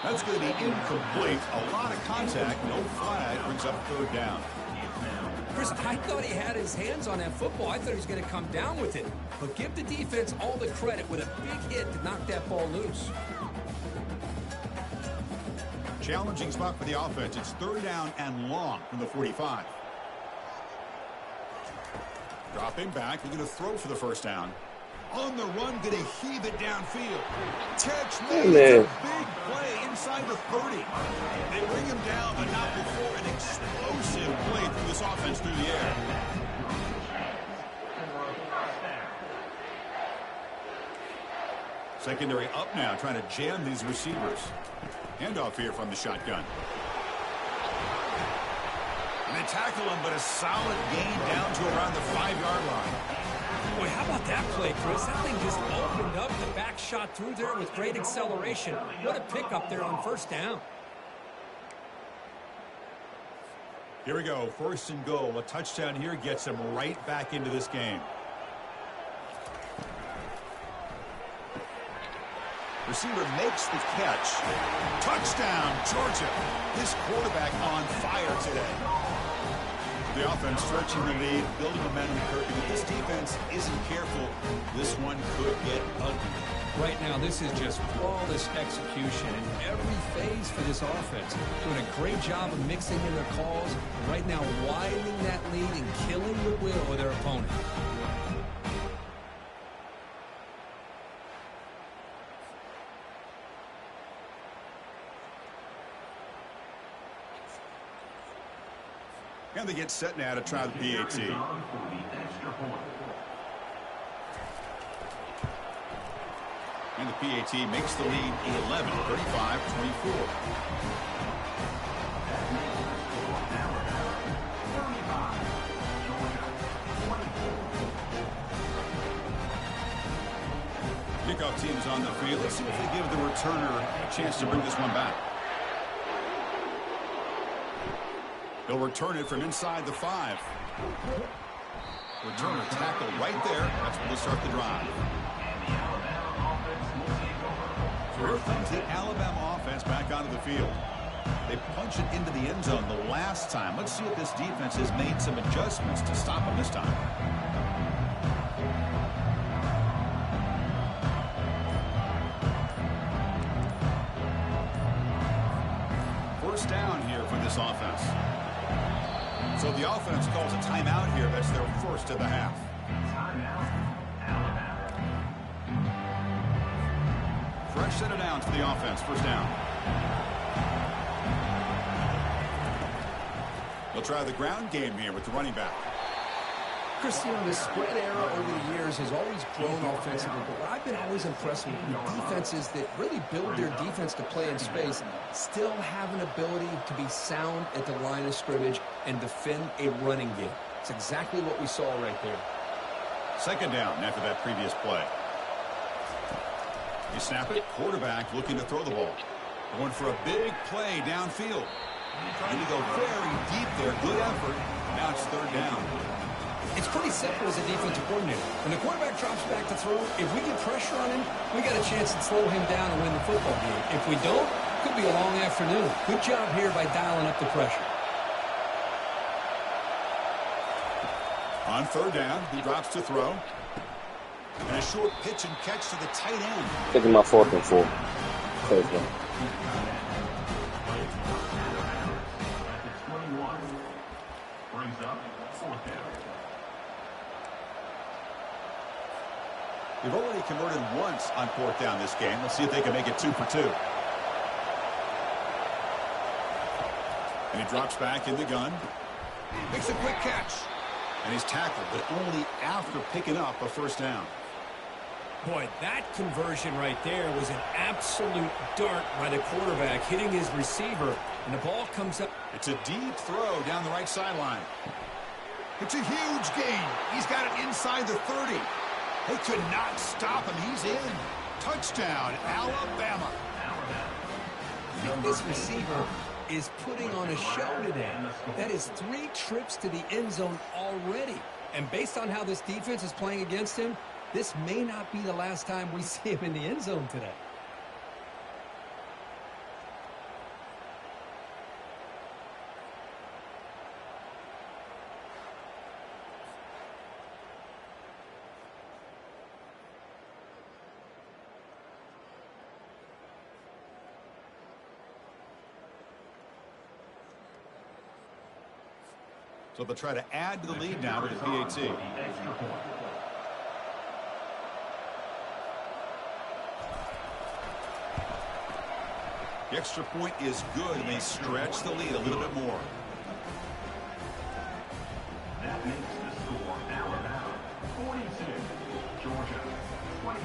That's going to be incomplete. A lot of contact. No flag. Brings up third down. Chris, I thought he had his hands on that football. I thought he was going to come down with it. But give the defense all the credit with a big hit to knock that ball loose. Challenging spot for the offense. It's third down and long from the 45. Dropping back. We're going to throw for the first down. On the run, going to heave it downfield. Catch made. It's a big play inside the 30. They bring him down, but not before an explosive play through this offense through the air. Secondary up now, trying to jam these receivers. Handoff here from the shotgun. And they tackle him, but a solid gain down to around the 5-yard line. Boy, how about that play, Chris? That thing just opened up. The back shot through there with great acceleration. What a pickup there on first down. Here we go. First and goal. A touchdown here gets them right back into this game. Receiver makes the catch. Touchdown, Georgia. This quarterback on fire today. The offense stretching the lead, building momentum. If this defense isn't careful, this one could get ugly. Right now, this is just flawless execution in every phase for this offense. Doing a great job of mixing in their calls. Right now, widening that lead and killing the will of their opponent. And they get set now to try the PAT. And the PAT makes the lead 11, 35-24. Kickoff team's on the field. Let's see if they give the returner a chance to bring this one back. They'll return it from inside the 5. Returner tackle right there. That's where they'll start the drive. So here comes the Alabama offense back onto the field. They punch it into the end zone the last time. Let's see if this defense has made some adjustments to stop them this time. First down here for this offense. So the offense calls a timeout here. That's their first of the half. Fresh set of downs for the offense. First down. They'll try the ground game here with the running back. Christian, the spread era over the years has always grown offensively, but what I've been always impressed with defenses that really build their defense to play in space still have an ability to be sound at the line of scrimmage and defend a running game. It's exactly what we saw right there. Second down after that previous play. You snap it, quarterback looking to throw the ball. Going for a big play downfield. Trying to go very deep there. Good effort. Now it's third down. It's pretty simple as a defensive coordinator. When the quarterback drops back to throw, if we get pressure on him, we got a chance to slow him down and win the football game. If we don't, it could be a long afternoon. Good job here by dialing up the pressure. On third down, he drops to throw. And a short pitch and catch to the tight end. Taking my 4th and 4. First down. Brings up fourth down. They've already converted once on fourth down this game. Let's see if they can make it 2 for 2. And he drops back in the gun. Makes a quick catch. And he's tackled, but only after picking up a first down. Boy, that conversion right there was an absolute dart by the quarterback, hitting his receiver, and the ball comes up. It's a deep throw down the right sideline. It's a huge gain. He's got it inside the 30. They could not stop him. He's in. Touchdown, Alabama. I think this receiver is putting on a show today. That is 3 trips to the end zone already. And based on how this defense is playing against him, this may not be the last time we see him in the end zone today. So they'll try to add to the lead now with the PAT. The extra point is good, and they stretch the lead a little bit more. That makes the score Alabama 46, Georgia 24.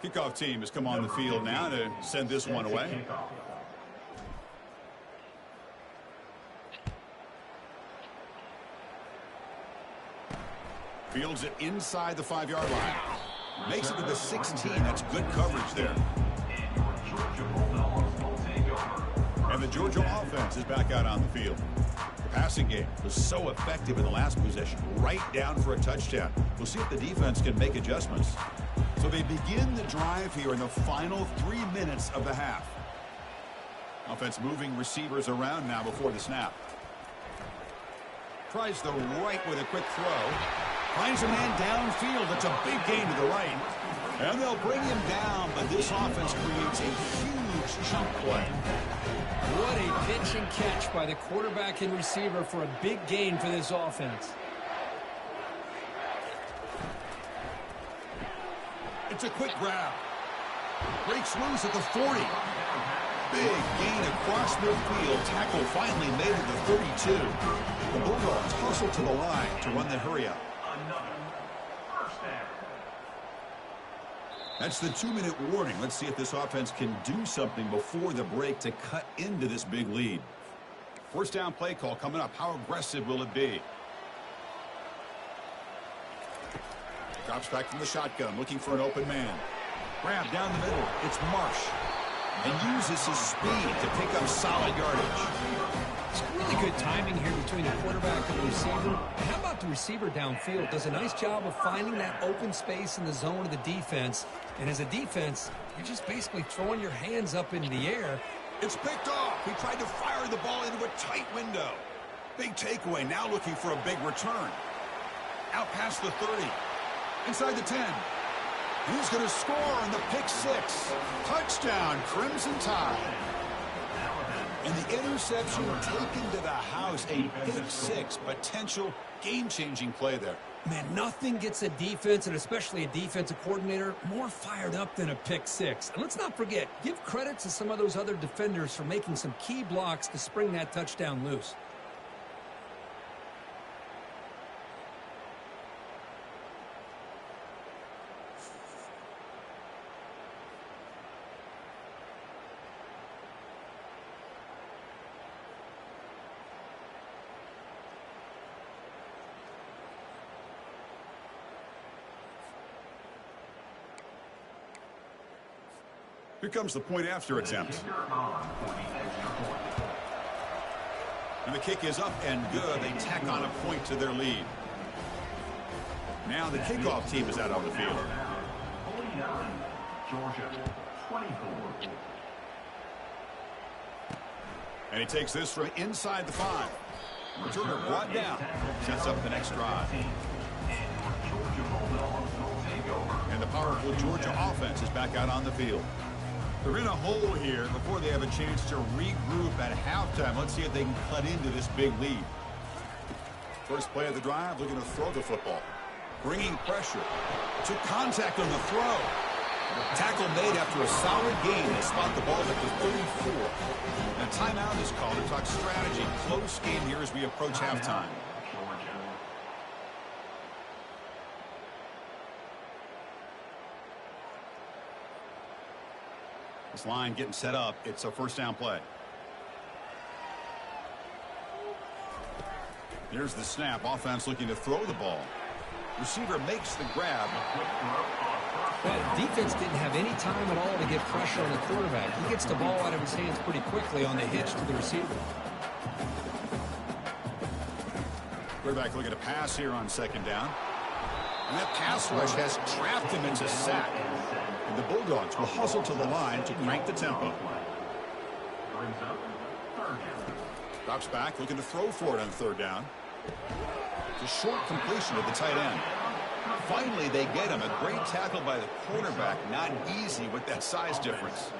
Kickoff team has come on the field now to send this one away. Fields it inside the 5-yard line. Makes it to the 16. That's good coverage there. And the Georgia offense is back out on the field. The passing game was so effective in the last possession, right down for a touchdown. We'll see if the defense can make adjustments. So they begin the drive here in the final 3 minutes of the half. Offense moving receivers around now before the snap. Tries the right with a quick throw. Finds a man downfield. That's a big gain to the right. And they'll bring him down, but this offense creates a huge chunk play. What a pitch and catch by the quarterback and receiver for a big gain for this offense. It's a quick grab. Breaks loose at the 40. Big gain across midfield. Tackle finally made it to 32. The Bulldogs hustle to the line to run the hurry up. That's the 2-minute warning. Let's see if this offense can do something before the break to cut into this big lead. First down play call coming up. How aggressive will it be? Drops back from the shotgun, looking for an open man. Grab down the middle. It's Marsh. And uses his speed to pick up solid yardage. It's really good timing here between the quarterback and the receiver. And how about the receiver downfield? Does a nice job of finding that open space in the zone of the defense. And as a defense, you're just basically throwing your hands up into the air. It's picked off. He tried to fire the ball into a tight window. Big takeaway. Now looking for a big return. Out past the 30. Inside the 10. He's going to score on the pick 6. Touchdown, Crimson Tide. And the interception taken to the house, a pick six, potential game-changing play there. Man, nothing gets a defense, and especially a defensive coordinator, more fired up than a pick six. And let's not forget, give credit to some of those other defenders for making some key blocks to spring that touchdown loose. Here comes the point after attempt. And the kick is up and good. They tack on a point to their lead. Now the kickoff team is out on the field. Georgia, 24. And he takes this from inside the 5. Returner brought down. Sets up the next drive. And the powerful Georgia offense is back out on the field. They're in a hole here before they have a chance to regroup at halftime. Let's see if they can cut into this big lead. First play of the drive, looking to throw the football. Bringing pressure. Took contact on the throw. Tackle made after a solid gain. They spot the ball at the 34. And a timeout is called to talk strategy. Close game here as we approach halftime. This line getting set up. It's a first down play. Here's the snap. Offense looking to throw the ball. Receiver makes the grab. Well, defense didn't have any time at all to get pressure on the quarterback. He gets the ball out of his hands pretty quickly on the hitch to the receiver. Quarterback looking to pass here on second down. And that pass rush has trapped him into sack. And the Bulldogs will hustle to the line to crank the tempo. Drops back, looking to throw for it on third down. It's a short completion of the tight end. Finally, they get him. A great tackle by the quarterback. Not easy with that size difference.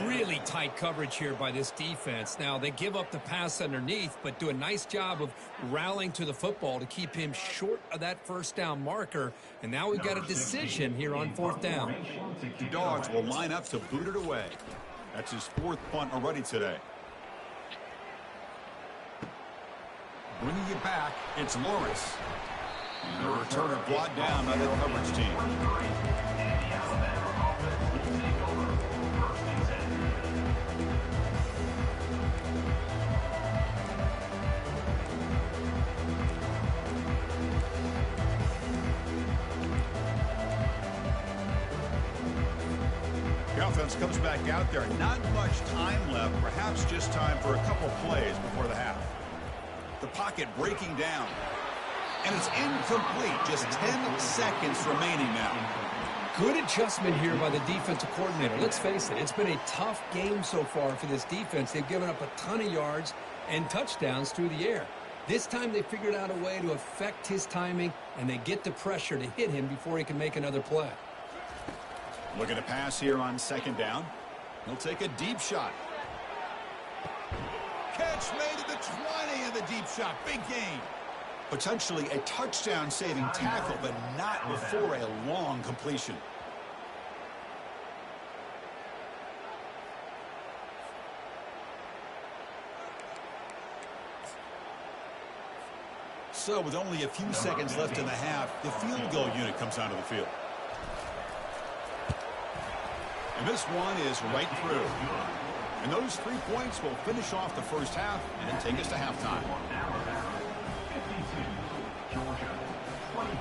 Really tight coverage here by this defense. Now, they give up the pass underneath, but do a nice job of rallying to the football to keep him short of that first down marker. And now we've got a decision here on fourth down. The Dogs will line up to boot it away. That's his fourth punt already today. Bringing it back, it's Lawrence. And the returner brought down by the coverage team. The offense comes back out there. Not much time left. Perhaps just time for a couple plays before the half. The pocket breaking down. And it's incomplete. Just 10 seconds remaining now. Good adjustment here by the defensive coordinator. Let's face it, it's been a tough game so far for this defense. They've given up a ton of yards and touchdowns through the air. This time they figured out a way to affect his timing, and they get the pressure to hit him before he can make another play. Looking to pass here on second down. He'll take a deep shot. Catch made at the 20 and the deep shot. Big gain. Potentially a touchdown-saving tackle, but not before a long completion. So with only a few seconds left in the half, the field goal unit comes onto the field. And this one is right through. And those 3 points will finish off the first half and take us to halftime. Georgia, 24.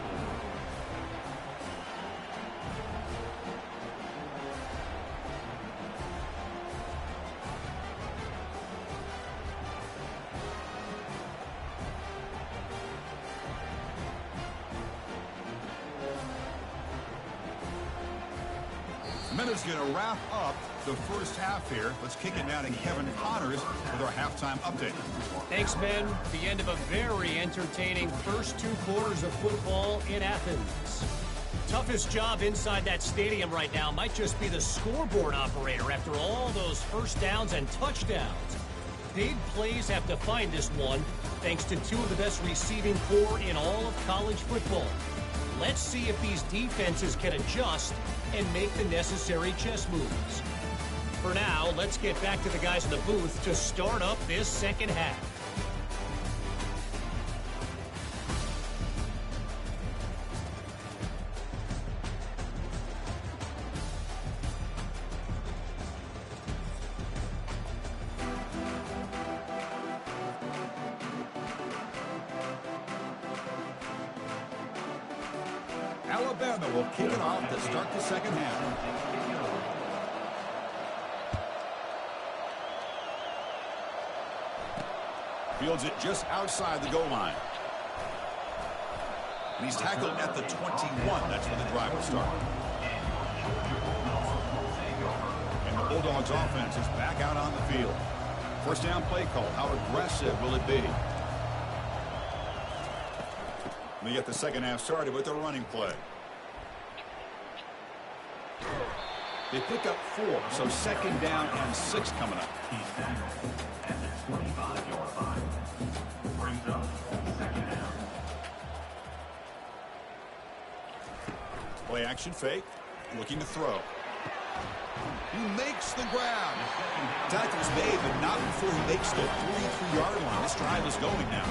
Minutes going to wrap up the first half here. Let's kick it now to Kevin Connors with our halftime update. Thanks, Ben. The end of a very entertaining first 2 quarters of football in Athens. Toughest job inside that stadium right now might just be the scoreboard operator after all those first downs and touchdowns. Big plays have defined this one, thanks to two of the best receiving corps in all of college football. Let's see if these defenses can adjust and make the necessary chess moves. For now, let's get back to the guys in the booth to start up this second half. Alabama will kick it off to start the second half. Fields it just outside the goal line. And he's tackled at the 21. That's when the drive will start. And the Bulldogs offense is back out on the field. First down play call. How aggressive will it be? We get the second half started with a running play. They pick up 4, so second down and 6 coming up. He's tackled at the 25-yard line. Brings up second down. Play action fake. Looking to throw. He makes the grab. Tackle's made, but not before he makes the 43-yard line. This drive is going now.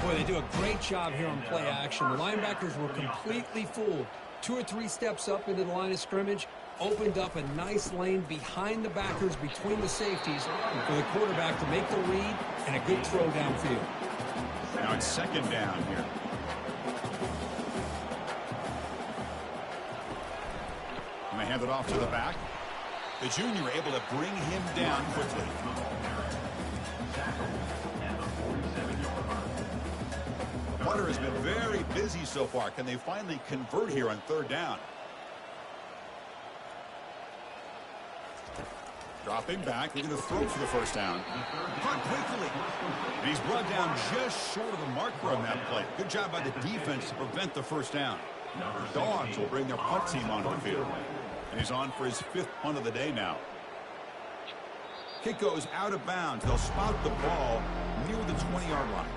Boy, they do a great job here on play action. The linebackers were completely fooled. 2 or 3 steps up into the line of scrimmage, opened up a nice lane behind the backers between the safeties for the quarterback to make the read and a good throw downfield. Now it's second down here. And they hand it off to the back. The junior able to bring him down quickly. Punter has been very busy so far. Can they finally convert here on third down? Dropping back, looking to throw for the first down. Punt quickly. And he's brought down just short of the marker on that play. Good job by the defense to prevent the first down. The Dogs will bring their punt team onto the field. And he's on for his 5th punt of the day now. Kick goes out of bounds. They'll spot the ball near the 20-yard line.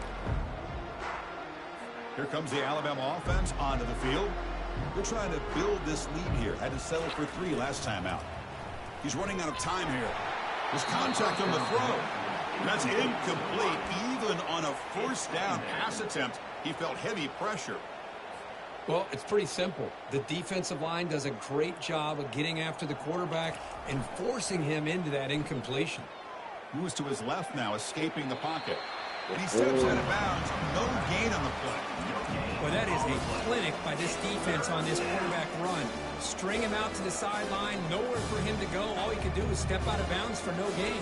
Here comes the Alabama offense onto the field. They're trying to build this lead here. Had to settle for 3 last time out. He's running out of time here. There's contact on the throw. That's incomplete. Even on a first down pass attempt, he felt heavy pressure. Well, it's pretty simple. The defensive line does a great job of getting after the quarterback and forcing him into that incompletion. Moves to his left now, escaping the pocket. And he steps out of bounds. No gain on the play. Well, that is a clinic by this defense on this quarterback run. String him out to the sideline, nowhere for him to go. All he could do is step out of bounds for no gain.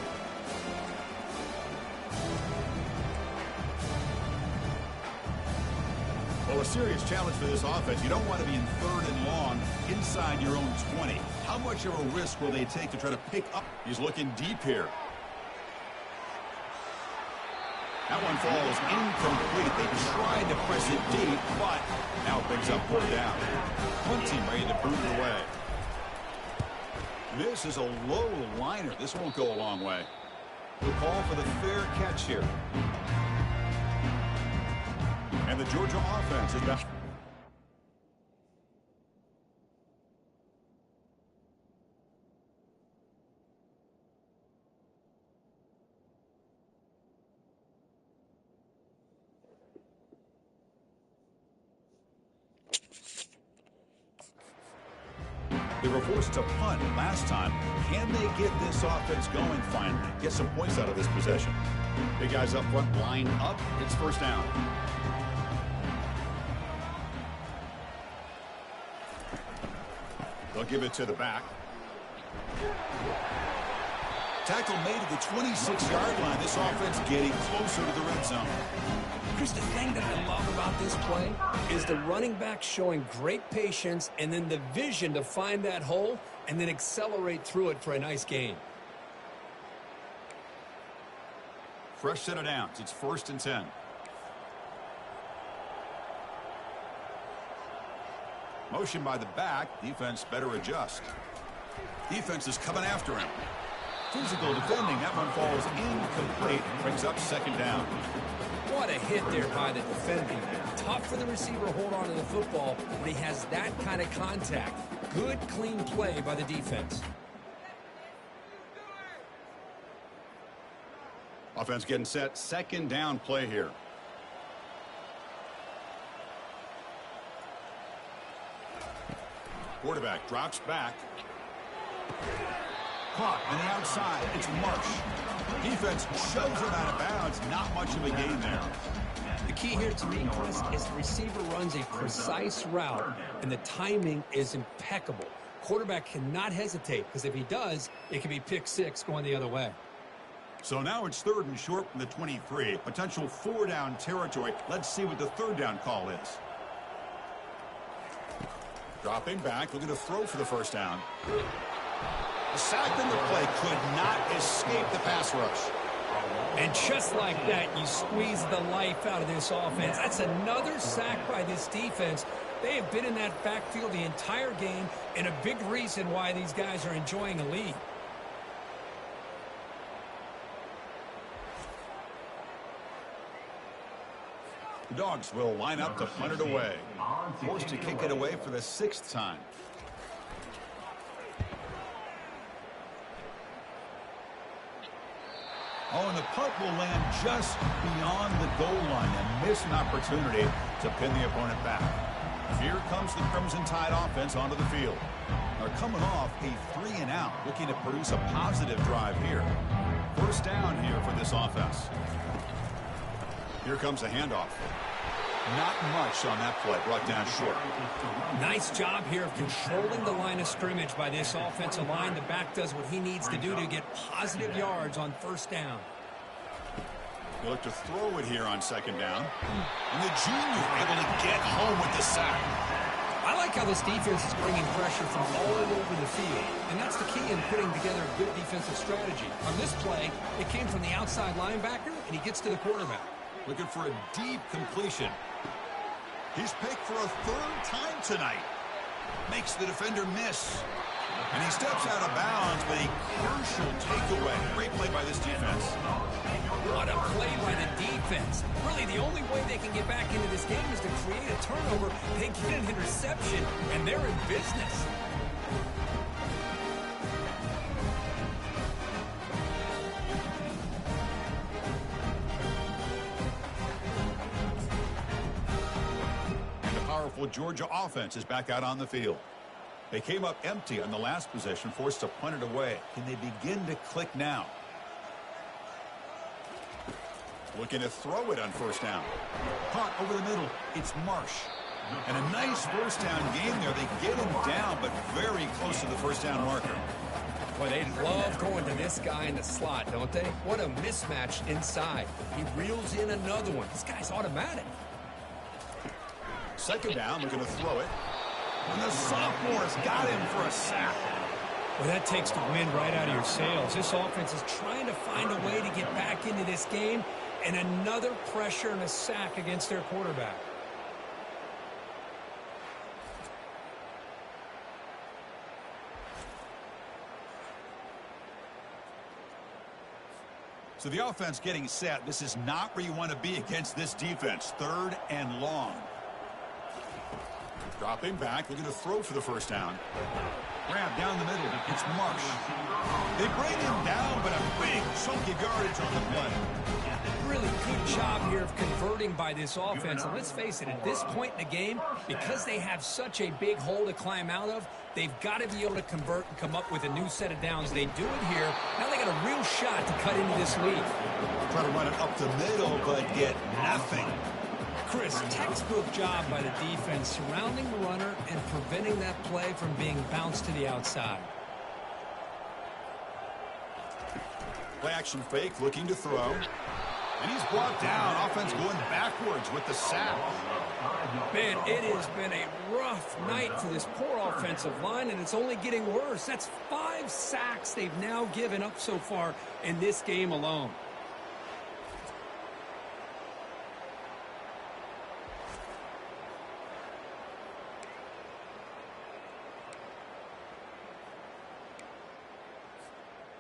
Well, a serious challenge for this offense. You don't want to be in third and long inside your own 20. How much of a risk will they take to try to pick up? He's looking deep here. That one falls incomplete. They tried to press it deep, but now picks up 4th down. Punt team ready to boot it away. This is a low liner. This won't go a long way. We'll call for the fair catch here. And the Georgia offense is back. They were forced to punt last time. Can they get this offense going finally? Get some points out of this possession. Big guys up front, line up. It's first down. They'll give it to the back. Tackle made at the 26-yard line. This offense getting closer to the red zone. Chris, the thing that I love about this play is the running back showing great patience and then the vision to find that hole and then accelerate through it for a nice gain. Fresh set of downs. It's 1st and 10. Motion by the back. Defense better adjust. Defense is coming after him. physical defending. That one falls incomplete. Brings up second down. What a hit there by the defender. Tough for the receiver to hold on to the football, but he has that kind of contact. Good, clean play by the defense. Offense getting set. Second down play here. Quarterback drops back. Caught on the outside. It's Marsh. Defense shoves him out of bounds. Not much of a gain there. The key here to me, Chris, is the receiver runs a precise route, and the timing is impeccable. Quarterback cannot hesitate, because if he does, it can be pick six going the other way. So now it's 3rd and short from the 23. Potential 4-down territory. Let's see what the 3rd down call is. Dropping back, looking to throw for the first down. The sack in the play could not escape the pass rush. And just like that, you squeeze the life out of this offense. That's another sack by this defense. They have been in that backfield the entire game, and a big reason why these guys are enjoying a lead. The Dogs will line up to punt it away. Forced to kick it away for the 6th time. Oh, and the punt will land just beyond the goal line and miss an opportunity to pin the opponent back. Here comes the Crimson Tide offense onto the field. They're coming off a 3-and-out, looking to produce a positive drive here. First down here for this offense. Here comes a handoff. Not much on that play, brought down short. Nice job here of controlling the line of scrimmage by this offensive line. The back does what he needs to do to get positive yards on first down. They look to throw it here on second down. And the junior able to get home with the sack. I like how this defense is bringing pressure from all over the field. And that's the key in putting together a good defensive strategy. On this play, it came from the outside linebacker, and he gets to the quarterback. Looking for a deep completion. He's picked for a 3rd time tonight. Makes the defender miss. And he steps out of bounds, but a crucial takeaway. Great play by this defense. What a play by the defense. Really, the only way they can get back into this game is to create a turnover. They get an interception, and they're in business. Powerful Georgia offense is back out on the field. They came up empty on the last possession, forced to punt it away. Can they begin to click now? Looking to throw it on first down. Punt over the middle. It's Marsh. And a nice first down game there. They get him down, but very close to the first down marker. Boy, they love going to this guy in the slot, don't they? What a mismatch inside. He reels in another one. This guy's automatic. Second down, looking to throw it. And the sophomore's got him for a sack. Well, that takes the wind right out of your sails. This offense is trying to find a way to get back into this game, and another pressure and a sack against their quarterback. So the offense getting set. This is not where you want to be against this defense. 3rd and long. Dropping back, looking to throw for the first down. Grab down the middle. It's Marsh. They bring him down, but a big chunk of yardage on the play. Really good job here of converting by this offense. And let's face it, at this point in the game, because they have such a big hole to climb out of, they've got to be able to convert and come up with a new set of downs. They do it here. Now they got a real shot to cut into this lead. Try to run it up the middle, but get nothing. Chris, textbook job by the defense surrounding the runner and preventing that play from being bounced to the outside. Play action fake, looking to throw. And he's brought down. Offense going backwards with the sack. Man, it has been a rough night for this poor offensive line, and it's only getting worse. That's 5 sacks they've now given up so far in this game alone.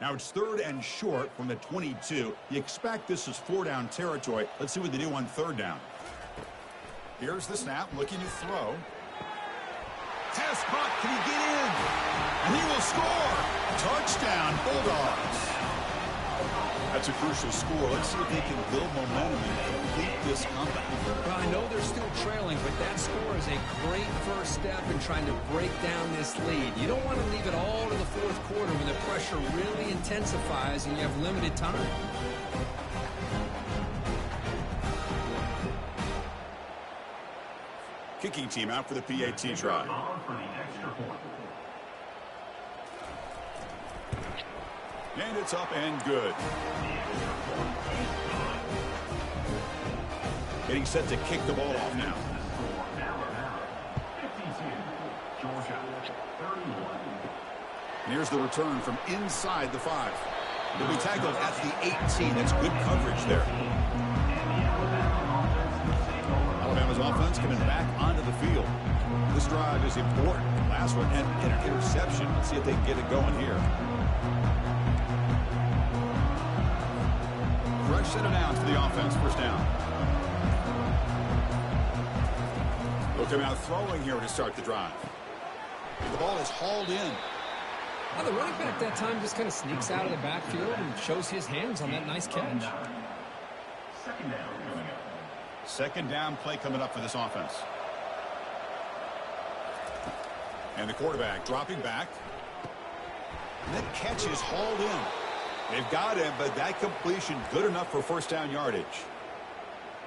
Now it's 3rd and short from the 22. You expect this is 4-down territory. Let's see what they do on 3rd down. Here's the snap, looking to throw. Pass caught, can he get in? And he will score! Touchdown, Bulldogs! That's a crucial score. Let's see if they can build momentum and complete this comeback. Well, I know they're still trailing, but that score is a great first step in trying to break down this lead. You don't want to leave it all to the 4th quarter when the pressure really intensifies and you have limited time. Kicking team out for the PAT try. And it's up and good. Getting set to kick the ball off now. And here's the return from inside the 5. He'll be tackled at the 18. That's good coverage there. Alabama's offense coming back onto the field. This drive is important. Last one had an interception. Let's see if they can get it going here. Fresh set of downs for the offense. 1st down. They'll come out throwing here to start the drive. The ball is hauled in. Well, the running back that time just kind of sneaks out of the backfield and shows his hands on that nice catch. 2nd down play coming up for this offense. And the quarterback dropping back. And that catch is hauled in. They've got him, but that completion good enough for 1st down yardage.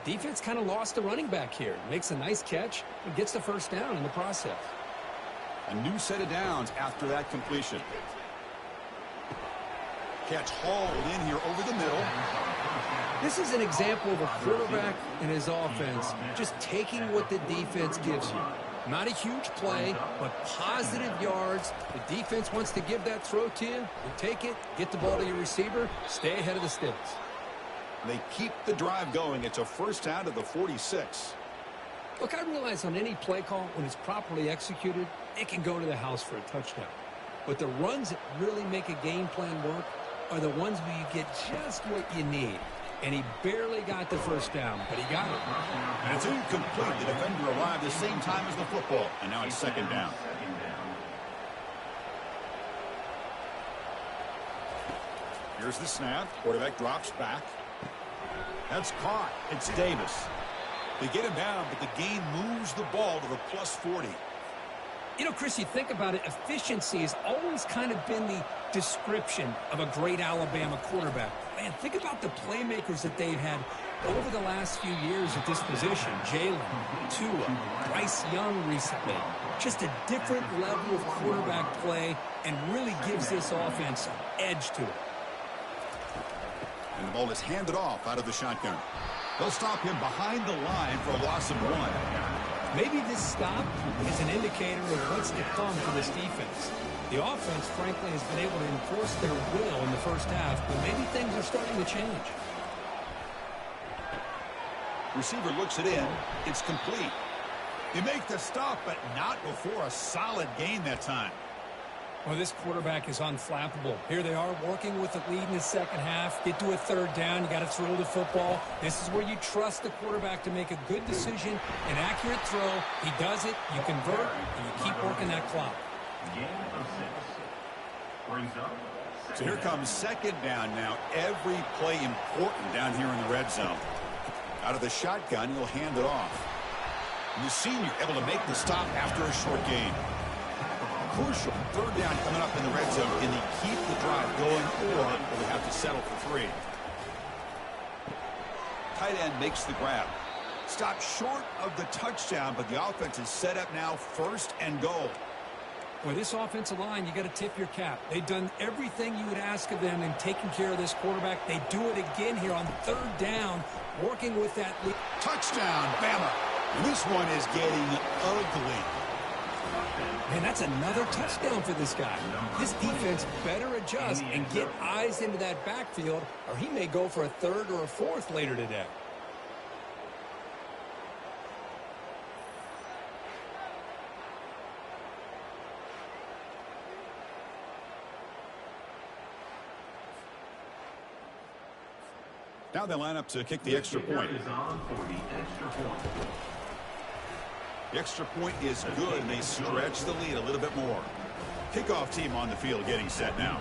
Defense kind of lost the running back here. Makes a nice catch and gets the 1st down in the process. A new set of downs after that completion. Catch hauled in here over the middle. This is an example of a quarterback and his offense just taking what the defense gives you. Not a huge play, but positive yards. The defense wants to give that throw to you. You take it, get the ball to your receiver, stay ahead of the sticks. They keep the drive going. It's a 1st down to the 46. Look, I realize on any play call, when it's properly executed, it can go to the house for a touchdown. But the runs that really make a game plan work are the ones where you get just what you need. And he barely got the 1st down, but he got it. And it's incomplete. The defender arrived the same time as the football. And now it's 2nd down. Here's the snap. Quarterback drops back. That's caught. It's Davis. They get him down, but the game moves the ball to the +40. You know, Chris, you think about it, efficiency has always kind of been the description of a great Alabama quarterback. Man, think about the playmakers that they've had over the last few years at this position. Jalen, Tua, Bryce Young recently. Just a different level of quarterback play and really gives this offense an edge to it. And the ball is handed off out of the shotgun. They'll stop him behind the line for a loss of 1. Maybe this stop is an indicator of what's to come for this defense. The offense, frankly, has been able to enforce their will in the 1st half, but maybe things are starting to change. Receiver looks it in. It's complete. They make the stop, but not before a solid gain that time. Well, this quarterback is unflappable. Here they are working with the lead in the 2nd half. Get to a 3rd down. You got to throw the football. This is where you trust the quarterback to make a good decision, an accurate throw. He does it. You convert, and you keep working that clock. So here comes 2nd down now. Every play important down here in the red zone. Out of the shotgun, he'll hand it off. And the senior able to make the stop after a short gain. Crucial 3rd down coming up in the red zone. Can they keep the drive going, or will they have to settle for 3? Tight end makes the grab. Stopped short of the touchdown, but the offense is set up now 1st and goal. Well, this offensive line, you got to tip your cap. They've done everything you would ask of them in taking care of this quarterback. They do it again here on 3rd down, working with that lead. Touchdown, Bama. And this one is getting ugly. Man, that's another touchdown for this guy. This defense better adjust and get eyes into that backfield, or he may go for a 3rd or a 4th later today. Now they line up to kick the extra point. The extra point is good, and they stretch the lead a little bit more. Kickoff team on the field getting set now.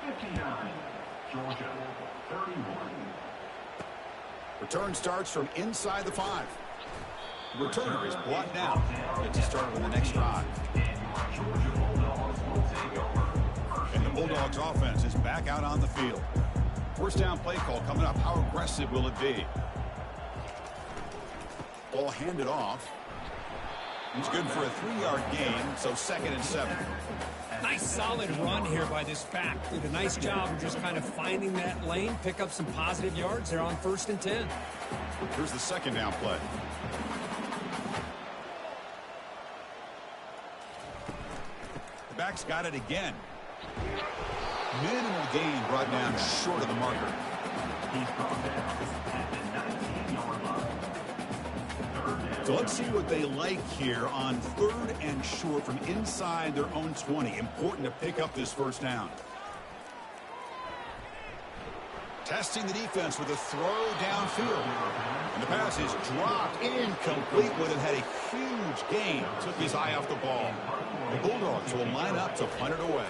59, Georgia, 31. Return starts from inside the 5. The returner is brought down. Gets to start with the next drive. And the Bulldogs offense is back out on the field. First down play call coming up. How aggressive will it be? Ball handed off. He's good for a 3-yard gain, so 2nd and 7. Nice solid run here by this back. Did a nice job of just kind of finding that lane, pick up some positive yards. They're on 1st and 10. Here's the 2nd down play. The back's got it again. Minimal gain brought down short of the marker. He's brought down at the 19-yard line. So let's see what they like here on 3rd and short from inside their own 20. Important to pick up this first down. Testing the defense with a throw downfield. And the pass is dropped. Incomplete. Would have had a huge gain. Took his eye off the ball. The Bulldogs will line up to punt it away.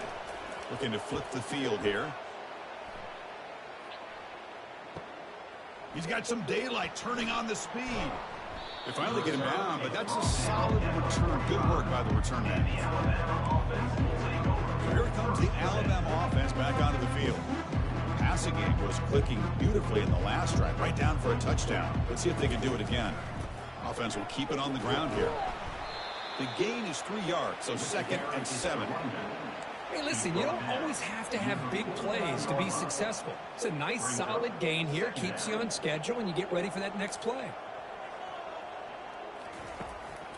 Looking to flip the field here. He's got some daylight, turning on the speed. They finally get him down, but that's a solid return. Good work by the return man. Here comes the Alabama offense back onto the field. Passing game was clicking beautifully in the last drive, right down for a touchdown. Let's see if they can do it again. Offense will keep it on the ground here. The gain is 3 yards, so 2nd and 7. Hey, listen, you don't always have to have big plays to be successful. It's a nice, solid gain here. Keeps you on schedule, and you get ready for that next play.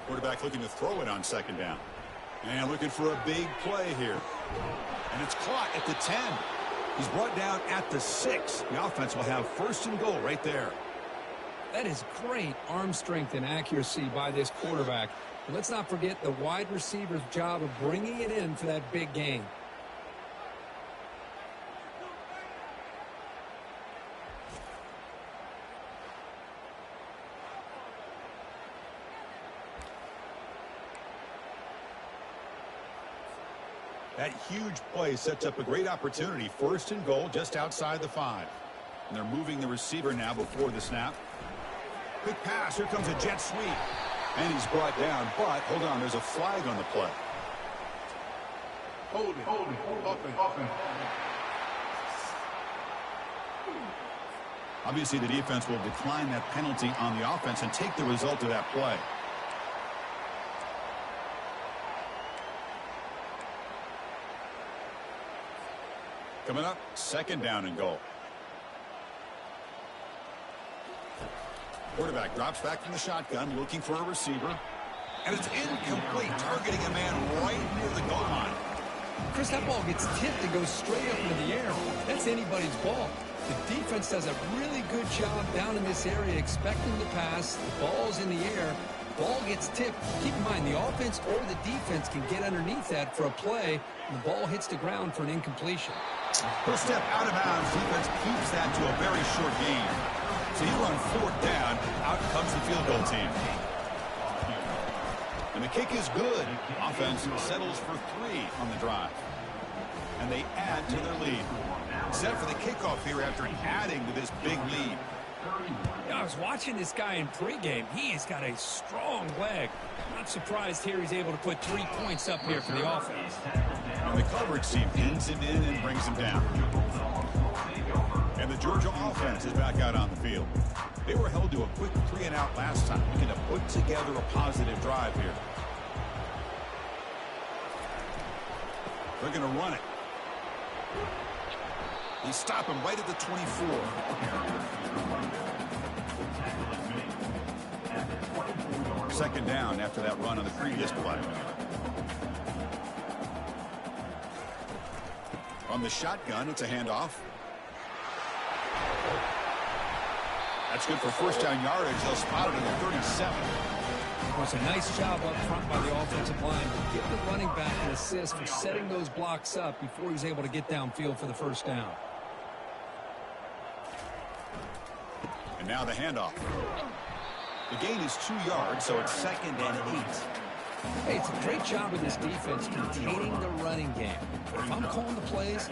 Quarterback looking to throw it on 2nd down. And looking for a big play here. And it's caught at the 10. He's brought down at the 6. The offense will have 1st and goal right there. That is great arm strength and accuracy by this quarterback. And let's not forget the wide receiver's job of bringing it in for that big gain. That huge play sets up a great opportunity. 1st and goal just outside the 5. And they're moving the receiver now before the snap. Quick pass. Here comes a jet sweep. And he's brought down, but hold on, there's a flag on the play. Hold it. Offense. Obviously, the defense will decline that penalty on the offense and take the result of that play. Coming up, 2nd down and goal. Quarterback drops back from the shotgun, looking for a receiver. And it's incomplete, targeting a man right near the goal line. Chris, that ball gets tipped and goes straight up into the air. That's anybody's ball. The defense does a really good job down in this area expecting the pass. The ball's in the air. Ball gets tipped. Keep in mind, the offense or the defense can get underneath that for a play. And the ball hits the ground for an incompletion. First step out of bounds. Defense keeps that to a very short gain. So you run 4th down. Out comes the field goal team. And the kick is good. Offense settles for 3 on the drive. And they add to their lead. Set for the kickoff here after adding to this big lead. I was watching this guy in pregame. He has got a strong leg. Not surprised here he's able to put 3 points up here for the offense. And the coverage team pins him in and brings him down. And the Georgia offense is back out on the field. They were held to a quick 3-and-out last time, looking to put together a positive drive here. They're going to run it. They stop him right at the 24. 2nd down after that run on the previous play. On the shotgun, it's a handoff. That's good for 1st down yardage. They'll spot it at the 37. It was a nice job up front by the offensive line to give the running back an assist for setting those blocks up before he's able to get downfield for the 1st down. And now the handoff. The gain is 2 yards, so it's 2nd and 8. Hey, it's a great job of this defense containing the running game. But if I'm calling the plays,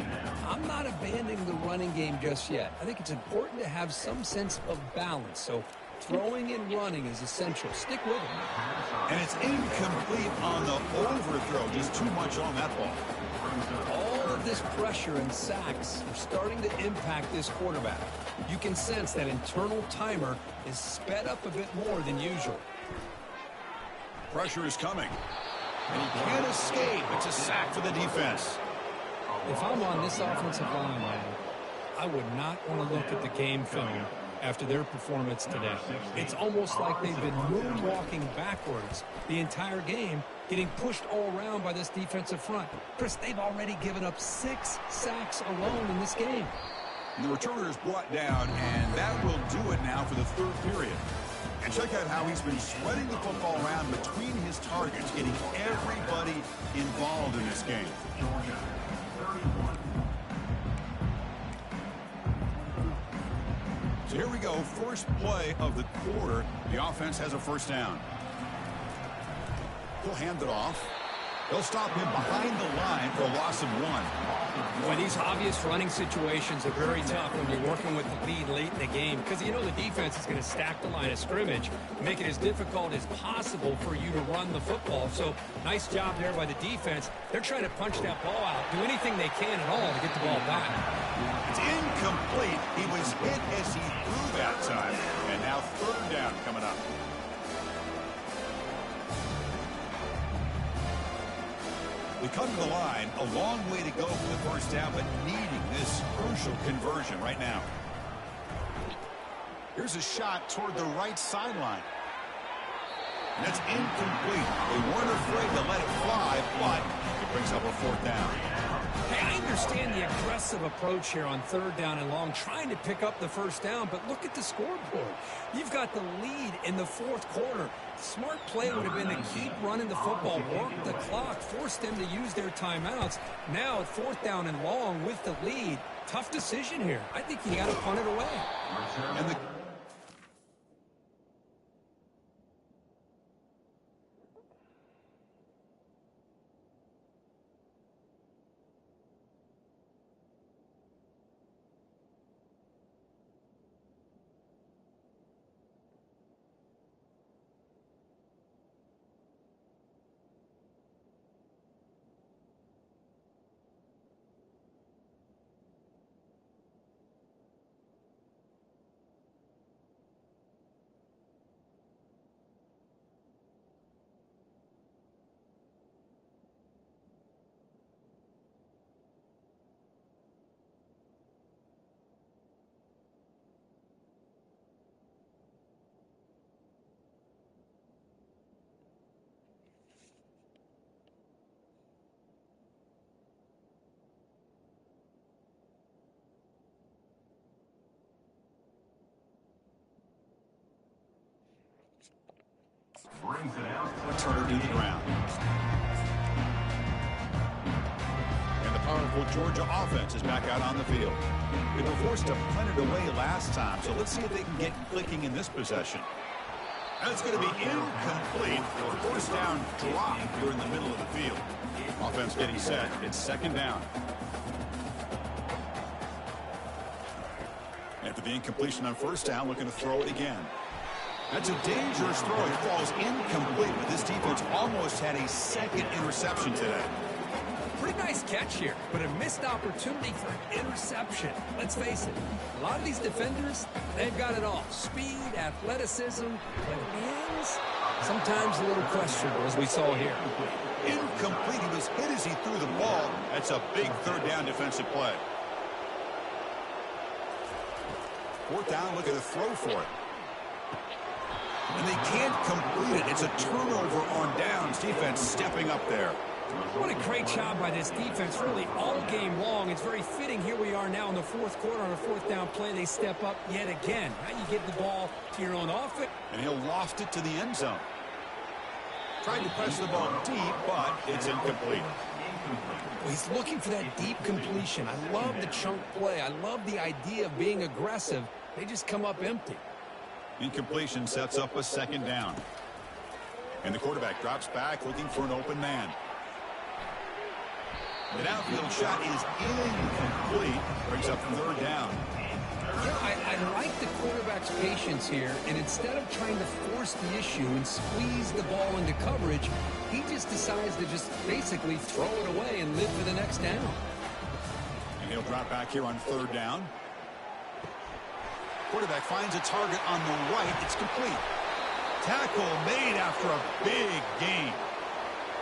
I'm not abandoning the running game just yet. I think it's important to have some sense of balance. So throwing and running is essential. Stick with it. And it's incomplete on the overthrow. Just too much on that ball. All of this pressure and sacks are starting to impact this quarterback. You can sense that internal timer is sped up a bit more than usual. Pressure is coming. And he can't escape. It's a sack for the defense. If I'm on this offensive line, man, I would not want to look at the game film after their performance today. It's almost like they've been moonwalking backwards the entire game, getting pushed all around by this defensive front. Chris, they've already given up 6 sacks alone in this game. And the returner is brought down, and that will do it now for the 3rd period. And check out how he's been spreading the football around between his targets, getting everybody involved in this game. Georgia, 31. So here we go, first play of the quarter. The offense has a 1st down. He'll hand it off. They'll stop him behind the line for a loss of 1. Boy, these obvious running situations are very tough when you're working with the lead late in the game because you know the defense is going to stack the line of scrimmage, make it as difficult as possible for you to run the football. So nice job there by the defense. They're trying to punch that ball out, do anything they can at all to get the ball back. It's incomplete. He was hit as he threw that time. And now 3rd down coming up. They come to the line, a long way to go for the 1st down, but needing this crucial conversion right now. Here's a shot toward the right sideline. And that's incomplete. They weren't afraid to let it fly, but it brings up a 4th down. Hey, I understand the aggressive approach here on 3rd down and long, trying to pick up the 1st down, but look at the scoreboard. You've got the lead in the 4th quarter. Smart play would have been to keep running the football, work the clock, force them to use their timeouts. Now at 4th down and long with the lead, tough decision here. I think you got to punt it away. And the Brings it out. Turner to the ground. And the powerful Georgia offense is back out on the field. They were forced to punt it away last time, so let's see if they can get clicking in this possession. And it's going to be incomplete. The 1st down drop here in the middle of the field. Offense getting set. It's 2nd down. After the incompletion on 1st down, looking to throw it again. That's a dangerous throw. It falls incomplete, but this defense almost had a 2nd interception today. Pretty nice catch here, but a missed opportunity for an interception. Let's face it, a lot of these defenders, they've got it all. Speed, athleticism, but hands, sometimes a little questionable, as we saw here. Incomplete. He was hit as he threw the ball. That's a big 3rd down defensive play. 4th down, look at the throw for it. And they can't complete it. It's a turnover on downs. Defense stepping up there. What a great job by this defense, really all game long. It's very fitting. Here we are now in the 4th quarter on a 4th down play. They step up yet again. Now you get the ball to your own offense. And he'll loft it to the end zone. Tried to press the ball deep, but it's incomplete. Well, he's looking for that deep completion. I love the chunk play. I love the idea of being aggressive. They just come up empty. Incompletion sets up a second down. And the quarterback drops back looking for an open man. The downfield shot is incomplete. Brings up third down. I like the quarterback's patience here, and instead of trying to force the issue and squeeze the ball into coverage, he just decides to just basically throw it away and live for the next down. And he'll drop back here on third down. Quarterback finds a target on the right. It's complete. Tackle made after a big gain.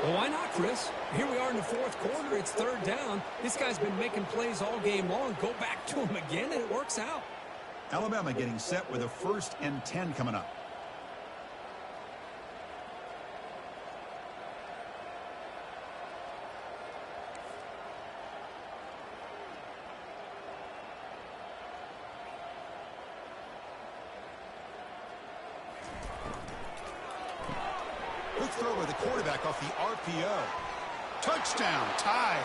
Well, why not, Chris? Here we are in the fourth quarter. It's third down. This guy's been making plays all game long. Go back to him again, and it works out. Alabama getting set with a 1st and 10 coming up. Quick throw by the quarterback off the RPO. Touchdown, tied.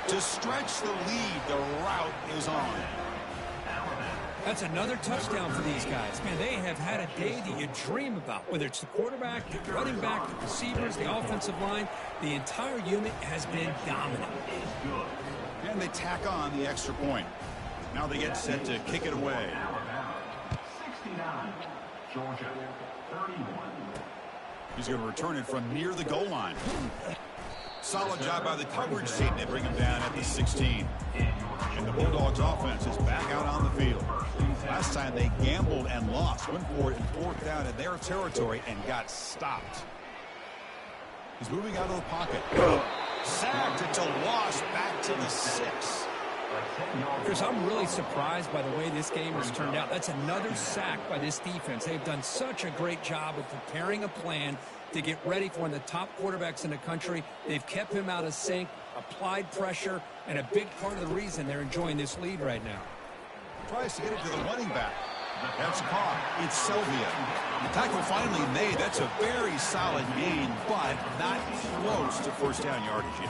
To stretch the lead, the route is on. That's another touchdown for these guys. Man, they have had a day that you dream about. Whether it's the quarterback, the running back, the receivers, the offensive line, the entire unit has been dominant. And they tack on the extra point. Now they get set to kick it away. 69, Georgia, 31. He's going to return it from near the goal line. Solid job by the coverage team. They bring him down at the 16. And the Bulldogs offense is back out on the field. Last time they gambled and lost. Went for it in 4th down in their territory and got stopped. He's moving out of the pocket. Sacked. It's a loss back to the 6. Chris, I'm really surprised by the way this game has turned out. That's another sack by this defense. They've done such a great job of preparing a plan to get ready for one of the top quarterbacks in the country. They've kept him out of sync, applied pressure, and a big part of the reason they're enjoying this lead right now. Tries to get it to the running back. That's caught. It's Sylvia. The tackle finally made. That's a very solid gain, but not close to 1st down yardage yet.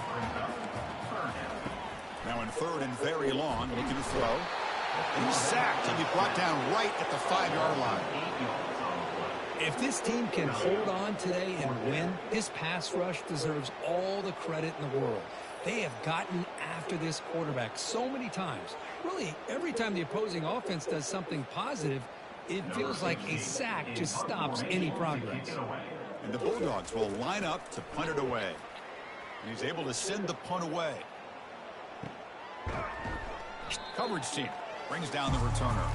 Now in 3rd and very long, looking to throw. And he's sacked. He'll be brought down right at the 5-yard line. If this team can hold on today and win, this pass rush deserves all the credit in the world. They have gotten after this quarterback so many times. Really, every time the opposing offense does something positive, it feels like a sack just stops any progress. And the Bulldogs will line up to punt it away. And he's able to send the punt away. Coverage team brings down the returner.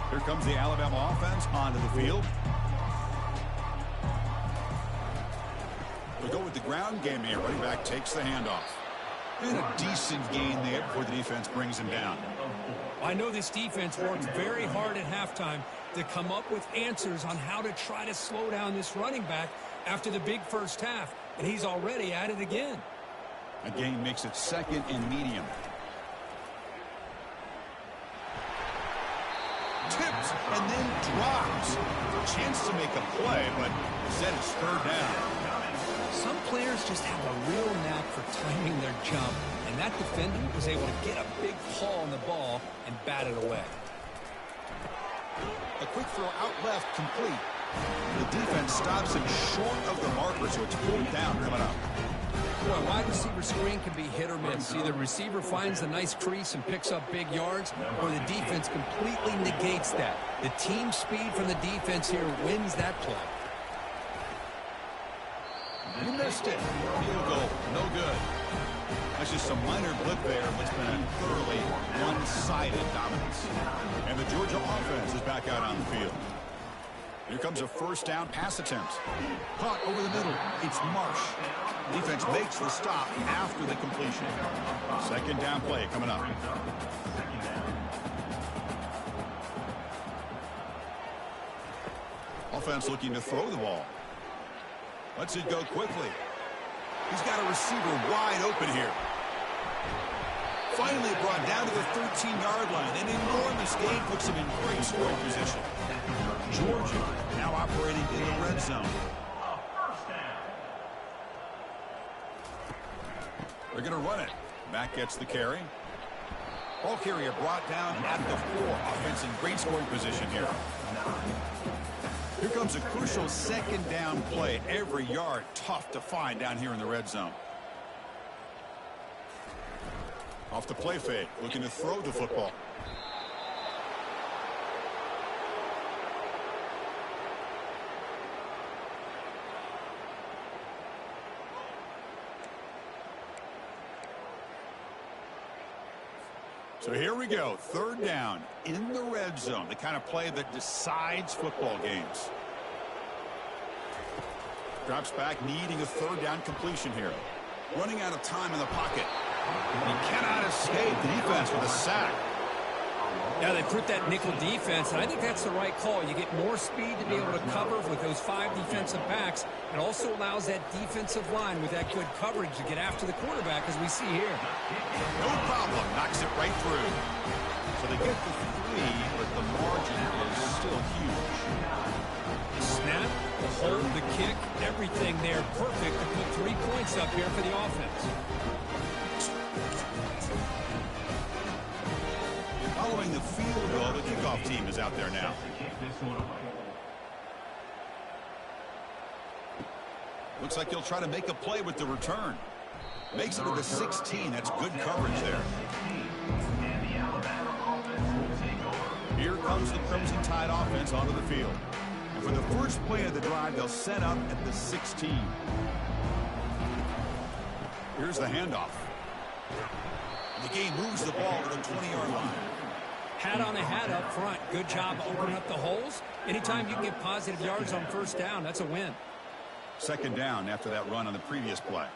Here comes the Alabama offense onto the field. We'll go with the ground game here. Running back takes the handoff. And a decent gain there before the defense brings him down. I know this defense worked very hard at halftime to come up with answers on how to try to slow down this running back after the big first half. And he's already at it again. A gain makes it 2nd and medium. Tipped and then drops. Chance to make a play, but instead it's 3rd down. Some players just have a real knack for timing their jump, and that defender was able to get a big paw on the ball and bat it away. A quick throw out left, complete. The defense stops him short of the marker, so it's 4th down coming up. Boy, wide receiver screen can be hit or miss. Either receiver finds a nice crease and picks up big yards, or the defense completely negates that. The team speed from the defense here wins that play. He missed it. Field goal, no good. That's just a minor blip there. What's been a thoroughly one-sided dominance. And the Georgia offense is back out on the field. Here comes a 1st down pass attempt. Caught over the middle. It's Marsh. Defense makes the stop after the completion. 2nd down play coming up. Offense looking to throw the ball. Lets it go quickly. He's got a receiver wide open here. Finally brought down to the 13-yard line. An enormous gain puts him in great scoring position. Georgia now operating in the red zone. They're going to run it. Mack gets the carry. Ball carrier brought down at the 4. Offense in great scoring position here. Here comes a crucial second down play. Every yard tough to find down here in the red zone. Off the play fake, looking to throw the football. So here we go, third down in the red zone, the kind of play that decides football games. Drops back, needing a third down completion here. Running out of time in the pocket. He cannot escape the defense with a sack. Now they put that nickel defense, and I think that's the right call. You get more speed to be able to cover with those 5 defensive backs. It also allows that defensive line with that good coverage to get after the quarterback, as we see here. No problem. Knocks it right through. So they get the 3, but the margin is still huge. The snap, the hold, the kick, everything there perfect to put 3 points up here for the offense. Following the field goal, the kickoff team is out there now. Looks like he'll try to make a play with the return. Makes it to the 16. That's good coverage there. Here comes the Crimson Tide offense onto the field. And for the first play of the drive, they'll set up at the 16. Here's the handoff. The game moves the ball to the 20-yard line. Hat on a hat up front. Good job opening up the holes. Anytime you can get positive yards on first down, that's a win. Second down after that run on the previous play.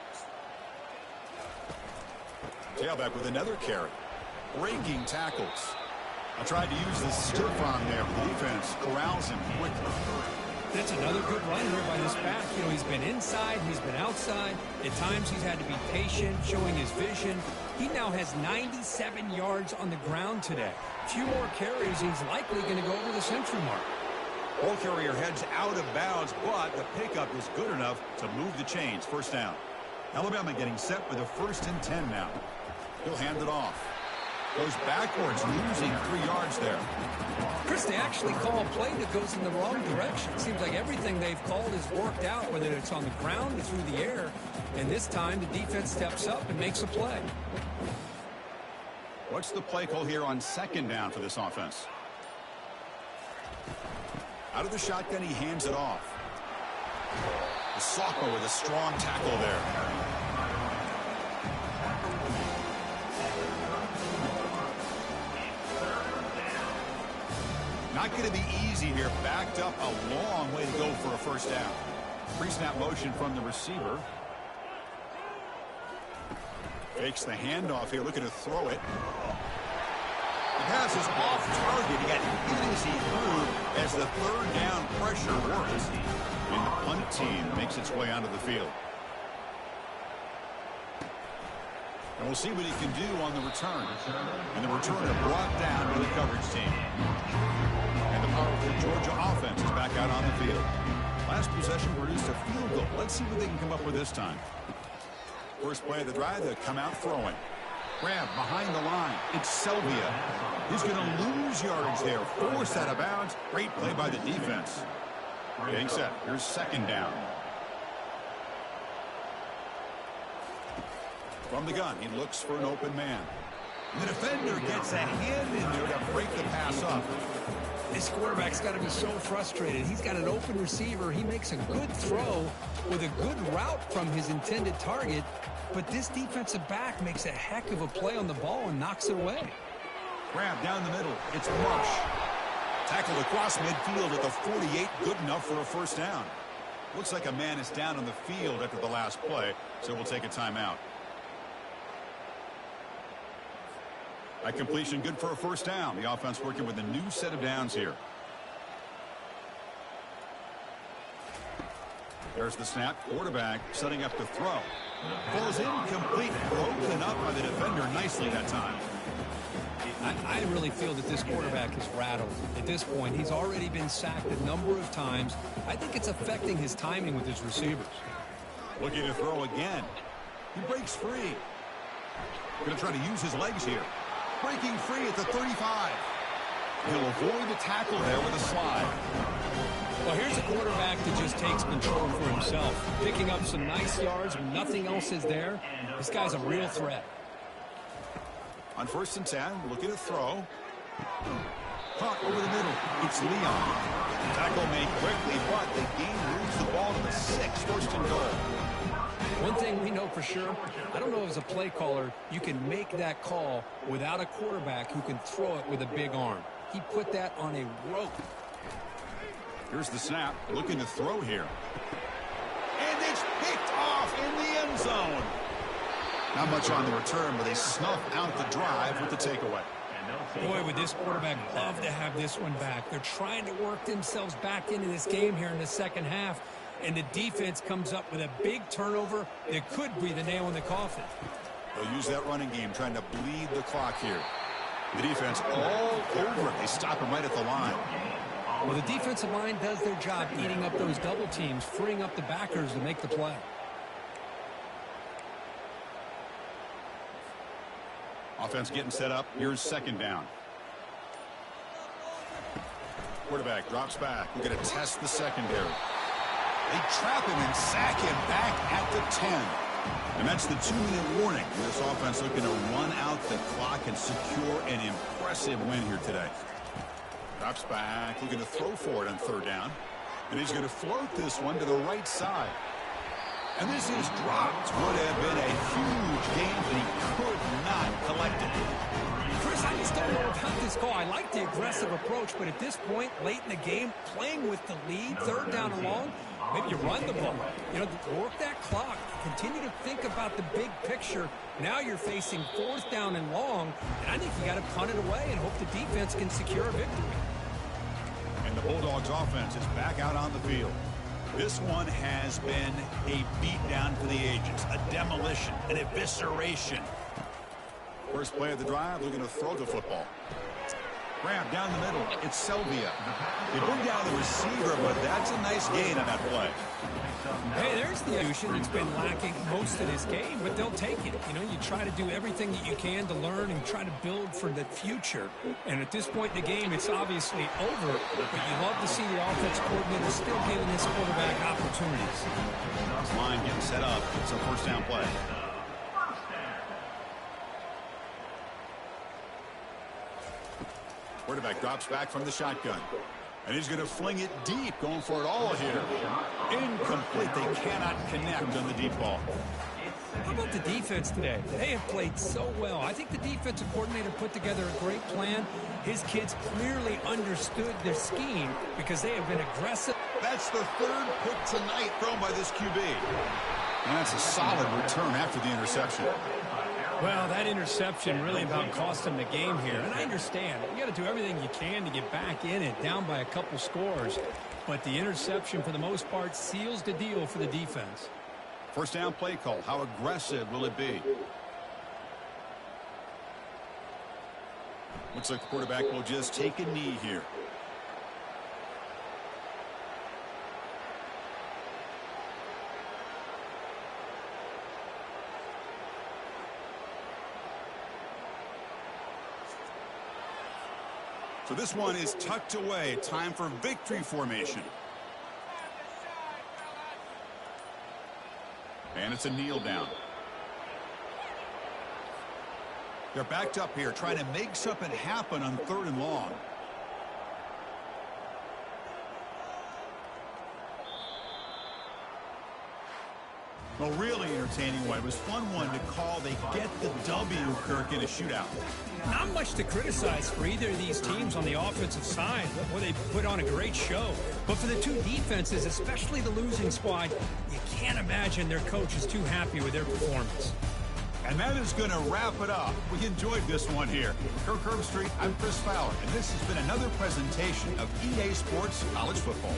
Tailback with another carry. Breaking tackles. I tried to use the stiff arm there, but the defense corrals him quickly. That's another good run here by this back. You know, he's been inside, he's been outside. At times he's had to be patient, showing his vision. He now has 97 yards on the ground today. A few more carries, he's likely going to go over the century mark. Ball carrier heads out of bounds, but the pickup is good enough to move the chains. First down. Alabama getting set with a 1st and 10 now. He'll hand it off. Goes backwards, losing 3 yards there. Chris, they actually call a play that goes in the wrong direction. It seems like everything they've called has worked out, whether it's on the ground or through the air. And this time, the defense steps up and makes a play. What's the play call here on second down for this offense? Out of the shotgun, he hands it off. Osako with a strong tackle there. Not going to be easy here. Backed up a long way to go for a first down. Pre-snap motion from the receiver. Fakes the handoff here, looking to throw it. The pass is off target. He got easy through as the third down pressure works. And the punt team makes its way onto the field. And we'll see what he can do on the return. And the returner brought down by the coverage team. And the powerful Georgia offense is back out on the field. Last possession produced a field goal. Let's see what they can come up with this time. First play of the drive, they come out throwing. Grab behind the line. It's Selvia. He's going to lose yardage there. Forced out of bounds. Great play by the defense. Getting set. Here's second down. From the gun, he looks for an open man. The defender gets a hand in there to break the pass up. This quarterback's got to be so frustrated. He's got an open receiver. He makes a good throw with a good route from his intended target. But this defensive back makes a heck of a play on the ball and knocks it away. Grab down the middle. It's Marsh. Tackled across midfield at the 48. Good enough for a first down. Looks like a man is down on the field after the last play, so we'll take a timeout. That completion good for a first down. The offense working with a new set of downs here. There's the snap. Quarterback setting up to throw. Falls incomplete. Broken up by the defender nicely that time. I really feel that this quarterback is rattled. At this point, he's already been sacked a number of times. I think it's affecting his timing with his receivers. Looking to throw again. He breaks free. Going to try to use his legs here. breaking free at the 35. He'll avoid the tackle there with a slide. Well, here's a quarterback that just takes control for himself, picking up some nice yards when nothing else is there. This guy's a real threat. On 1st and 10, looking to throw. Caught over the middle. It's Leon. Tackle made quickly, but the game moves the ball to the 6, 1st and goal. One thing we know for sure, I don't know as a play caller, you can make that call without a quarterback who can throw it with a big arm. He put that on a rope. Here's the snap, looking to throw here. And it's picked off in the end zone. Not much on the return, but they snuff out the drive with the takeaway. Boy, would this quarterback love to have this one back. They're trying to work themselves back into this game here in the second half, and the defense comes up with a big turnover that could be the nail in the coffin. They'll use that running game, trying to bleed the clock here. The defense all over it. They stop him right at the line. Well, the defensive line does their job eating up those double teams, freeing up the backers to make the play. Offense getting set up. Here's 2nd down. Quarterback drops back. We're going to test the secondary. They trap him and sack him back at the 10. And that's the 2-minute warning. This offense looking to run out the clock and secure an impressive win here today. Drops back, looking to throw for it on 3rd down. And he's going to float this one to the right side. And this is dropped. Would have been a huge game, but he could not collect it. Chris, I just don't know about this call. I like the aggressive approach, but at this point, late in the game, playing with the lead, 3rd down and long, maybe you run the ball. You know, work that clock. Continue to think about the big picture. Now you're facing 4th down and long, and I think you got to punt it away and hope the defense can secure a victory. And the Bulldogs offense is back out on the field. This one has been a beatdown for the ages, a demolition, an evisceration. First play of the drive, looking to throw the football. Grab down the middle. It's Selvia. They bring down the receiver, but that's a nice gain on that play. Hey, there's the execution that's been lacking most of this game, but they'll take it. You know, you try to do everything that you can to learn and try to build for the future. And at this point in the game, it's obviously over, but you love to see the offense coordinator still giving this quarterback opportunities. This line getting set up. It's a 1st down play. Quarterback drops back from the shotgun. And he's going to fling it deep, going for it all here. Incomplete. They cannot connect on the deep ball. How about the defense today? They have played so well. I think the defensive coordinator put together a great plan. His kids clearly understood their scheme because they have been aggressive. That's the 3rd pick tonight thrown by this QB. And that's a solid return after the interception. Well, that interception really about cost them the game here. And I understand. You got to do everything you can to get back in it, down by a couple scores. But the interception, for the most part, seals the deal for the defense. 1st down play call. How aggressive will it be? Looks like the quarterback will just take a knee here. So this one is tucked away. Time for victory formation. And it's a kneel down. They're backed up here, trying to make something happen on 3rd and long. Well, really entertaining one. It was fun one to call. They get the W, Kirk, in a shootout. Not much to criticize for either of these teams on the offensive side. Well, they put on a great show. But for the two defenses, especially the losing squad, you can't imagine their coach is too happy with their performance. And that is going to wrap it up. We enjoyed this one here. Kirk Herbstreit, I'm Chris Fowler, and this has been another presentation of EA Sports College Football.